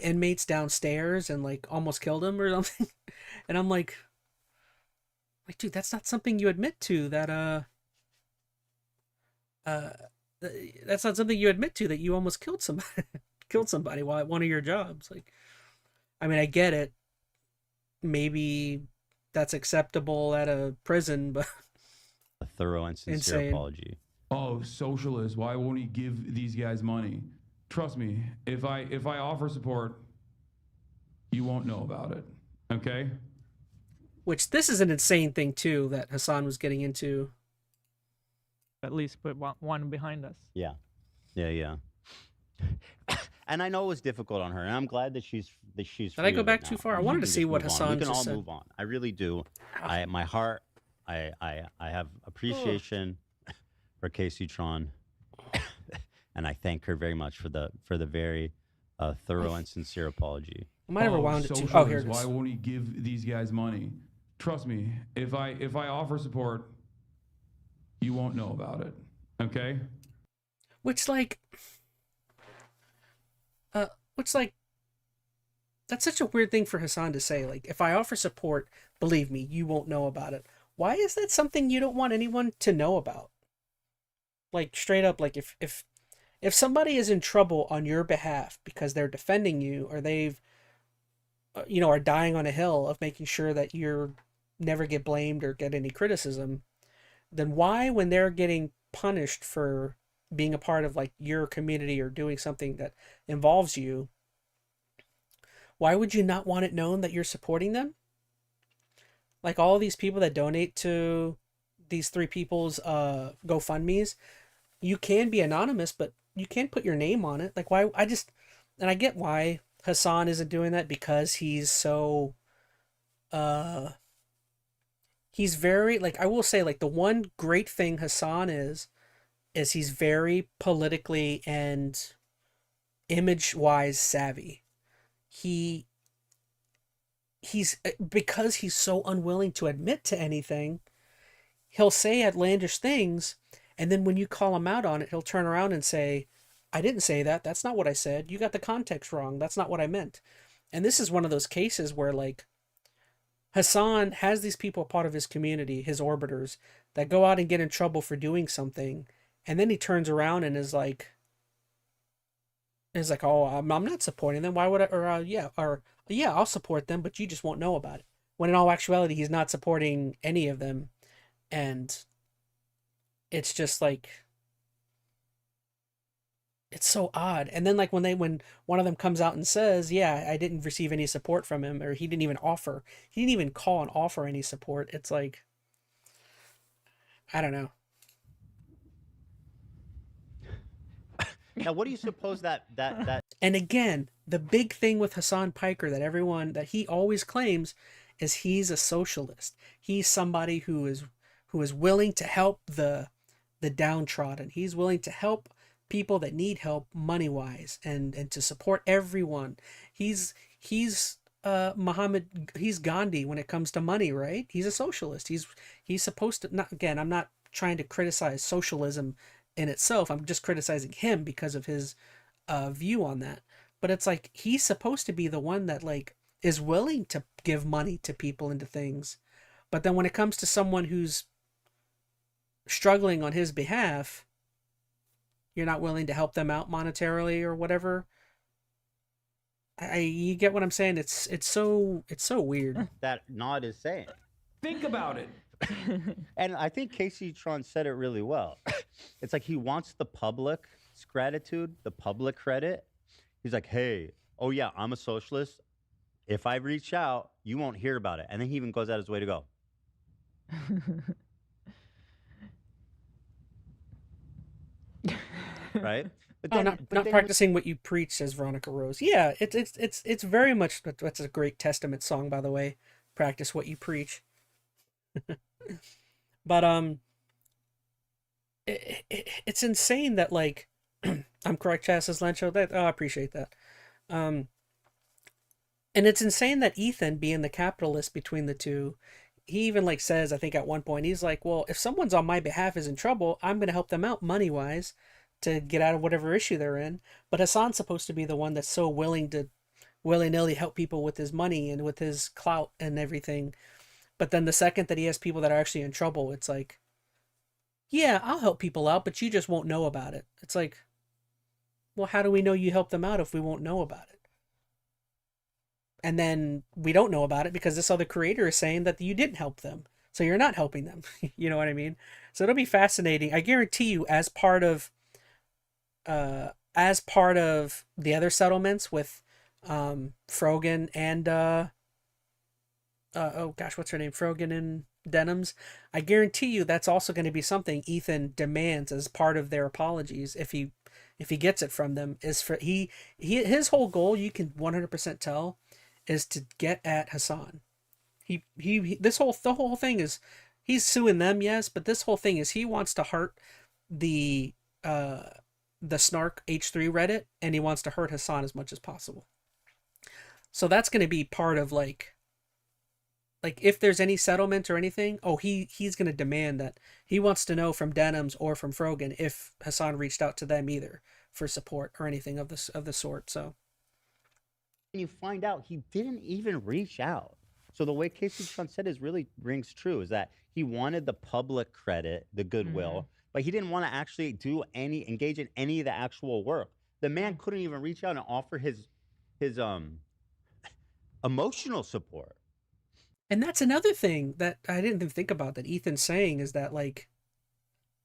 inmates downstairs and like almost killed him or something. And I'm like, dude, that's not something you admit to, that's not something you admit to, that you almost killed somebody while at one of your jobs. Like, I mean, I get it. Maybe that's acceptable at a prison, but A thorough and sincere Insane. apology. Oh, socialist, why won't he give these guys money? Trust me, if I offer support, you won't know about it. Okay? which this is an insane thing too that Hassan was getting into. At least put one behind us. Yeah. And I know it was difficult on her, and I'm glad that she's Did I free go of it back now. too far? I We wanted can to see just what move on. Hassan We can just all said. move on. I really do. My heart, I have appreciation for Casey Tron, and I thank her very much for the very thorough and sincere apology. I might have rewound it too. Socialist, Oh, here it why is. won't he give these guys money? Trust me, if I offer support, you won't know about it. Okay? Which like, that's such a weird thing for Hassan to say. Like, if I offer support, believe me, you won't know about it. Why is that something you don't want anyone to know about? Like, straight up, like if somebody is in trouble on your behalf because they're defending you, or they've are dying on a hill of making sure that you're never get blamed or get any criticism, then why, when they're getting punished for being a part of like your community or doing something that involves you, why would you not want it known that you're supporting them? Like all these people that donate to these three people's GoFundMe's, you can be anonymous, but you can't put your name on it. Like, why? And I get why Hassan isn't doing that, because he's so he's very, like, I will say, like, the one great thing Hassan is he's very politically and image wise savvy. He's because he's so unwilling to admit to anything, he'll say outlandish things, and then when you call him out on it, he'll turn around and say, I didn't say that. That's not what I said. You got the context wrong. That's not what I meant. And this is one of those cases where, like, Hassan has these people a part of his community, his orbiters, that go out and get in trouble for doing something, and then he turns around and is like, oh, I'm not supporting them. Why would I? Or yeah, I'll support them, but you just won't know about it. When in all actuality, he's not supporting any of them, and it's just like, it's so odd. And then like when one of them comes out and says, yeah, I didn't receive any support from him, or he didn't even call and offer any support, it's like, I don't know. Now, what do you suppose that And again, the big thing with Hassan Piker that he always claims is he's a socialist. He's somebody who is willing to help the downtrodden. He's willing to help people that need help money wise and to support everyone. He's he's Gandhi when it comes to money, right? He's a socialist. He's supposed to not, again, I'm not trying to criticize socialism in itself. I'm just criticizing him because of his view on that. But it's like he's supposed to be the one that like is willing to give money to people and to things. But then when it comes to someone who's struggling on his behalf, you're not willing to help them out monetarily or whatever. You get what I'm saying? It's so weird. that Nod is saying? Think about it. And I think Casey Tron said it really well. It's like he wants the public's gratitude, the public credit. He's like, hey, oh yeah, I'm a socialist. If I reach out, you won't hear about it. And then he even goes out his way to go. Right? But Oh, then, not but then practicing what you preach, says Veronica Rose. Yeah, it's very much, that's a great Testament song, by the way. Practice what you preach. But it's insane that like I'm correct, Chaz says Lencho. That I appreciate that. And it's insane that Ethan, being the capitalist between the two, he even like says, I think at one point, he's like, well, if someone's on my behalf is in trouble, I'm going to help them out money wise to get out of whatever issue they're in. But Hassan's supposed to be the one that's so willing to willy-nilly help people with his money and with his clout and everything. But then the second that he has people that are actually in trouble, it's like, yeah, I'll help people out, but you just won't know about it. It's like, well, how do we know you helped them out if we won't know about it? And then we don't know about it because this other creator is saying that you didn't help them. So you're not helping them. You know what I mean? So it'll be fascinating. I guarantee you, as part of the other settlements with Frogan and oh gosh, what's her name? Frogan and Denims. I guarantee you that's also going to be something Ethan demands as part of their apologies if he gets it from them, is for his whole goal, you can 100% tell, is to get at Hassan. The whole thing is he's suing them, yes, but this whole thing is he wants to hurt the Snark H3 Reddit, and he wants to hurt Hassan as much as possible. So that's going to be part of like if there's any settlement or anything, he's going to demand that. He wants to know from Denims or from Frogan if Hassan reached out to them either for support or anything of the sort. So you find out he didn't even reach out. So the way Casey Tron said is really rings true, is that he wanted the public credit, the goodwill, but he didn't want to actually engage in any of the actual work. The man couldn't even reach out and offer his emotional support. And that's another thing that I didn't even think about that Ethan's saying, is that like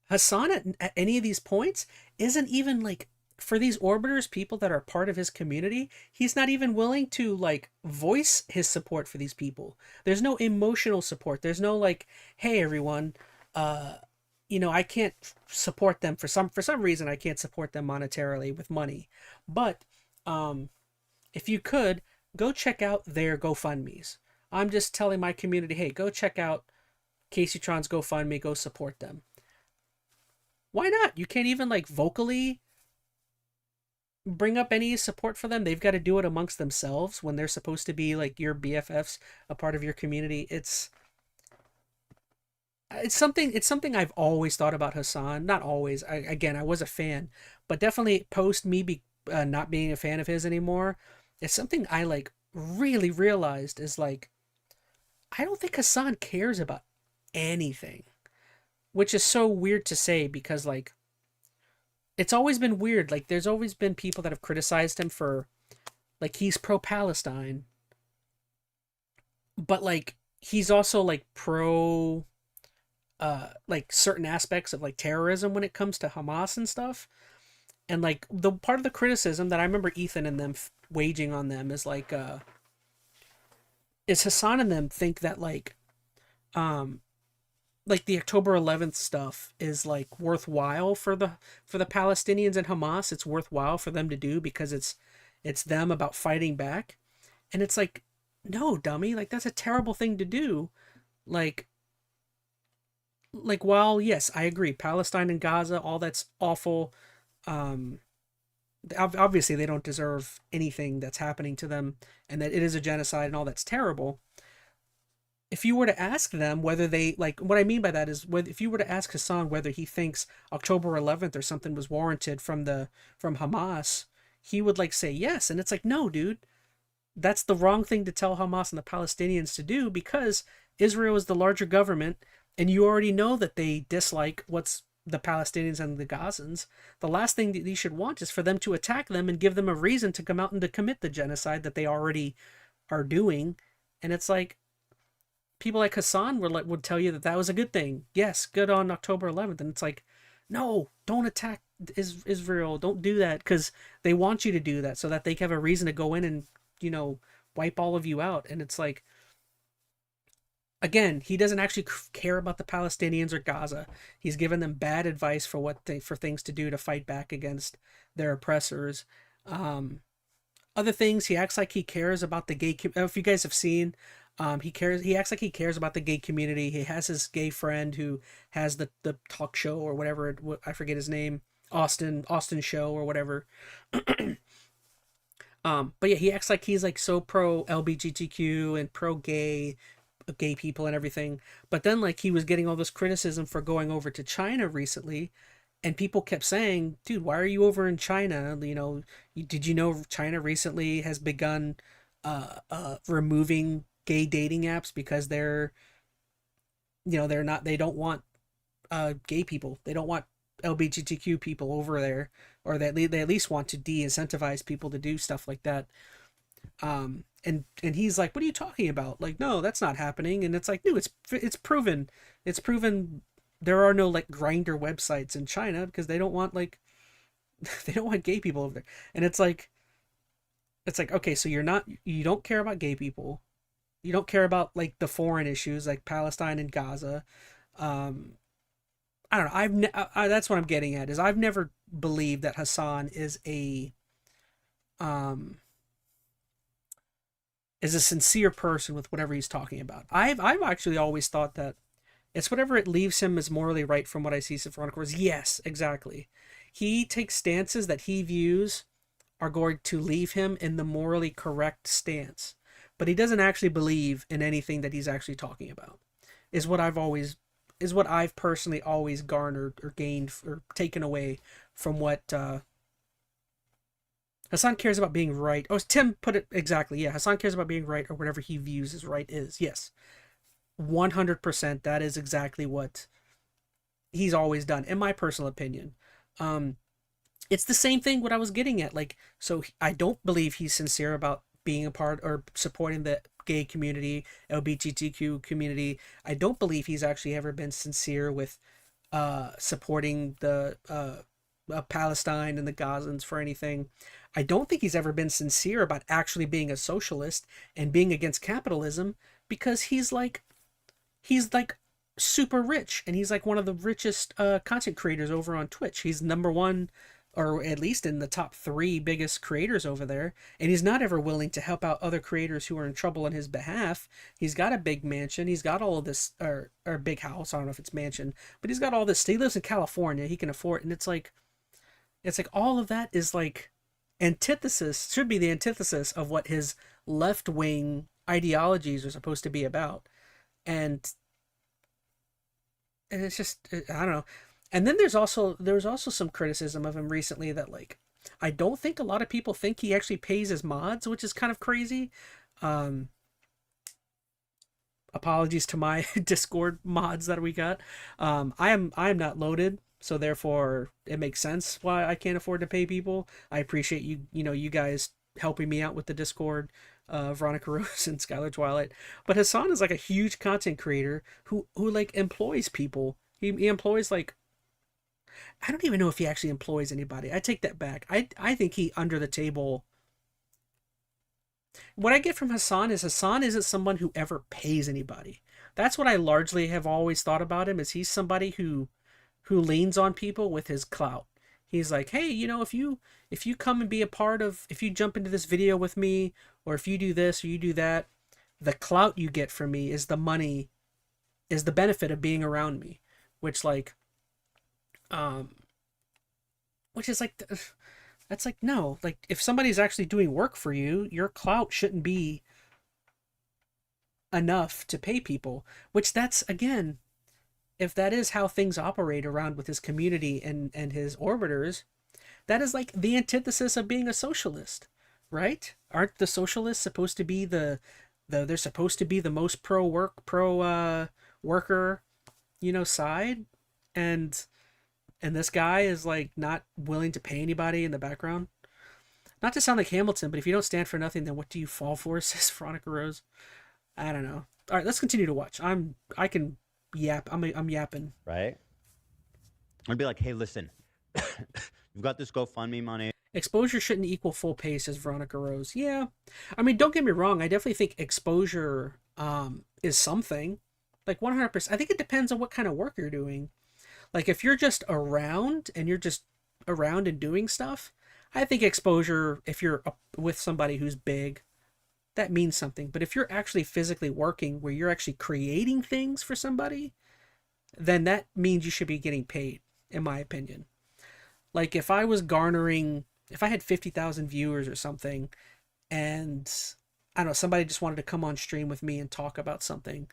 Hassan at any of these points isn't even like, for these orbiters, people that are part of his community, he's not even willing to like voice his support for these people. There's no emotional support. There's no like, hey everyone, I can't support them for some reason. I can't support them monetarily with money, but if you could go check out their GoFundMe's. I'm just telling my community, hey, go check out Casey Tron's GoFundMe, go support them. Why not? You can't even like vocally bring up any support for them. They've got to do it amongst themselves when they're supposed to be like your BFFs, a part of your community. It's something I've always thought about Hassan. Not always. I was a fan, but definitely post me not being a fan of his anymore. It's something I like really realized is like, I don't think Hassan cares about anything, which is so weird to say because like it's always been weird. Like there's always been people that have criticized him for like he's pro-Palestine, but like he's also like pro like certain aspects of like terrorism when it comes to Hamas and stuff. And like the part of the criticism that I remember Ethan and them waging on them is like is Hassan and them think that like like the October 11th stuff is like worthwhile for the Palestinians and Hamas. It's worthwhile for them to do because it's them about fighting back. And it's like, no, dummy, like that's a terrible thing to do. Like while yes, I agree, Palestine and Gaza, all that's awful. Um Obviously they don't deserve anything that's happening to them, and that it is a genocide and all that's terrible. If you were to ask them whether they, like, what I mean by that is, whether if you were to ask Hassan whether he thinks October 11th or something was warranted from Hamas, he would like say yes. And it's like, no, dude, that's the wrong thing to tell Hamas and the Palestinians to do, because Israel is the larger government, and you already know that they dislike what's the Palestinians and the Gazans. The last thing that you should want is for them to attack them and give them a reason to come out and to commit the genocide that they already are doing. And it's like, people like Hassan would tell you that that was a good thing. Yes, good on October 11th. And it's like, no, don't attack Israel. Don't do that, because they want you to do that so that they have a reason to go in and, wipe all of you out. And it's like, again, he doesn't actually care about the Palestinians or Gaza. He's given them bad advice for for things to do to fight back against their oppressors. Other things, he acts like he cares about the gay. If you guys have seen, he acts like he cares about the gay community. He has his gay friend who has the talk show or whatever. I forget his name. Austin show or whatever. But yeah, he acts like he's like so pro LGBTQ and pro gay people and everything. But then like he was getting all this criticism for going over to China recently, and people kept saying, dude, why are you over in China? Did you know China recently has begun removing gay dating apps because they don't want gay people. They don't want LGBTQ people over there, or they at least want to de-incentivize people to do stuff like that. And he's like, what are you talking about? Like, no, that's not happening. And it's like, no, it's proven. It's proven there are no like Grindr websites in China because they don't want they don't want gay people over there. And it's like, okay, so you don't care about gay people. You don't care about like the foreign issues like Palestine and Gaza. I don't know. That's what I'm getting at, is I've never believed that Hassan is a sincere person with whatever he's talking about. I've actually always thought that it's whatever it leaves him as morally right from what I see so far. Yes, exactly. He takes stances that he views are going to leave him in the morally correct stance, but he doesn't actually believe in anything that he's actually talking about. Is what I've personally always garnered or gained or taken away from what Hassan cares about being right. Oh, Tim put it exactly. Yeah, Hassan cares about being right, or whatever he views as right is. Yes, 100%. That is exactly what he's always done, in my personal opinion. It's the same thing what I was getting at. Like, so I don't believe he's sincere about being a part or supporting the gay community, LGBTQ community. I don't believe he's actually ever been sincere with supporting the Palestine and the Gazans for anything. I don't think he's ever been sincere about actually being a socialist and being against capitalism, because he's like super rich, and he's like one of the richest content creators over on Twitch. He's number one, or at least in the top 3 biggest creators over there, and he's not ever willing to help out other creators who are in trouble on his behalf. He's got a big mansion, he's got all of this, or big house, I don't know if it's mansion, but he's got all this. He lives in California, he can afford it. And it's like all of that is like should be the antithesis of what his left-wing ideologies are supposed to be about. And it's just, I don't know. And then there's also some criticism of him recently that, like, I don't think a lot of people think he actually pays his mods, which is kind of crazy. Apologies to my Discord mods that we got. I am not loaded, so therefore it makes sense why I can't afford to pay people. I appreciate you guys helping me out with the Discord, Veronica Rose and Skylar Twilight. But Hassan is like a huge content creator who like employs people. He employs, like, I don't even know if he actually employs anybody. I take that back. I think he under the table what I get from Hassan is Hassan isn't someone who ever pays anybody. That's what I largely have always thought about him, is he's somebody who leans on people with his clout. He's like, hey, if you come and be a part of, if you jump into this video with me, or if you do this or you do that, the clout you get from me is the money, is the benefit of being around me, which like, which is like, that's like, no, like if somebody's actually doing work for you, your clout shouldn't be enough to pay people, which that's again, if that is how things operate around with his community and his orbiters, that is like the antithesis of being a socialist, right? Aren't the socialists supposed to be they're supposed to be the most pro worker, side, and this guy is like not willing to pay anybody in the background. Not to sound like Hamilton, but if you don't stand for nothing, then what do you fall for? Says Veronica Rose. I don't know. All right, let's continue to watch. I can yap. I'm yapping. Right? I'd be like, hey, listen, you've got this GoFundMe money. Exposure shouldn't equal full pay, says Veronica Rose. Yeah. I mean, don't get me wrong. I definitely think exposure is something. Like 100%. I think it depends on what kind of work you're doing. Like if you're just around and doing stuff, I think exposure, if you're with somebody who's big, that means something. But if you're actually physically working where you're actually creating things for somebody, then that means you should be getting paid, in my opinion. Like if I had 50,000 viewers or something, and I don't know, somebody just wanted to come on stream with me and talk about something,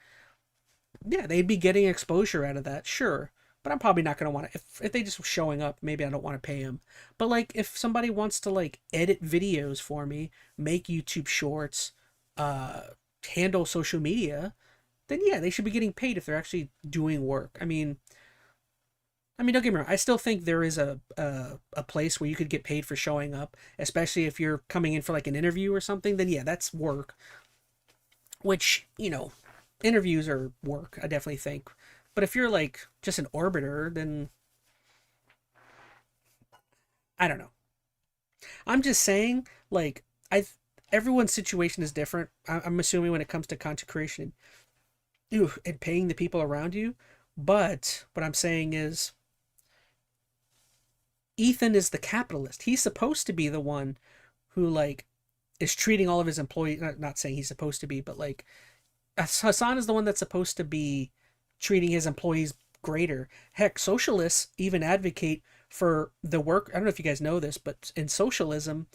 yeah, they'd be getting exposure out of that, sure. But I'm probably not going to want to, if they just showing up, maybe I don't want to pay them. But like if somebody wants to like edit videos for me, make YouTube shorts, handle social media, then yeah, they should be getting paid if they're actually doing work. I mean, don't get me wrong. I still think there is a place where you could get paid for showing up, especially if you're coming in for like an interview or something. Then yeah, that's work. Which, interviews are work, I definitely think. But if you're like just an orbiter, then I don't know. I'm just saying, like, everyone's situation is different. I'm assuming when it comes to content creation and paying the people around you. But what I'm saying is, Ethan is the capitalist. He's supposed to be the one who like is treating all of his employees. Not saying he's supposed to be, but like Hassan is the one that's supposed to be treating his employees greater. Heck, socialists even advocate for the work. I don't know if you guys know this, but in socialism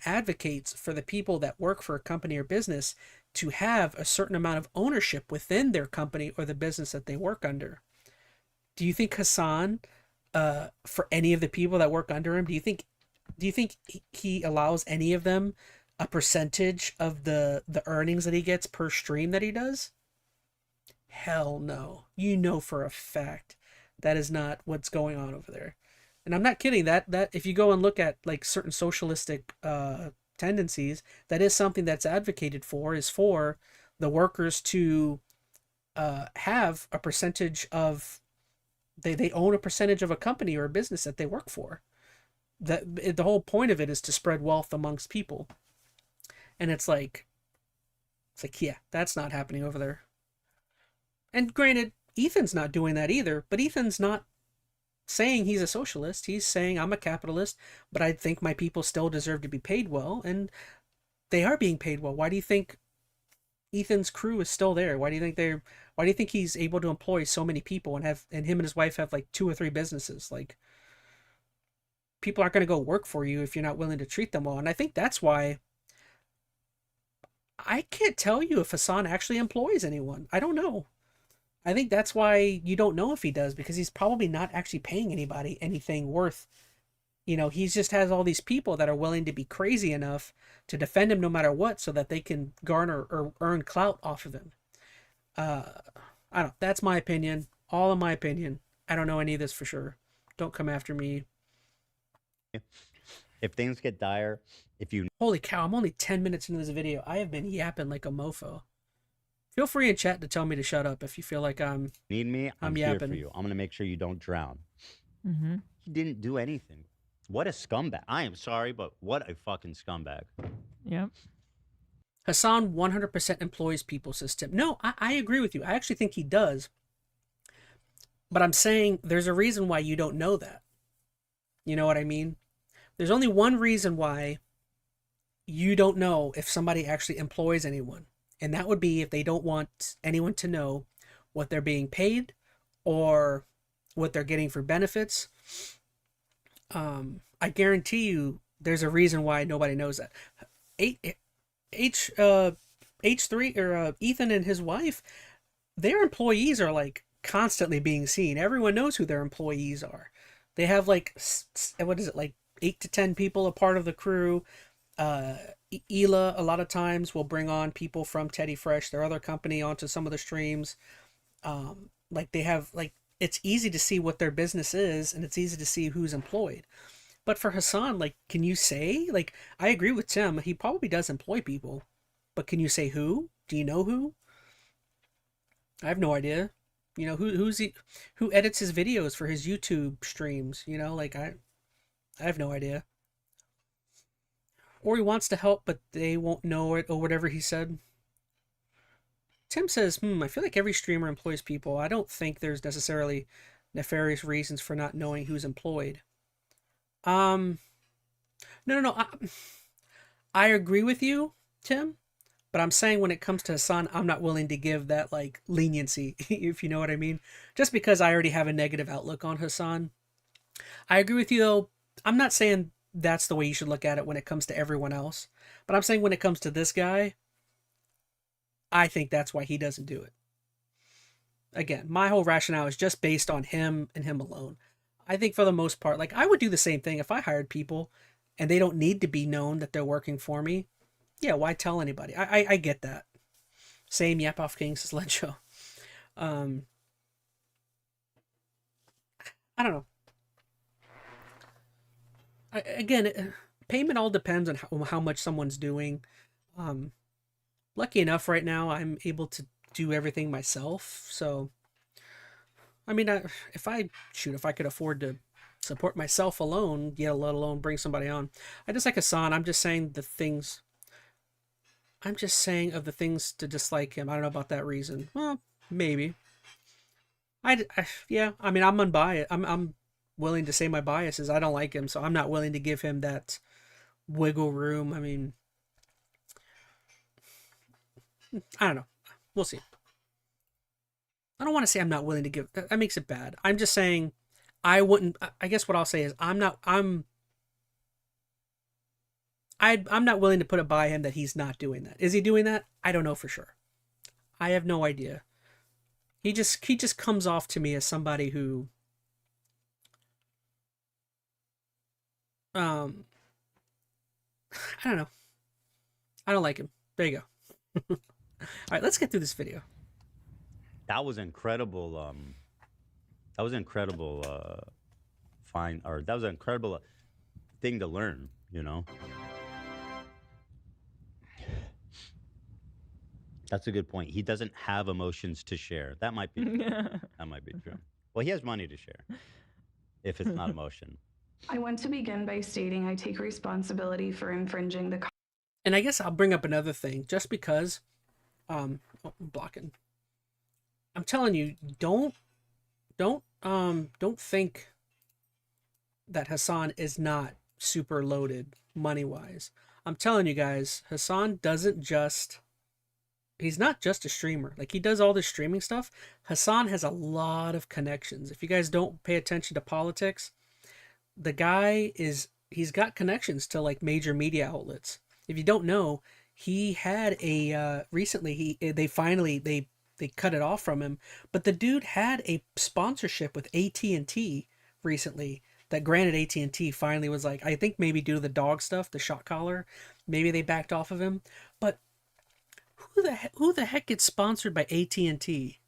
advocates for the people that work for a company or business to have a certain amount of ownership within their company or the business that they work under. Do you think Hassan, for any of the people that work under him, do you think he allows any of them a percentage of the earnings that he gets per stream that he does? Hell no. For a fact that is not what's going on over there. And I'm not kidding. That if you go and look at like certain socialistic tendencies, that is something that's advocated for, is for the workers to have a percentage of, they own a percentage of a company or a business that they work for. That the whole point of it is to spread wealth amongst people. And it's like, yeah, that's not happening over there. And granted, Ethan's not doing that either, but Ethan's not saying he's a socialist. He's saying I'm a capitalist, but I think my people still deserve to be paid well, and they are being paid well. Why do you think Ethan's crew is still there? Why do you think he's able to employ so many people and him and his wife have like 2 or 3 businesses? Like, people aren't going to go work for you if you're not willing to treat them well. And I think that's why I can't tell you if Hassan actually employs anyone. I don't know. I think that's why you don't know if he does, because he's probably not actually paying anybody anything worth. He just has all these people that are willing to be crazy enough to defend him no matter what, so that they can garner or earn clout off of him. I don't. That's my opinion. All in my opinion. I don't know any of this for sure. Don't come after me. If things get dire, Holy cow! I'm only 10 minutes into this video. I have been yapping like a mofo. Feel free in chat to tell me to shut up if you feel like I'm need me, I'm here yapping for you. I'm going to make sure you don't drown. Mm-hmm. He didn't do anything. What a scumbag. I am sorry, but what a fucking scumbag. Yep. Hassan 100% employs people system. No, I agree with you. I actually think he does. But I'm saying there's a reason why you don't know that. You know what I mean? There's only one reason why you don't know if somebody actually employs anyone. And that would be if they don't want anyone to know what they're being paid or what they're getting for benefits. I guarantee you there's a reason why nobody knows that. H3 or Ethan and his wife, their employees are like constantly being seen. Everyone knows who their employees are. They have like, what is it, like 8 to 10 people a part of the crew. Ela a lot of times will bring on people from Teddy Fresh, their other company, onto some of the streams. Like they have, like, it's easy to see what their business is, and it's easy to see who's employed. But for Hassan, like, can you say, like, I agree with Tim, he probably does employ people, but can you say who? Do you know who? I have no idea. You know, who edits his videos for his YouTube streams? You know, like, I have no idea. Or he wants to help, but they won't know it, or whatever he said. Tim says, I feel like every streamer employs people. I don't think there's necessarily nefarious reasons for not knowing who's employed. No. I agree with you, Tim, but I'm saying when it comes to Hassan, I'm not willing to give that, like, leniency, if you know what I mean. Just because I already have a negative outlook on Hassan. I agree with you, though. I'm not saying that's the way you should look at it when it comes to everyone else. But I'm saying when it comes to this guy, I think that's why he doesn't do it. Again, my whole rationale is just based on him and him alone. I think for the most part, like, I would do the same thing if I hired people and they don't need to be known that they're working for me. Yeah, why tell anybody? I get that. Same Yap Off King, says Lencho. I don't know. Again, payment all depends on how much someone's doing. Lucky enough right now, I'm able to do everything myself. So, I mean, if I could afford to support myself alone, yet let alone bring somebody on. I just like Hassan. I'm just saying of the things to dislike him. I don't know about that reason. Well, maybe. Yeah. I mean, I'm unbiased. I'm willing to say my biases. I don't like him, so I'm not willing to give him that wiggle room. I mean, I don't know. We'll see. I don't want to say I'm not willing to give. That makes it bad. I'm just saying I wouldn't. I guess what I'll say is I'm not willing to put it by him that he's not doing that. Is he doing that? I don't know for sure. I have no idea. He just comes off to me as somebody who I don't know. I don't like him. There you go. All right, let's get through this video. That was incredible. That was incredible. That was an incredible thing to learn. You know. That's a good point. He doesn't have emotions to share. That might be true. That might be true. Well, he has money to share. If it's not emotion. I want to begin by stating I take responsibility for infringing the. And I guess I'll bring up another thing, just because. I'm blocking. I'm telling you, don't think that Hassan is not super loaded money wise. I'm telling you guys, Hassan doesn't just. He's not just a streamer. Like, he does all this streaming stuff. Hassan has a lot of connections. If you guys don't pay attention to politics, the guy he's got connections to, like, major media outlets. If you don't know, he had a recently they cut it off from him, but the dude had a sponsorship with AT&T recently that granted AT&T finally was like, I think maybe due to the dog stuff, the shot collar, maybe they backed off of him. But who the heck gets sponsored by AT&T?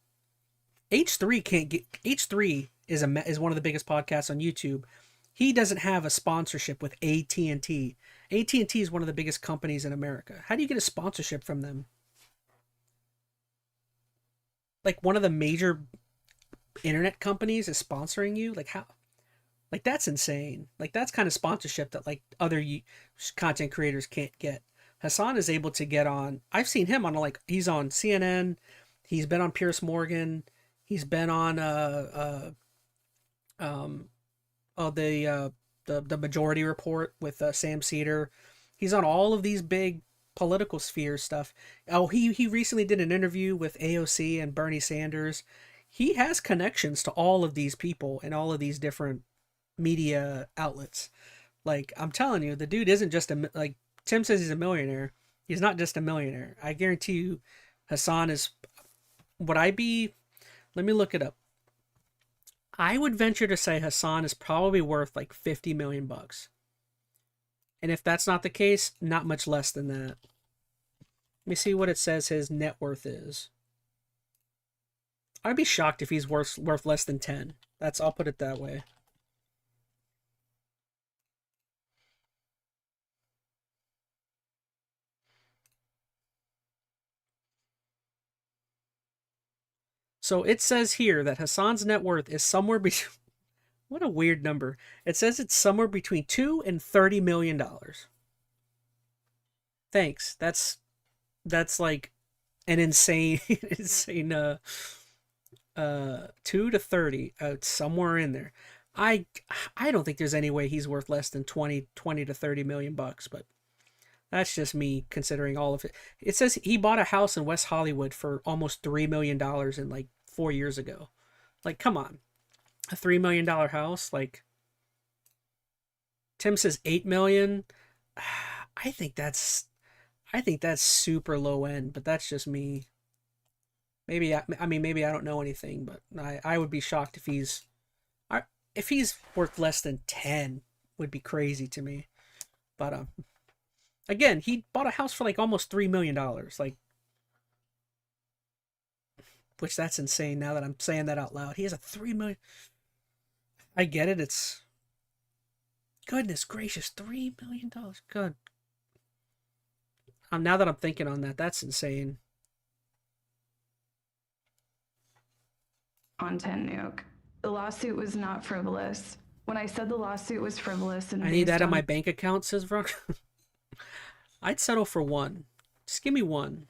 H3 is one of the biggest podcasts on YouTube. He doesn't have a sponsorship with AT&T. AT&T is one of the biggest companies in America. How do you get a sponsorship from them? Like, one of the major internet companies is sponsoring you? Like, how? Like, that's insane. Like, that's kind of sponsorship that, like, other content creators can't get. Hassan is able to get on. I've seen him on like he's on CNN, he's been on Piers Morgan, he's been on the Majority Report with Sam Cedar. He's on all of these big political sphere stuff. Oh, he recently did an interview with AOC and Bernie Sanders. He has connections to all of these people and all of these different media outlets. Like, I'm telling you, the dude isn't just like Tim says he's a millionaire. He's not just a millionaire. I guarantee you Hassan is, would I be, let me look it up. I would venture to say Hassan is probably worth like 50 million bucks. And if that's not the case, not much less than that. Let me see what it says his net worth is. I'd be shocked if he's worth less than 10. I'll put it that way. So it says here that Hassan's net worth is somewhere between, what a weird number. It says it's somewhere between $2 and $30 million. Thanks. That's like an insane 2 to 30, somewhere in there. I don't think there's any way he's worth less than 20 to 30 million bucks, but that's just me considering all of it. It says he bought a house in West Hollywood for almost $3 million in like 4 years ago. Like, come on. A $3 million house? Like, Tim says 8 million. I think that's super low end, but that's just me. Maybe maybe I don't know anything, but I would be shocked if he's worth less than 10. Would be crazy to me. But again, he bought a house for like almost $3 million, like, which that's insane now that I'm saying that out loud. He has a $3 million. I get it. It's, goodness gracious, $3 million. Good. Now that I'm thinking on that, that's insane. Content nuke. The lawsuit was not frivolous. When I said the lawsuit was frivolous and I need that in on my bank account, says Vrock. I'd settle for one. Just give me one.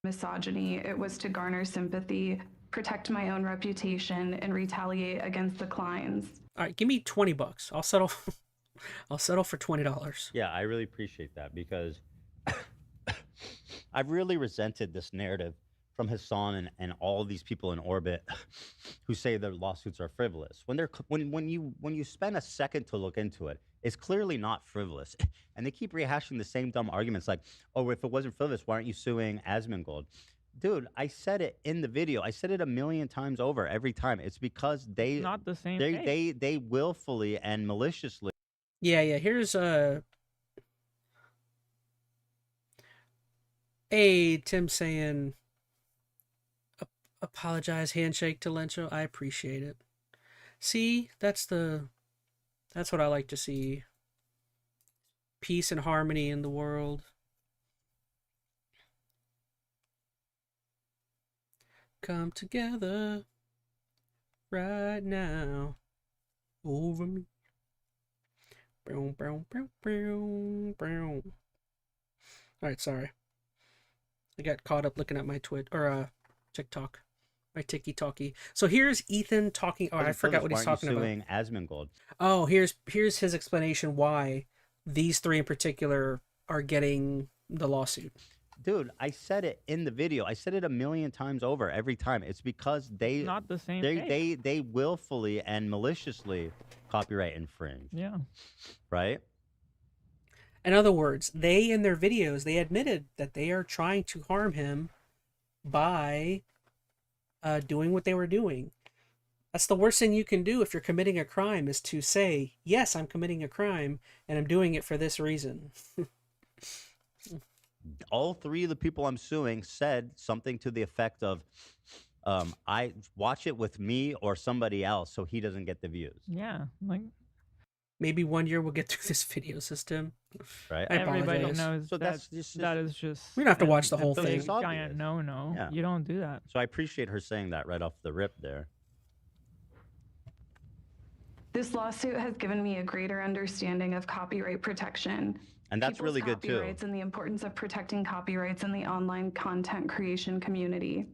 misogyny, it was to garner sympathy, protect my own reputation, and retaliate against the clients. All right, give me $20. I'll settle. I'll settle for $20. Yeah, I really appreciate that because I've really resented this narrative from Hassan and all these people in orbit who say their lawsuits are frivolous. When you spend a second to look into it, it's clearly not frivolous. And they keep rehashing the same dumb arguments like, oh, if it wasn't frivolous, why aren't you suing Asmongold? Dude, I said it in the video. I said it a million times over every time. It's because Not the same case. they willfully and maliciously. Yeah. Here's Hey, Tim saying, apologize, handshake to Lencho. I appreciate it. See, that's what I like to see. Peace and harmony in the world. Come together right now over me. Brown, brown, brown, brown, brown. All right, sorry. I got caught up looking at my TikTok, my tiki-talkie. So here's Ethan talking. Oh, I forgot what he's talking about. Suing Asmongold. Oh, here's his explanation why these three in particular are getting the lawsuit. Dude, I said it in the video. I said it a million times over every time. It's because Not the same case. they willfully and maliciously copyright infringe. Yeah. Right? In other words, they in their videos, they admitted that they are trying to harm him by doing what they were doing. That's the worst thing you can do if you're committing a crime, is to say, yes, I'm committing a crime and I'm doing it for this reason. All three of the people I'm suing said something to the effect of, I watch it with me or somebody else so he doesn't get the views. Yeah. Like, Maybe one year we'll get through this video system. Right? I everybody apologize. knows So that that's just- that is just. We don't have to watch the a whole big thing. It's obvious. Giant no. Yeah. You don't do that. So I appreciate her saying that right off the rip there. This lawsuit has given me a greater understanding of copyright protection. And that's people's really good too. copyrights and the importance of protecting copyrights in the online content creation community.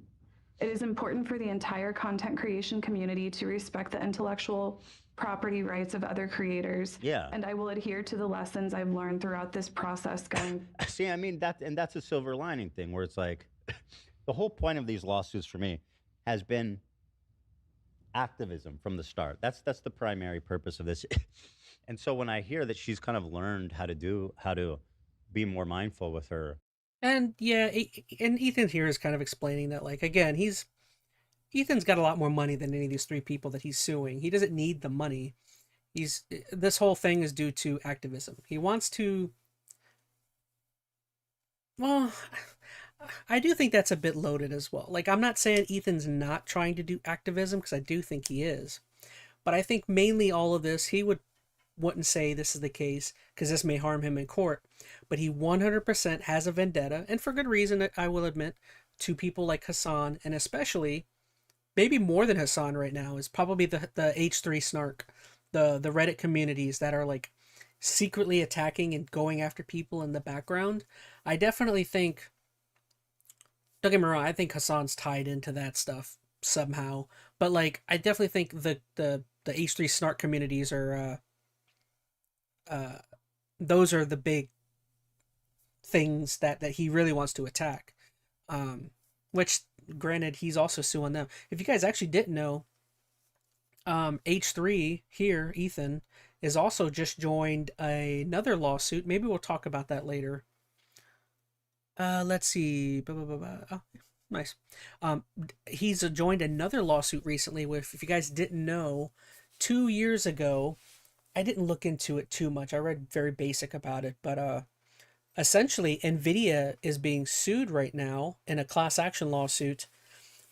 It is important for the entire content creation community to respect the intellectual property rights of other creators. Yeah. And I will adhere to the lessons I've learned throughout this process going. See, I mean, that's a silver lining thing where it's like the whole point of these lawsuits for me has been activism from the start. That's the primary purpose of this. And so when I hear that she's kind of learned how to be more mindful with her. And yeah, and Ethan here is kind of explaining that, like, again, Ethan's got a lot more money than any of these three people that he's suing. He doesn't need the money. This whole thing is due to activism. He wants to, well, I do think that's a bit loaded as well. Like, I'm not saying Ethan's not trying to do activism, because I do think he is. But I think mainly all of this, he wouldn't say this is the case, because this may harm him in court. But he 100% has a vendetta, and for good reason, I will admit, to people like Hassan, and especially, maybe more than Hassan right now, is probably the H3 snark, the Reddit communities that are like secretly attacking and going after people in the background. I definitely think, don't get me wrong, I think Hassan's tied into that stuff somehow, but like, I definitely think the H3 snark communities are, those are the big things that he really wants to attack. Which, granted, he's also suing them. If you guys actually didn't know, H3 here, Ethan, is also just joined another lawsuit. Maybe we'll talk about that later. Let's see. Oh, nice. He's joined another lawsuit recently with, if you guys didn't know, 2 years ago, I didn't look into it too much. I read very basic about it, but essentially, NVIDIA is being sued right now in a class action lawsuit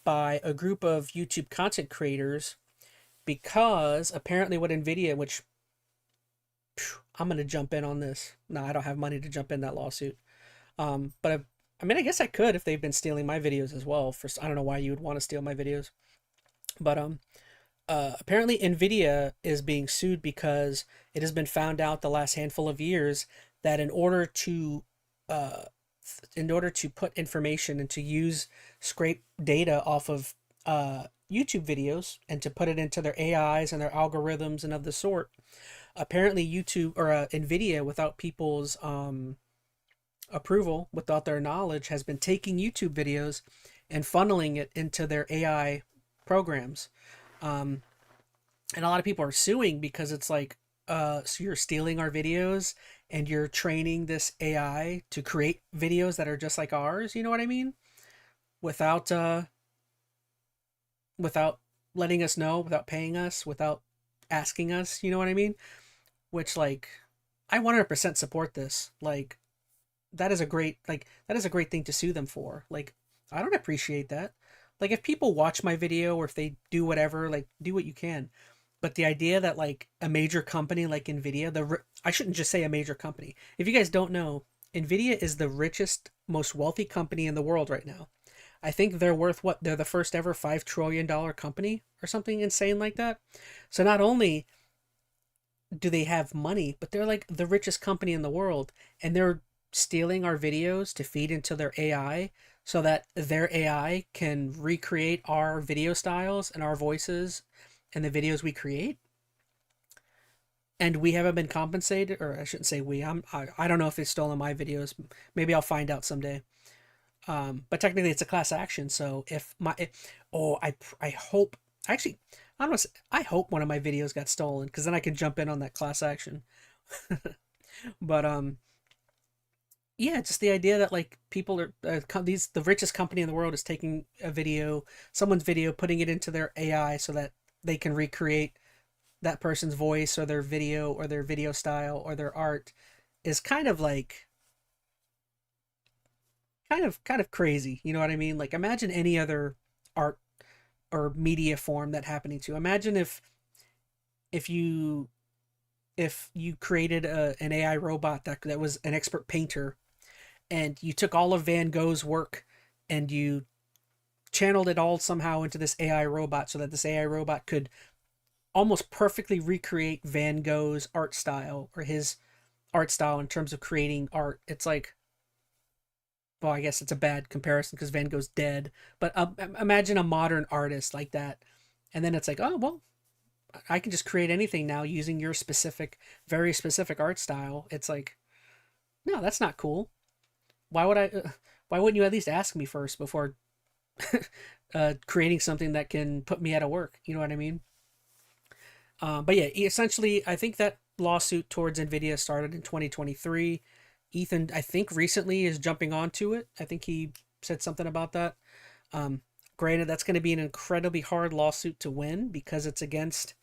by a group of YouTube content creators because apparently what NVIDIA, which I'm going to jump in on this. No, I don't have money to jump in that lawsuit. But I mean, I guess I could if they've been stealing my videos as well. I don't know why you would want to steal my videos. But apparently NVIDIA is being sued because it has been found out the last handful of years that in order to put information and to scrape data off of YouTube videos and to put it into their AIs and their algorithms and of the sort, apparently YouTube or NVIDIA, without people's approval, without their knowledge, has been taking YouTube videos and funneling it into their AI programs. And a lot of people are suing because it's like, so you're stealing our videos and you're training this AI to create videos that are just like ours, you know what I mean? Without letting us know, without paying us, without asking us, you know what I mean? Which, like, I 100% support this. Like, that is a great thing to sue them for. Like, I don't appreciate that. Like, if people watch my video or if they do whatever, like, do what you can. But the idea that, like, a major company like NVIDIA, I shouldn't just say a major company. If you guys don't know, NVIDIA is the richest, most wealthy company in the world right now. I think they're worth what? They're the first ever $5 trillion company or something insane like that. So not only do they have money, but they're like the richest company in the world. And they're stealing our videos to feed into their AI so that their AI can recreate our video styles and our voices and the videos we create. And we haven't been compensated, or I shouldn't say we. I don't know if it's stolen my videos. Maybe I'll find out someday. But technically it's a class action. So I hope, actually, I don't know, I hope one of my videos got stolen, because then I can jump in on that class action. But yeah, just the idea that, like, people are the richest company in the world is taking someone's video, putting it into their AI so that they can recreate that person's voice or their video style or their art, is kind of like kind of crazy, you know what I mean? Like, imagine any other art or media form that happening to. Imagine if you created an AI robot that was an expert painter, and you took all of Van Gogh's work and you channeled it all somehow into this AI robot so that this AI robot could almost perfectly recreate Van Gogh's art style or his art style in terms of creating art. It's like, well, I guess it's a bad comparison because Van Gogh's dead, but imagine a modern artist like that, and then it's like, oh well, I can just create anything now using your specific, very specific art style. It's like, no, that's not cool. Why would I? Why wouldn't you at least ask me first before creating something that can put me out of work? You know what I mean? But yeah, essentially, I think that lawsuit towards NVIDIA started in 2023. Ethan, I think recently is jumping onto it. I think he said something about that. Granted, that's going to be an incredibly hard lawsuit to win because it's against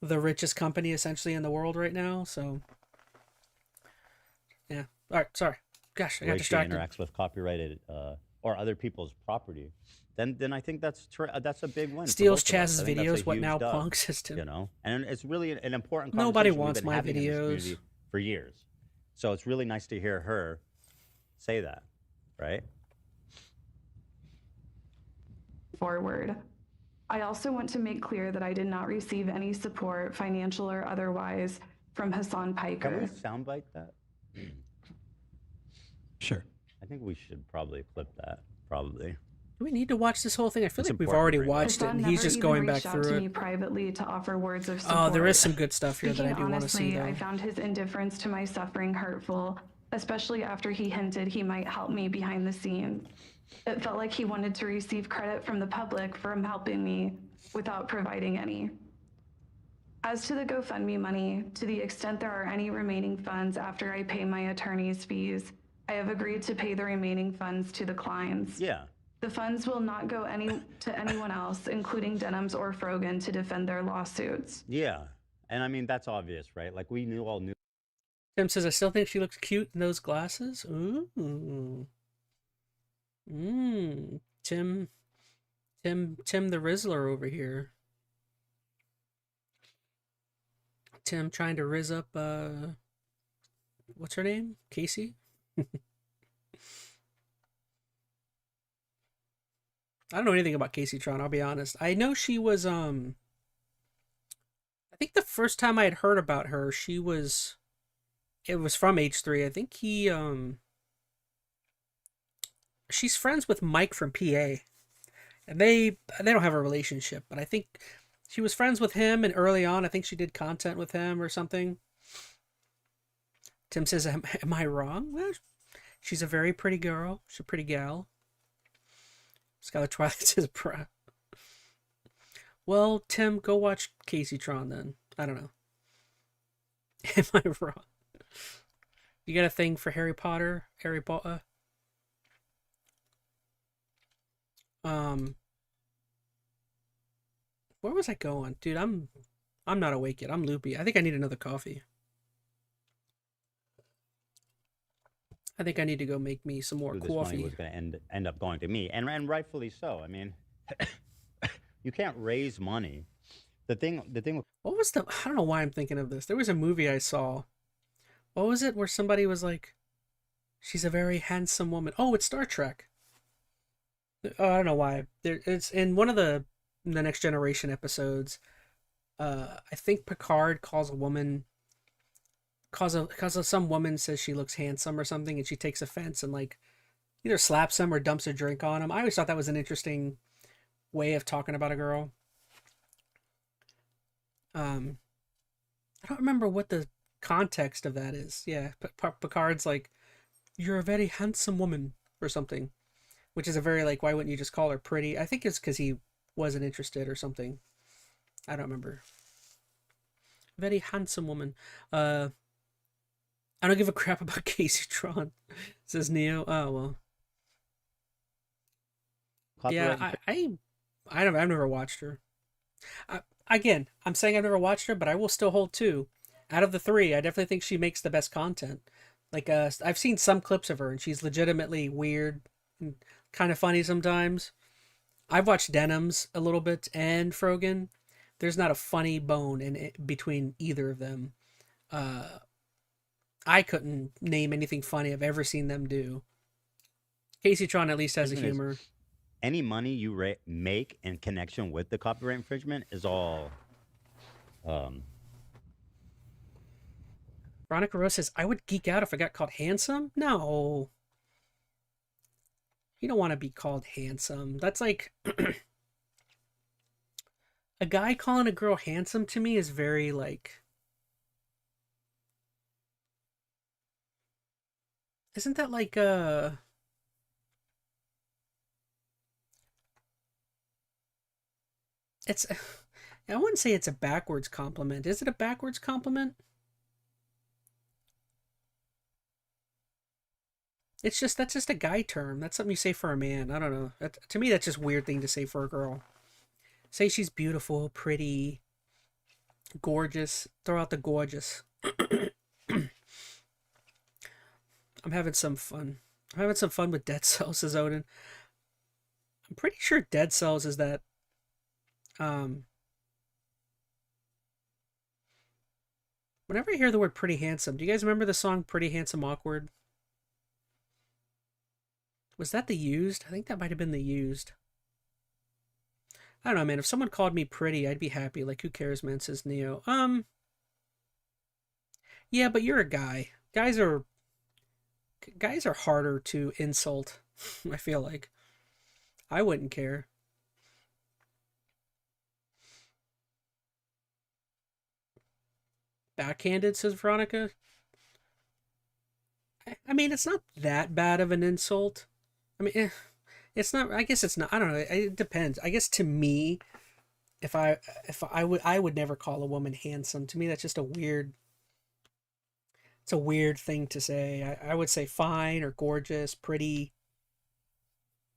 the richest company essentially in the world right now. So, yeah. All right, sorry. Gosh, I got distracted. Interacts with copyrighted or other people's property. Then I think that's a big win. Steals Chaz's videos. What now? Punk system. You know, and it's really an important. Nobody conversation wants we've been my having in this videos community for years. So it's really nice to hear her say that, right? Forward. I also want to make clear that I did not receive any support, financial or otherwise, from Hassan Piker. Can we soundbite that? Sure. I think we should probably clip that. Probably. Do we need to watch this whole thing? I feel It's like we've important already for you. watched it, Hassan and he's never just even going back reached out through to it. me privately to offer words of support. Oh, there is some good stuff here that I Speaking do want to see, honestly, though. I found his indifference to my suffering hurtful, especially after he hinted he might help me behind the scenes. It felt like he wanted to receive credit from the public for him helping me without providing any. As to the GoFundMe money, to the extent there are any remaining funds after I pay my attorney's fees, I have agreed to pay the remaining funds to the clients. Yeah. The funds will not go to anyone else, including Denims or Frogan, to defend their lawsuits. Yeah. And I mean, that's obvious, right? Like we all knew. Tim says, I still think she looks cute in those glasses. Ooh. Tim the Rizzler over here. Tim trying to rizz up, what's her name? Casey? I don't know anything about Casey Tron, I'll be honest. I know she was, I think the first time I had heard about her, it was from H3. I think she's friends with Mike from PA. And they don't have a relationship, but I think she was friends with him, and early on, I think she did content with him or something. Tim says, am I wrong? Well, she's a very pretty girl. She's a pretty gal. Skylar Twilight says, well, Tim, go watch Casey Tron then. I don't know. Am I wrong? You got a thing for Harry Potter? Harry Potter? Where was I going? Dude, I'm not awake yet. I'm loopy. I think I need another coffee. I think I need to go make me some more This money coffee. was going to end up going to me, and rightfully so. I mean, you can't raise money. The thing. What was I don't know why I'm thinking of this. There was a movie I saw. What was it where somebody was like, she's a very handsome woman. Oh, it's Star Trek. Oh, I don't know why. It's in one of the Next Generation episodes. I think Picard calls a woman, some woman says she looks handsome or something, and she takes offense and like either slaps him or dumps a drink on him. I always thought that was an interesting way of talking about a girl. I don't remember what the context of that is. Yeah, Picard's like, you're a very handsome woman or something, which is a very like, why wouldn't you just call her pretty? I think it's because he wasn't interested or something. I don't remember. Very handsome woman. I don't give a crap about Casey Tron, says Neo. Oh well. Yeah, I've never watched her. Again, I'm saying I've never watched her, but I will still hold two. Out of the three, I definitely think she makes the best content. Like, I've seen some clips of her, and she's legitimately weird and kind of funny sometimes. I've watched Denims a little bit and Frogan. There's not a funny bone between either of them. I couldn't name anything funny I've ever seen them do. Casey Tron at least has a humor. Any money you make in connection with the copyright infringement is all Veronica Rose says, I would geek out if I got called handsome. No. You don't want to be called handsome. That's like... a guy calling a girl handsome to me is very, like... Isn't that like, It's... I wouldn't say it's a backwards compliment. Is it a backwards compliment? It's just, that's just a guy term. That's something you say for a man. I don't know. To me, that's just a weird thing to say for a girl. Say she's beautiful, pretty, gorgeous. Throw out the gorgeous. I'm having some fun. I'm having some fun with Dead Cells, says Odin. I'm pretty sure Dead Cells is that, whenever I hear the word pretty handsome, do you guys remember the song Pretty Handsome Awkward? Was that the Used? I think that might have been the Used. I don't know, man. If someone called me pretty, I'd be happy. Like, who cares, man, says Neo. Yeah, but you're a guy. Guys are harder to insult, I feel like. I wouldn't care. Backhanded, says Veronica. I mean, it's not that bad of an insult. I mean, it's not. I guess it's not. I don't know. It depends. I guess to me, I would never call a woman handsome. To me, that's just a weird. It's a weird thing to say. I would say fine or gorgeous, pretty,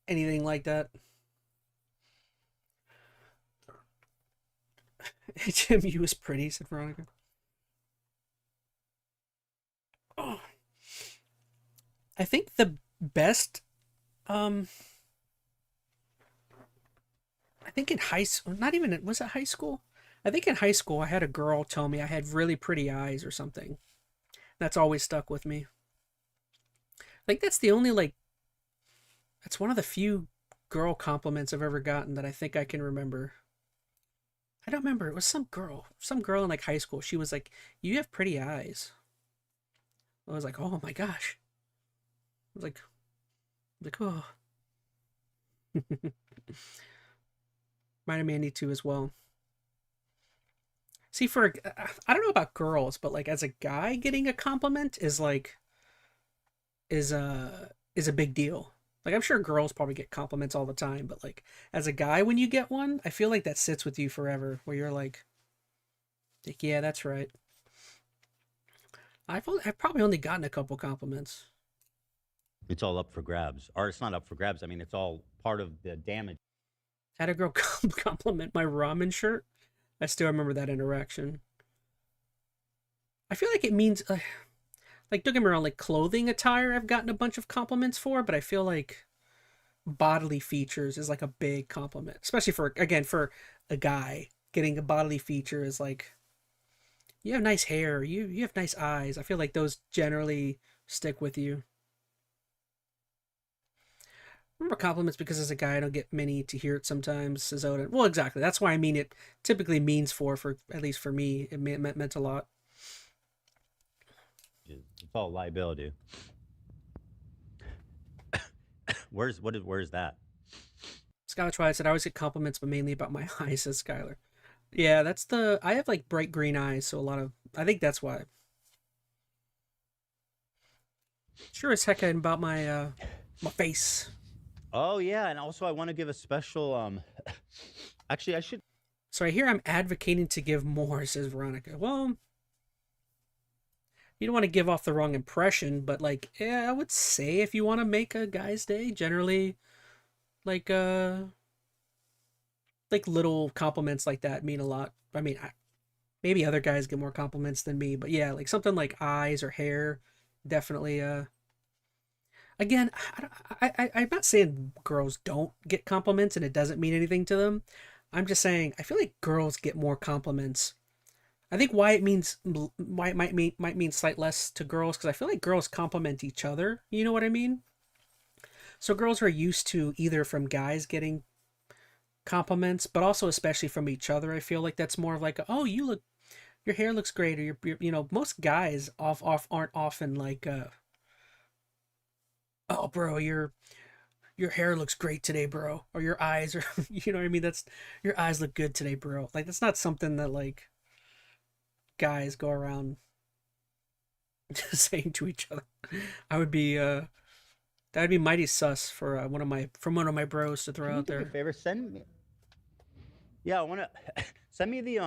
anything like that. HMU is pretty, said Veronica. Oh. I think the best, I think in high school, not even, was it high school? I think in high school I had a girl tell me I had really pretty eyes or something. That's always stuck with me. I think that's the only, like, that's one of the few girl compliments I've ever gotten that I think I can remember. I don't remember. It was some girl in like high school. She was like, "You have pretty eyes." I was like, "Oh my gosh." I was like, oh. Mine and Mandy too as well. See, I don't know about girls, but like as a guy, getting a compliment is like, is a big deal. Like, I'm sure girls probably get compliments all the time, but like as a guy, when you get one, I feel like that sits with you forever, where you're like, yeah, that's right. I've probably only gotten a couple compliments. It's all up for grabs. Or it's not up for grabs. I mean, it's all part of the damage. Had a girl compliment my ramen shirt. I still remember that interaction. I feel like it means, like, don't get me wrong, like clothing attire I've gotten a bunch of compliments for, but I feel like bodily features is like a big compliment, especially for a guy. Getting a bodily feature is like, you have nice hair, you have nice eyes. I feel like those generally stick with you. Remember compliments because as a guy I don't get many to hear it sometimes, says Odin. Well, exactly. That's why I mean it typically means for at least for me, it meant a lot. It's all liability. Where's that? Skylar Twilight said I always get compliments, but mainly about my eyes, says Skylar. Yeah, I have like bright green eyes, so I think that's why. Sure as heck about my face. Oh yeah, and also I want to give a special actually I should. So I hear I'm advocating to give more, says Veronica. Well, you don't want to give off the wrong impression, but like, yeah, I would say if you want to make a guy's day, generally like little compliments like that mean a lot. I mean, maybe other guys get more compliments than me, but yeah, like something like eyes or hair, definitely. Again, I'm not saying girls don't get compliments and it doesn't mean anything to them. I'm just saying I feel like girls get more compliments. I think why it might mean slight less to girls, because I feel like girls compliment each other. You know what I mean? So girls are used to either from guys getting compliments, but also especially from each other. I feel like that's more of like, oh, you your hair looks great, or you know, most guys aren't often like, oh, bro, your hair looks great today, bro, or your eyes are, you know what I mean? That's your eyes look good today, bro. Like that's not something that like guys go around saying to each other. I would be that'd be mighty sus for one of my bros to throw Can you out do me a there. favor? Send me. Yeah, I want to send me the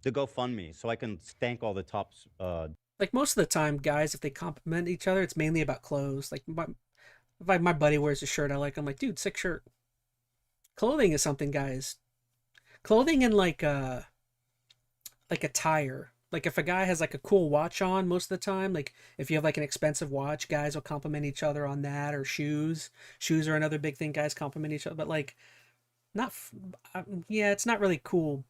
GoFundMe so I can thank all the tops. Like most of the time, guys, if they compliment each other, it's mainly about clothes. Like if my buddy wears a shirt I like, I'm like, dude, sick shirt. Clothing is something, guys. Clothing and like attire. Like if a guy has like a cool watch on most of the time, like if you have like an expensive watch, guys will compliment each other on that, or shoes. Shoes are another big thing, guys compliment each other. But like not yeah, it's not really cool.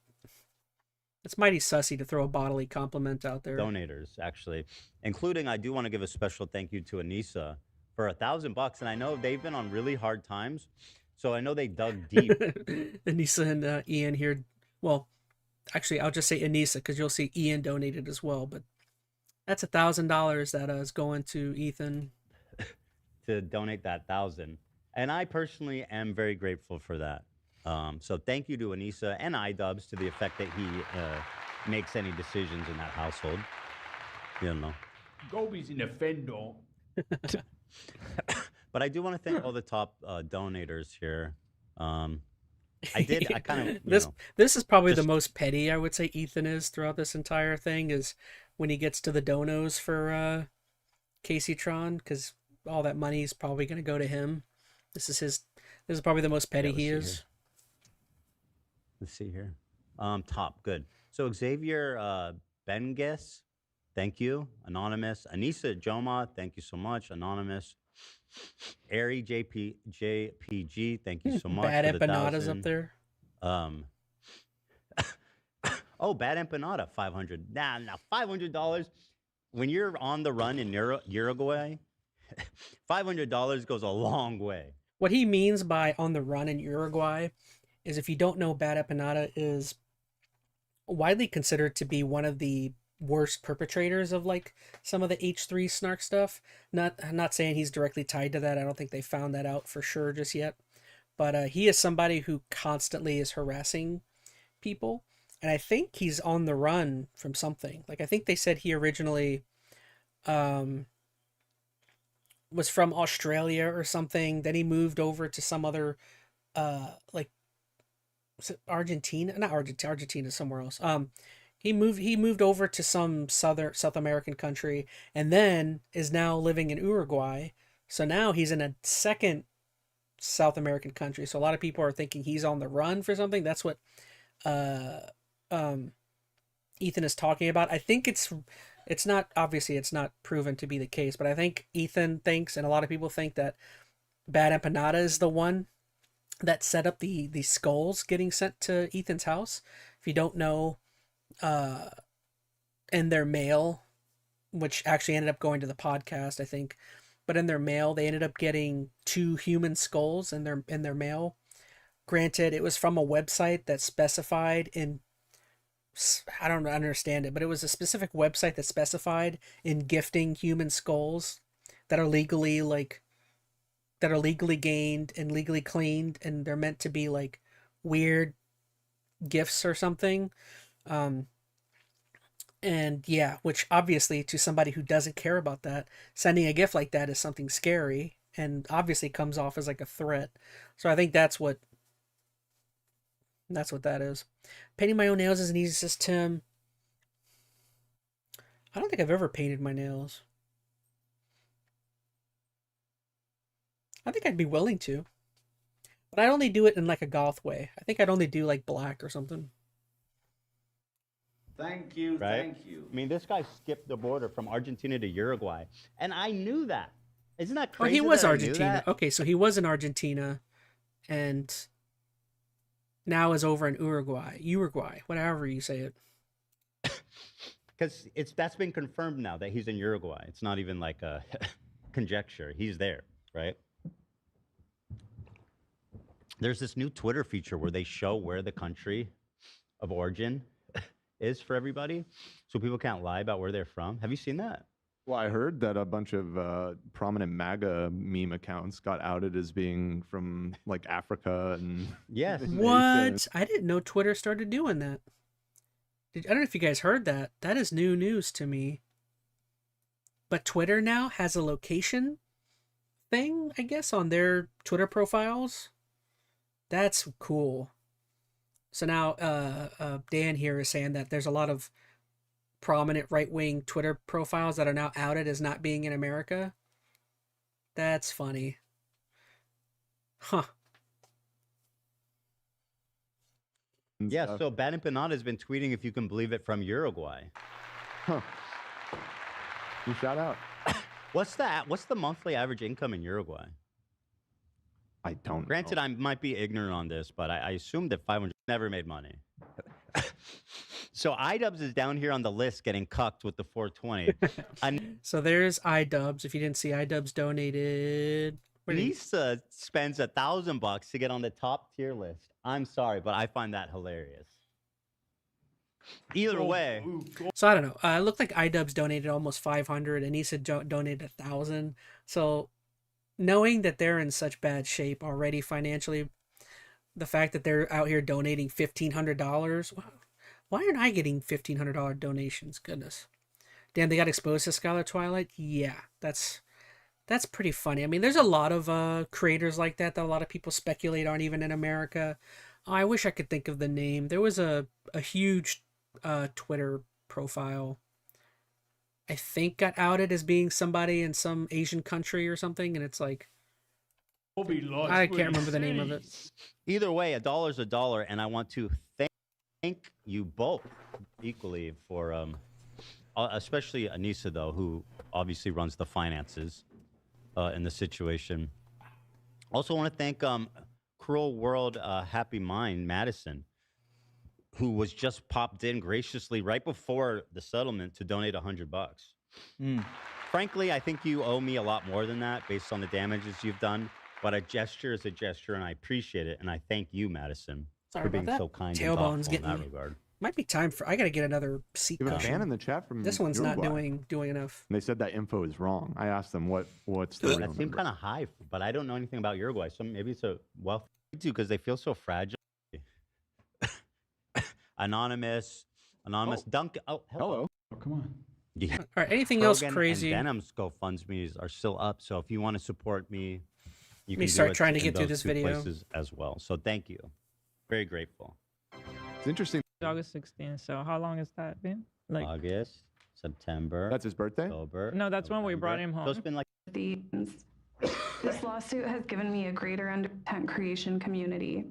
It's mighty sussy to throw a bodily compliment out there. Donators, actually, including I do want to give a special thank you to Anissa for $1,000, and I know they've been on really hard times, so I know they dug deep. Anissa and Ian here. Well, actually, I'll just say Anissa because you'll see Ian donated as well. But that's $1,000 that is going to Ethan to donate that 1,000, and I personally am very grateful for that. So thank you to Anissa and iDubbbz to the effect that he makes any decisions in that household. You know. Gobi's in the fender. But I do want to thank all the top donators here. I kind of this is probably the most petty I would say Ethan is throughout this entire thing, is when he gets to the donos for Casey Tron, because all that money is probably going to go to him. This is probably the most petty he is. Here. Let's see here. Top, good. So Xavier Benges, thank you. Anonymous. Anissa Joma, thank you so much. Anonymous. Ari JPG, thank you so much. Bad for the Empanada's 1,000. up there. Oh, Bad Empanada, 500. Nah, $500. When you're on the run in Uruguay, $500 goes a long way. What he means by on the run in Uruguay is, if you don't know, Bad Empanada is widely considered to be one of the worst perpetrators of like some of the H3 snark stuff. I'm not saying he's directly tied to that. I don't think they found that out for sure just yet. But he is somebody who constantly is harassing people. And I think he's on the run from something. Like I think they said he originally was from Australia or something. Then he moved over to some other like, was it Argentina? Not Argentina. Argentina, somewhere else. He moved over to some South American country, and then is now living in Uruguay. So now he's in a second South American country. So a lot of people are thinking he's on the run for something. That's what Ethan is talking about. I think it's not, obviously it's not proven to be the case, but I think Ethan thinks, and a lot of people think, that Bad Empanada is the one that set up the skulls getting sent to Ethan's house. If you don't know, in their mail, which actually ended up going to the podcast, I think, but in their mail they ended up getting 2 human skulls in their mail. Granted, it was from a website that specified in, I don't understand it, but it was a specific website that specified in gifting human skulls that are legally gained and legally cleaned, and they're meant to be like weird gifts or something. And yeah, which obviously to somebody who doesn't care about that, sending a gift like that is something scary and obviously comes off as like a threat. So I think that's what that is. Painting my own nails is an easy system. I don't think I've ever painted my nails. I think I'd be willing to. But I'd only do it in like a goth way. I think I'd only do like black or something. Thank you, Right? thank you. I mean, this guy skipped the border from Argentina to Uruguay, and I knew that. Isn't that Oh, crazy? he was that I knew Argentina. that? Okay, so he was in Argentina and now is over in Uruguay, whatever you say it. Because that's been confirmed now that he's in Uruguay. It's not even like a conjecture. He's there, right? There's this new Twitter feature where they show where the country of origin is for everybody, so people can't lie about where they're from. Have you seen that? Well, I heard that a bunch of prominent MAGA meme accounts got outed as being from like Africa and Yes. and Asia. What? I didn't know Twitter started doing that. I don't know if you guys heard that. That is new news to me. But Twitter now has a location thing, I guess, on their Twitter profiles. That's cool. So now Dan here is saying that there's a lot of prominent right-wing Twitter profiles that are now outed as not being in America. That's funny. Huh. and Yeah, stuff. so Bad Empanada has been tweeting, if you can believe it, from Uruguay. Huh. You shout out. What's the monthly average income in Uruguay? I don't Granted, know. I might be ignorant on this, but I assume that 500 never made money. So iDubbbz is down here on the list getting cucked with the 420. So there's iDubbbz. If you didn't see, iDubbbz donated. What did he- Anissa spends $1,000 to get on the top tier list. I'm sorry, but I find that hilarious. Either way, So I don't know. It looked like iDubbbz donated almost 500, and Issa donated 1,000. So knowing that they're in such bad shape already financially, the fact that they're out here donating $1,500, why aren't I getting $1,500 donations? Goodness. Damn, they got exposed to Skylar Twilight? Yeah, that's pretty funny. I mean, there's a lot of creators like that a lot of people speculate aren't even in America. I wish I could think of the name. There was a huge Twitter profile, I think, got outed as being somebody in some Asian country or something, and it's like, I can't remember the name of it. either way, a dollar's a dollar, and I want to thank you both equally for, especially Anissa, though, who obviously runs the finances in the situation. Also want to thank Cruel World Happy Mind Madison, who was just popped in graciously right before the settlement to donate $100. Frankly, I think you owe me a lot more than that based on the damages you've done. But a gesture is a gesture, and I appreciate it. And I thank you, Madison, Sorry for about being that. so kind Tailbone's and thoughtful in getting that me. regard. Might be time for, I gotta get another seat You have a fan in cushion. the chat from This one's not Uruguay. doing enough. And they said that info is wrong. I asked them what's the real That seemed number. kind of high, but I don't know anything about Uruguay, so maybe it's a wealthy too, because they feel so fragile. Anonymous, Dunk. Oh, Hello. Oh, come on. Yeah. All right, anything else Krogan crazy? And Denim's GoFundMe's are still up, so if you want to support me, you me can start do it trying to in get through those this two video. places as well. So thank you, very grateful. It's interesting. August 16th. So how long has that been? Like, August, September, That's his birthday. October. No, that's when we November. brought him So home. it's been like This lawsuit has given me a greater content creation community.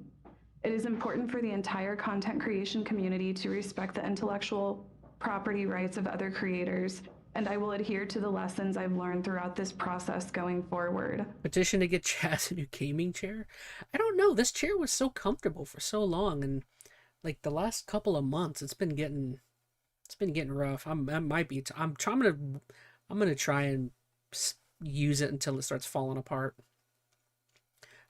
It is important for the entire content creation community to respect the intellectual property rights of other creators, and I will adhere to the lessons I've learned throughout this process going forward. Petition to get Chaz a new gaming chair? I don't know. This chair was so comfortable for so long, and like the last couple of months, it's been getting rough. I'm gonna try and use it until it starts falling apart.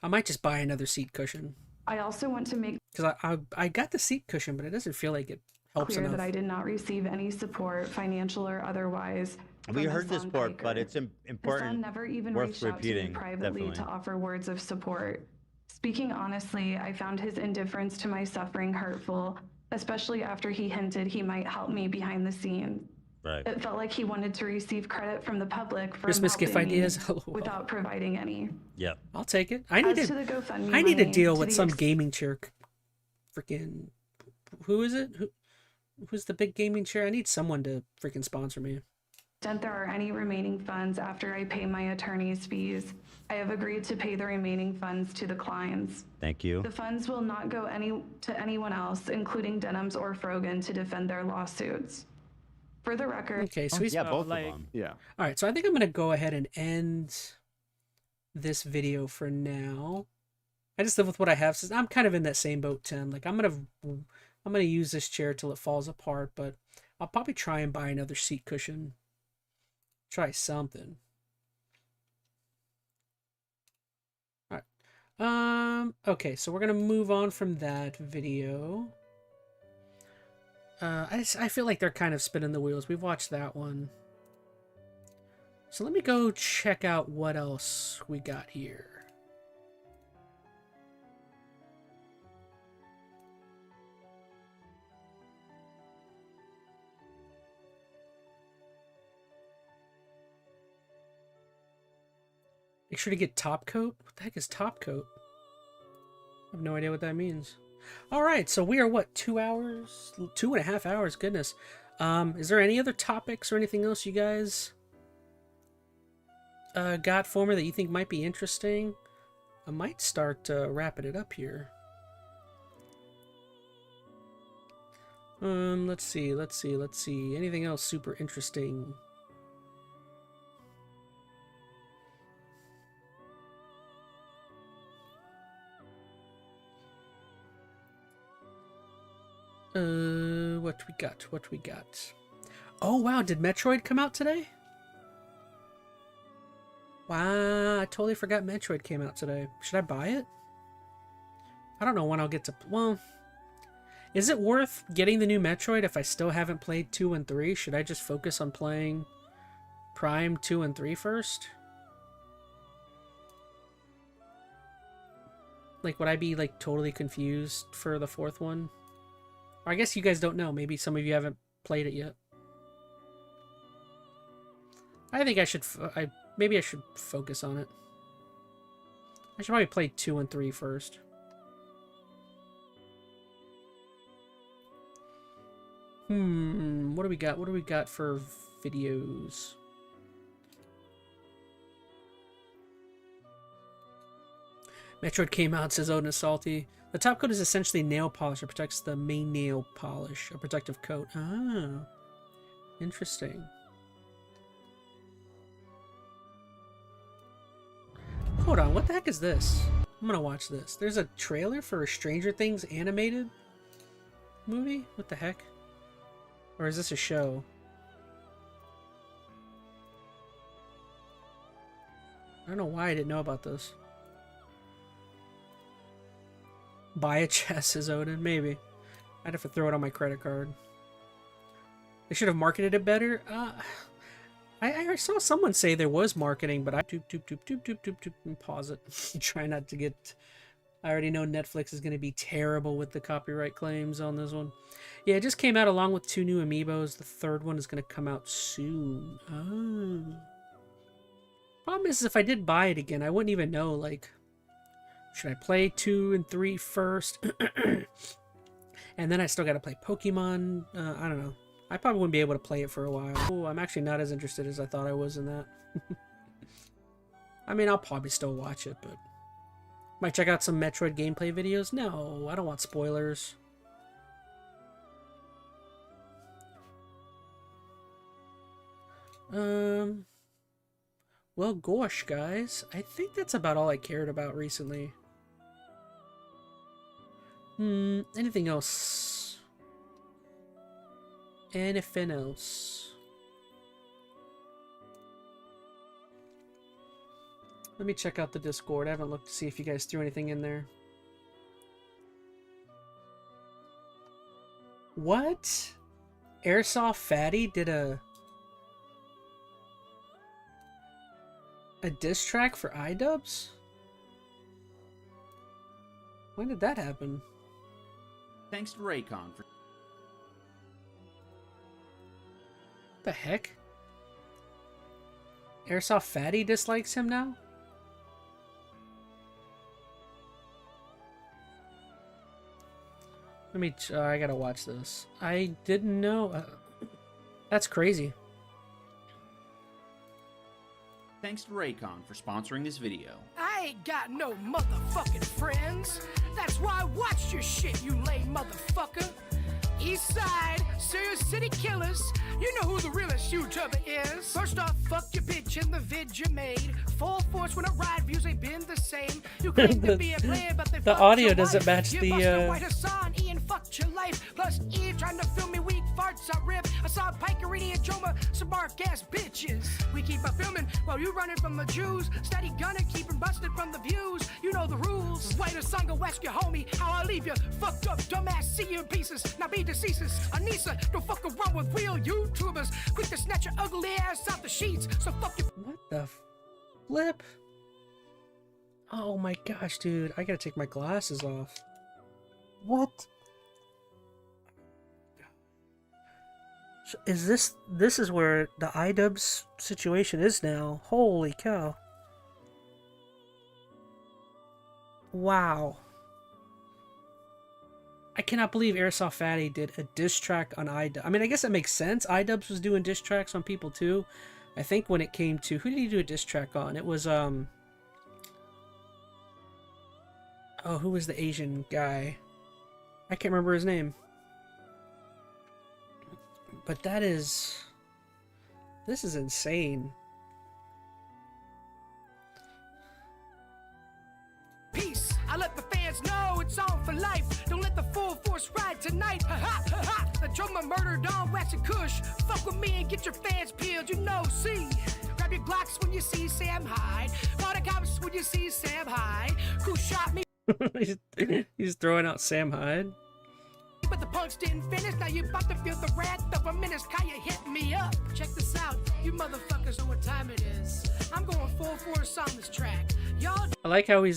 I might just buy another seat cushion I also want to make because I got the seat cushion, but it doesn't feel like it helps clear enough. that I did not receive any support, financial or otherwise. we from heard this Hassan part, but Piker. it's Hassan important. never even worth reached out to me repeating, privately definitely. to offer words of support. Speaking honestly, I found his indifference to my suffering hurtful, especially after he hinted he might help me behind the scenes. Right. It felt like he wanted to receive credit from the public for Christmas gift helping me ideas? LOL. without providing any. Yep. I'll take it. I need As to to the GoFundMe I need to money, deal to with the some gaming chair. Freaking, who is it? Who's the big gaming chair? I need someone to freaking sponsor me. extent there are any remaining funds after I pay my attorney's fees, I have agreed to pay the remaining funds to the clients. Thank you. The funds will not go to anyone else, including Denim's or Frogan, to defend their lawsuits. For the record, Okay, so he's Yeah, So, both like, of them. Yeah. all right. So I think I'm gonna go ahead and end this video for now. I just live with what I have. So I'm kind of in that same boat, Tim. Like I'm gonna use this chair till it falls apart, but I'll probably try and buy another seat cushion. Try something. All right. Okay, so we're gonna move on from that video. I feel like they're kind of spinning the wheels. We've watched that one. So let me go check out what else we got here. Make sure to get top coat. What the heck is top coat? I have no idea what that means. All right, so we are what, 2 hours, 2.5 hours? Goodness. Is there any other topics or anything else you guys got for me that you think might be interesting? I might start wrapping it up here. Let's see. Anything else super interesting? What we got? Oh, wow, did Metroid come out today? Wow, I totally forgot Metroid came out today. Should I buy it? I don't know when I'll get to... Well, is it worth getting the new Metroid if I still haven't played 2 and 3? Should I just focus on playing Prime 2 and 3 first? Like, would I be, like, totally confused for the 4th one? Or I guess you guys don't know. Maybe some of you haven't played it yet. I think I should... maybe I should focus on it. I should probably play 2 and 3 first. What do we got? What do we got for videos? Metroid came out, says Odin is salty. The top coat is essentially nail polish. It protects the main nail polish. A protective coat. Ah. Interesting. Hold on, what the heck is this? I'm gonna watch this. There's a trailer for a Stranger Things animated movie? What the heck? Or is this a show? I don't know why I didn't know about this. Buy a chest, says Odin. Maybe. I'd have to throw it on my credit card. They should have marketed it better. I saw someone say there was marketing, but I pause it. Try not to get... I already know Netflix is going to be terrible with the copyright claims on this one. Yeah, it just came out along with 2 new amiibos. The 3rd one is going to come out soon. Oh. Problem is, if I did buy it again, I wouldn't even know, like... Should I play 2 and 3 first? And then I still got to play Pokemon. I don't know. I probably wouldn't be able to play it for a while. Oh, I'm actually not as interested as I thought I was in that. I mean, I'll probably still watch it, but... Might check out some Metroid gameplay videos? No, I don't want spoilers. Well, gosh, guys. I think that's about all I cared about recently. Anything else? Anything else? Let me check out the Discord. I haven't looked to see if you guys threw anything in there. What? Airsoft Fatty did a diss track for iDubbbz? When did that happen? Thanks to Raycon for... What the heck? Airsoft Fatty dislikes him now? Let me... I gotta watch this. I didn't know... that's crazy. Thanks to Raycon for sponsoring this video. I ain't got no motherfucking friends. That's why I watch your shit, you lame motherfucker. East Side, Serious City Killers. You know who the realest YouTuber is. First off, fuck your bitch in the vid you made. Full force when I ride, views ain't been the same. You claim to be a player, but they the audio doesn't match the White Hassan, Ian fucked your life. Plus E trying to film me weak farts I rip. I saw Assad, Pikerini, and Joma, some bark-ass bitches. We keep on filming while you running from the Jews. Steady gunning, keeping busted from the views. You know the rules. Wait a song, go ask your homie how I leave you. Fucked up, dumbass, see you in pieces. Now be deceases. Anissa, don't fuck around with real YouTubers. Quick to snatch your ugly ass out the sheets. So fuck you. What the flip? Oh my gosh, dude. I gotta take my glasses off. What? Is this is where the iDubbbz situation is now. Holy cow. Wow. I cannot believe Airsoft Fatty did a diss track on iDubbbz. I mean, I guess that makes sense. iDubbbz was doing diss tracks on people too. I think when it came to... Who did he do a diss track on? It was, Oh, who was the Asian guy? I can't remember his name. But that is... This is insane. Peace. I let the fans know it's on for life. Don't let the full force ride tonight. Ha ha ha ha. The drummer murdered on Wax and Kush. Fuck with me and get your fans peeled. You know, see. Grab your Glocks when you see Sam Hyde. Call the cops when you see Sam Hyde. Who shot me? He's throwing out Sam Hyde. But the punks didn't finish. Now you about to feel the wrath of a menace. Kaya hit me up. Check this out. You motherfuckers know what time it is. I'm going full force on this track. Y'all. I like how he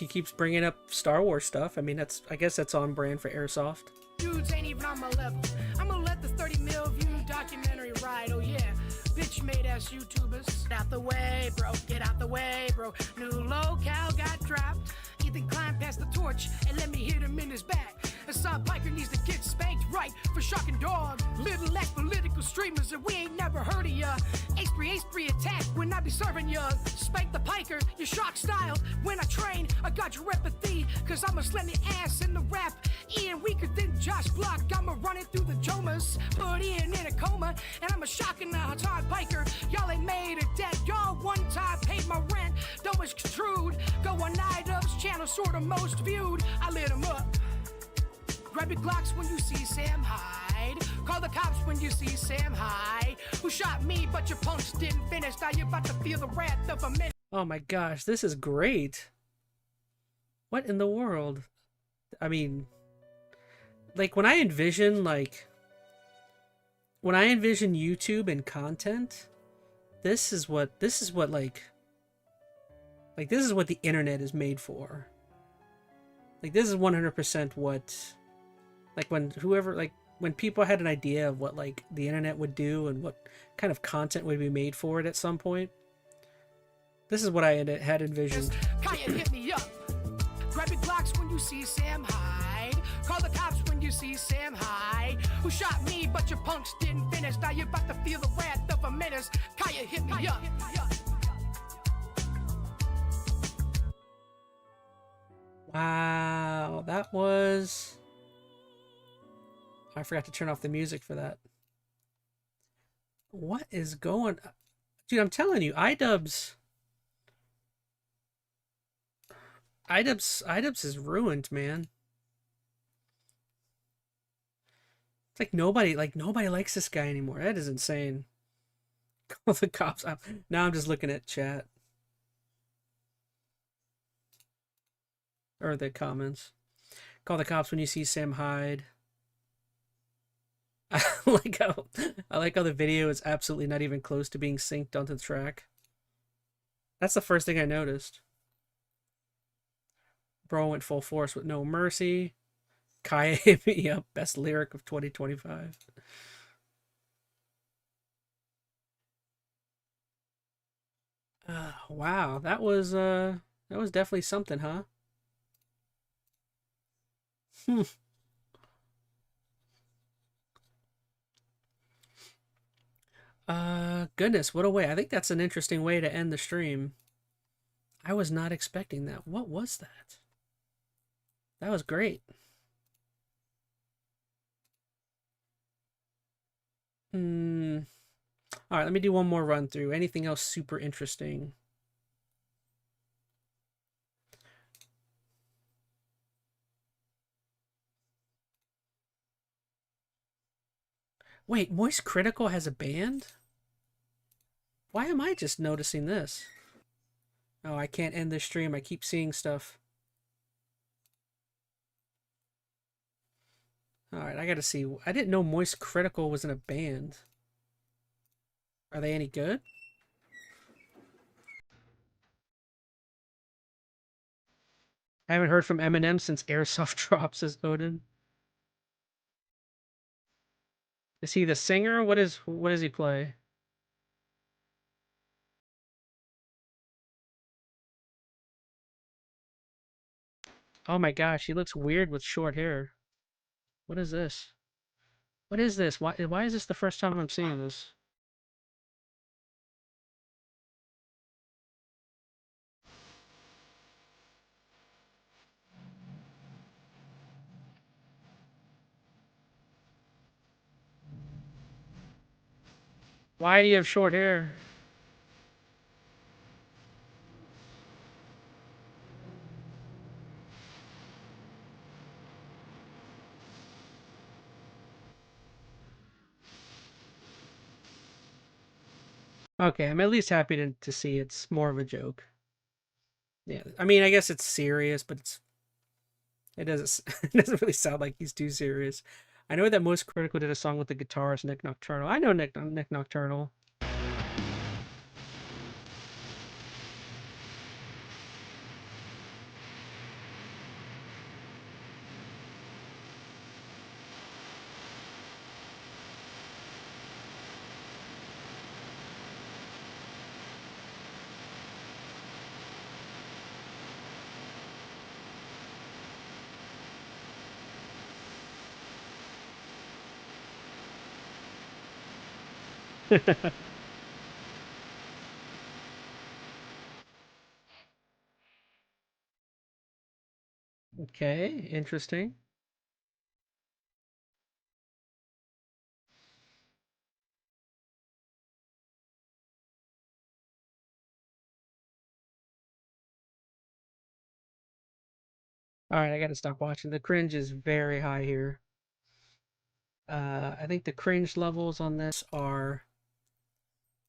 keeps bringing up Star Wars stuff. I mean, I guess that's on brand for Airsoft. Dudes ain't even on my level. I'm gonna let the 30 mil view documentary ride. Oh yeah, bitch made ass YouTubers. Get out the way, bro. Get out the way, bro. New locale got dropped. Ethan climbed past the torch and let me hit him in his back. Assad Piker needs to get spanked right for shocking dog. Little less political streamers and we ain't never heard of ya. H3 attack when I be serving ya. Spank the Piker, you shock style. When I train, I got your empathy. Cause I'm a slendy ass in the rap. Ian weaker than Josh Block. I'ma run it through the Jomas. Put Ian in a coma. And I'm a shocking Assad Piker. Y'all ain't made a debt. Y'all one time paid my rent. Don't misconstrued. Go on iDubbbz channel, sorta most viewed. I lit him up. Grab your Glocks when you see Sam Hyde. Call the cops when you see Sam Hyde. Who shot me, but your punks didn't finish. Now you're about to feel the wrath of a minute. Oh my gosh, this is great. What in the world? I mean, like when I envision YouTube and content, this is what this is what the internet is made for. Like this is 100% what, like when people had an idea of what like the internet would do and what kind of content would be made for it at some point. This is what I had envisioned. Kaya hit me up. Grab your Glocks when you see Sam Hyde. Call the cops when you see Sam Hyde. Who shot me, but your punks didn't finish. Now you're about to feel the wrath of a menace. Kaya hit me up. Wow, that was... I forgot to turn off the music for that. What is going... Dude, I'm telling you, iDubbbz is ruined, man. It's like nobody likes this guy anymore. That is insane. Call the cops. Now I'm just looking at chat. Or the comments. Call the cops when you see Sam Hyde. I like how the video is absolutely not even close to being synced onto the track. That's the first thing I noticed. Bro went full force with no mercy. Kaya hit me up. Best lyric of 2025. Wow, that was definitely something, huh? Goodness, what a way. I think that's an interesting way to end the stream. I was not expecting that. What was that? That was great. All right, let me do one more run through. Anything else super interesting? Wait, Moist Critical has a band? Why am I just noticing this? Oh, I can't end this stream. I keep seeing stuff. Alright, I gotta see. I didn't know Moist Critical was in a band. Are they any good? I haven't heard from Eminem since Airsoft Drops, says Odin. Is he the singer? What does he play? Oh my gosh, he looks weird with short hair. What is this? What is this? Why is this the first time I'm seeing this? Why do you have short hair? Okay, I'm at least happy to see it's more of a joke. Yeah, I mean, I guess it's serious, but it doesn't it doesn't really sound like he's too serious. I know that Most Critical did a song with the guitarist Nick Nocturnal. I know Nick Nocturnal. Okay, interesting. All right, I gotta stop watching. The cringe is very high here. I think the cringe levels on this are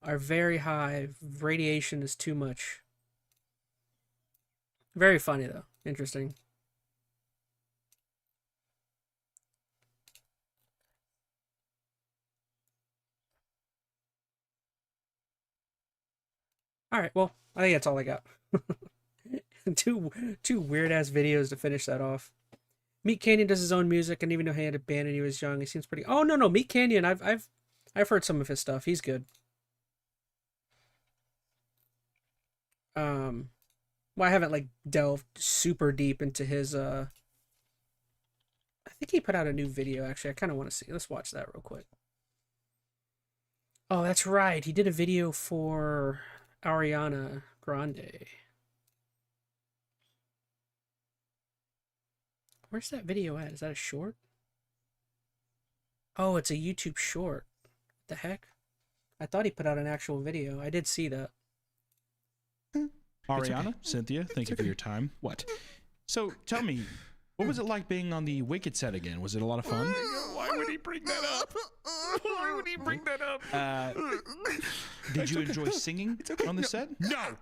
very high. Radiation is too much. Very funny though. Interesting. All right, well, I think that's all I got. two weird ass videos to finish that off. Meat Canyon does his own music. I didn't even know he had a band when he was young. He seems pretty. Oh no, Meat Canyon. I've heard some of his stuff. He's good. Well, I haven't like delved super deep into his. I think he put out a new video. Actually, I kind of want to see. Let's watch that real quick. Oh, that's right. He did a video for Ariana Grande. Where's that video at? Is that a short? Oh, it's a YouTube short. What the heck? I thought he put out an actual video. I did see that. Ariana, Cynthia, thank you for your time. What? So, tell me, what was it like being on the Wicked set again? Was it a lot of fun? Why would he bring that up? Why would he bring that up? Did you enjoy singing on the set? No.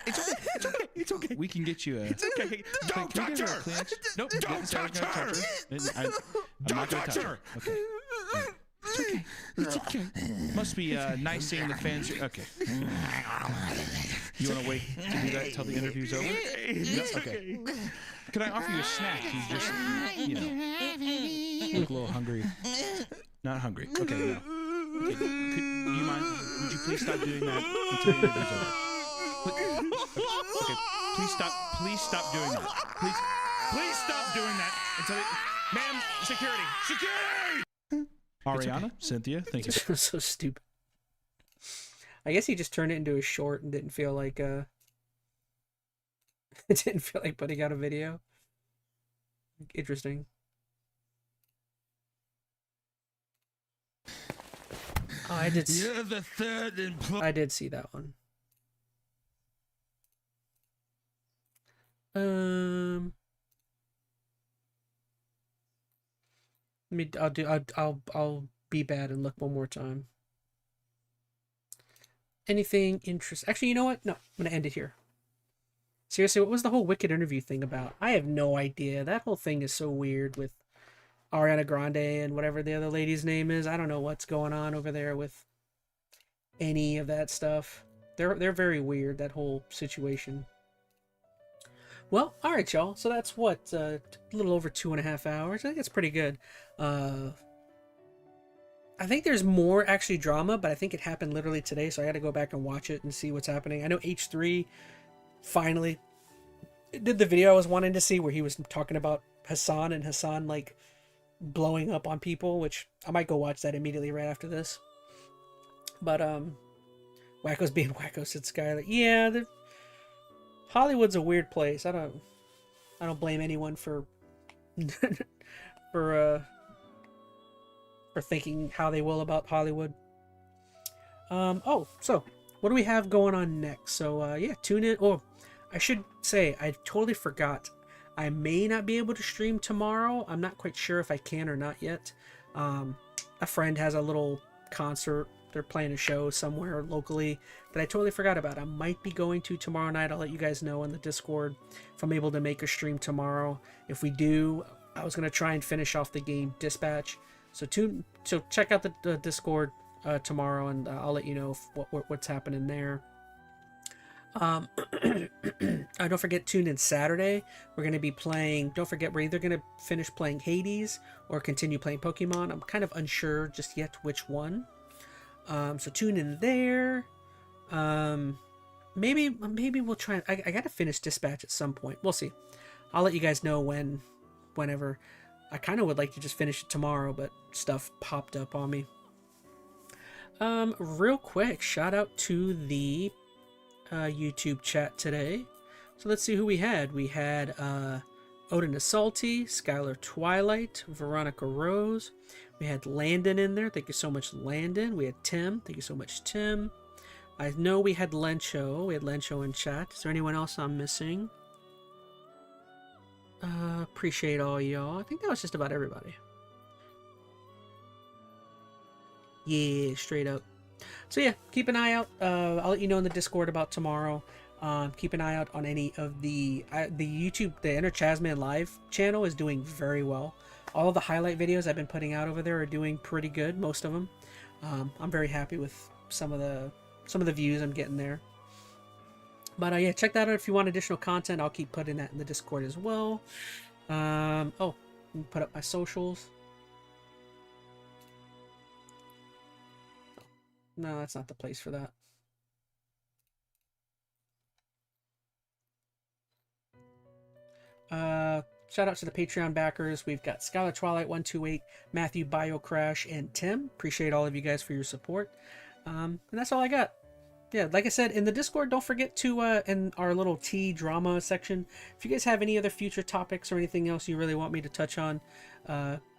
It's okay. It's okay. It's okay. We can get you a... It's okay. Don't touch her. Nope. Don't touch her. Don't touch her. Okay. It's okay. It's okay. Must be nice seeing the fans. Okay. You want to wait to do that until the interview's over? No? Okay. Can I offer you a snack? You just, look a little hungry. Not hungry. Okay, no. Okay. Do you mind? Would you please stop doing that until the interview's over? Okay. Please stop doing that. Please stop doing that until ma'am, security! Ariana, Cynthia, thank you. So stupid. I guess he just turned it into a short and didn't feel like it didn't feel like putting out a video. Interesting. Oh, I did. You're the third employee. I did see that one. I'll be bad and look one more time. Anything interesting? Actually, you know what? No, I'm going to end it here. Seriously, what was the whole Wicked interview thing about? I have no idea. That whole thing is so weird with Ariana Grande and whatever the other lady's name is. I don't know what's going on over there with any of that stuff. They're very weird, that whole situation. Well, all right, y'all. So that's what, a little over 2.5 hours. I think it's pretty good. I think there's more actually drama, but I think it happened literally today, so I got to go back and watch it and see what's happening. I know H3 finally did the video I was wanting to see where he was talking about Hassan and Hassan like blowing up on people, which I might go watch that immediately right after this. But Wacko's being Wacko, said Skylar. Yeah, Hollywood's a weird place. I don't blame anyone for for thinking how they will about Hollywood. Oh, so what do we have going on next? So yeah, tune in. Oh, I should say I totally forgot. I may not be able to stream tomorrow. I'm not quite sure if I can or not yet. A friend has a little concert. They're playing a show somewhere locally that I totally forgot about. I might be going to tomorrow night. I'll let you guys know on the Discord if I'm able to make a stream tomorrow. If we do, I was going to try and finish off the game Dispatch. So check out the Discord tomorrow, and I'll let you know what's happening there. Don't forget, tune in Saturday. We're going to be playing, don't forget, we're either going to finish playing Hades or continue playing Pokemon. I'm kind of unsure just yet which one. So tune in there. Maybe we'll try. I got to finish Dispatch at some point. We'll see. I'll let you guys know whenever. I kind of would like to just finish it tomorrow, but stuff popped up on me. Real quick, shout out to the YouTube chat today. So let's see who we had. We had Odin Assaulty, Skylar Twilight, Veronica Rose. We had Landon in there. Thank you so much, Landon. We had Tim. Thank you so much, Tim. I know we had Lencho. We had Lencho in chat. Is there anyone else I'm missing? Appreciate all y'all. I think that was just about everybody. Yeah, straight up. So yeah, keep an eye out. I'll let you know in the Discord about tomorrow. Keep an eye out on any of the YouTube, the Inner ChazmaN Live channel is doing very well. All of the highlight videos I've been putting out over there are doing pretty good, most of them. I'm very happy with some of the views I'm getting there. But yeah, check that out if you want additional content. I'll keep putting that in the Discord as well. Oh, let me put up my socials. No, that's not the place for that. Shout out to the Patreon backers. We've got Skylar Twilight 128, Matthew BioCrash, and Tim. Appreciate all of you guys for your support. And that's all I got. Yeah, like I said, in the Discord, don't forget to, in our little T drama section, if you guys have any other future topics or anything else you really want me to touch on,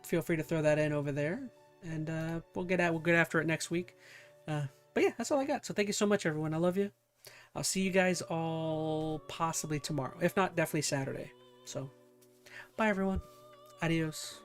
feel free to throw that in over there. And we'll get after it next week. But yeah, that's all I got. So thank you so much, everyone. I love you. I'll see you guys all possibly tomorrow. If not, definitely Saturday. So, bye, everyone. Adios.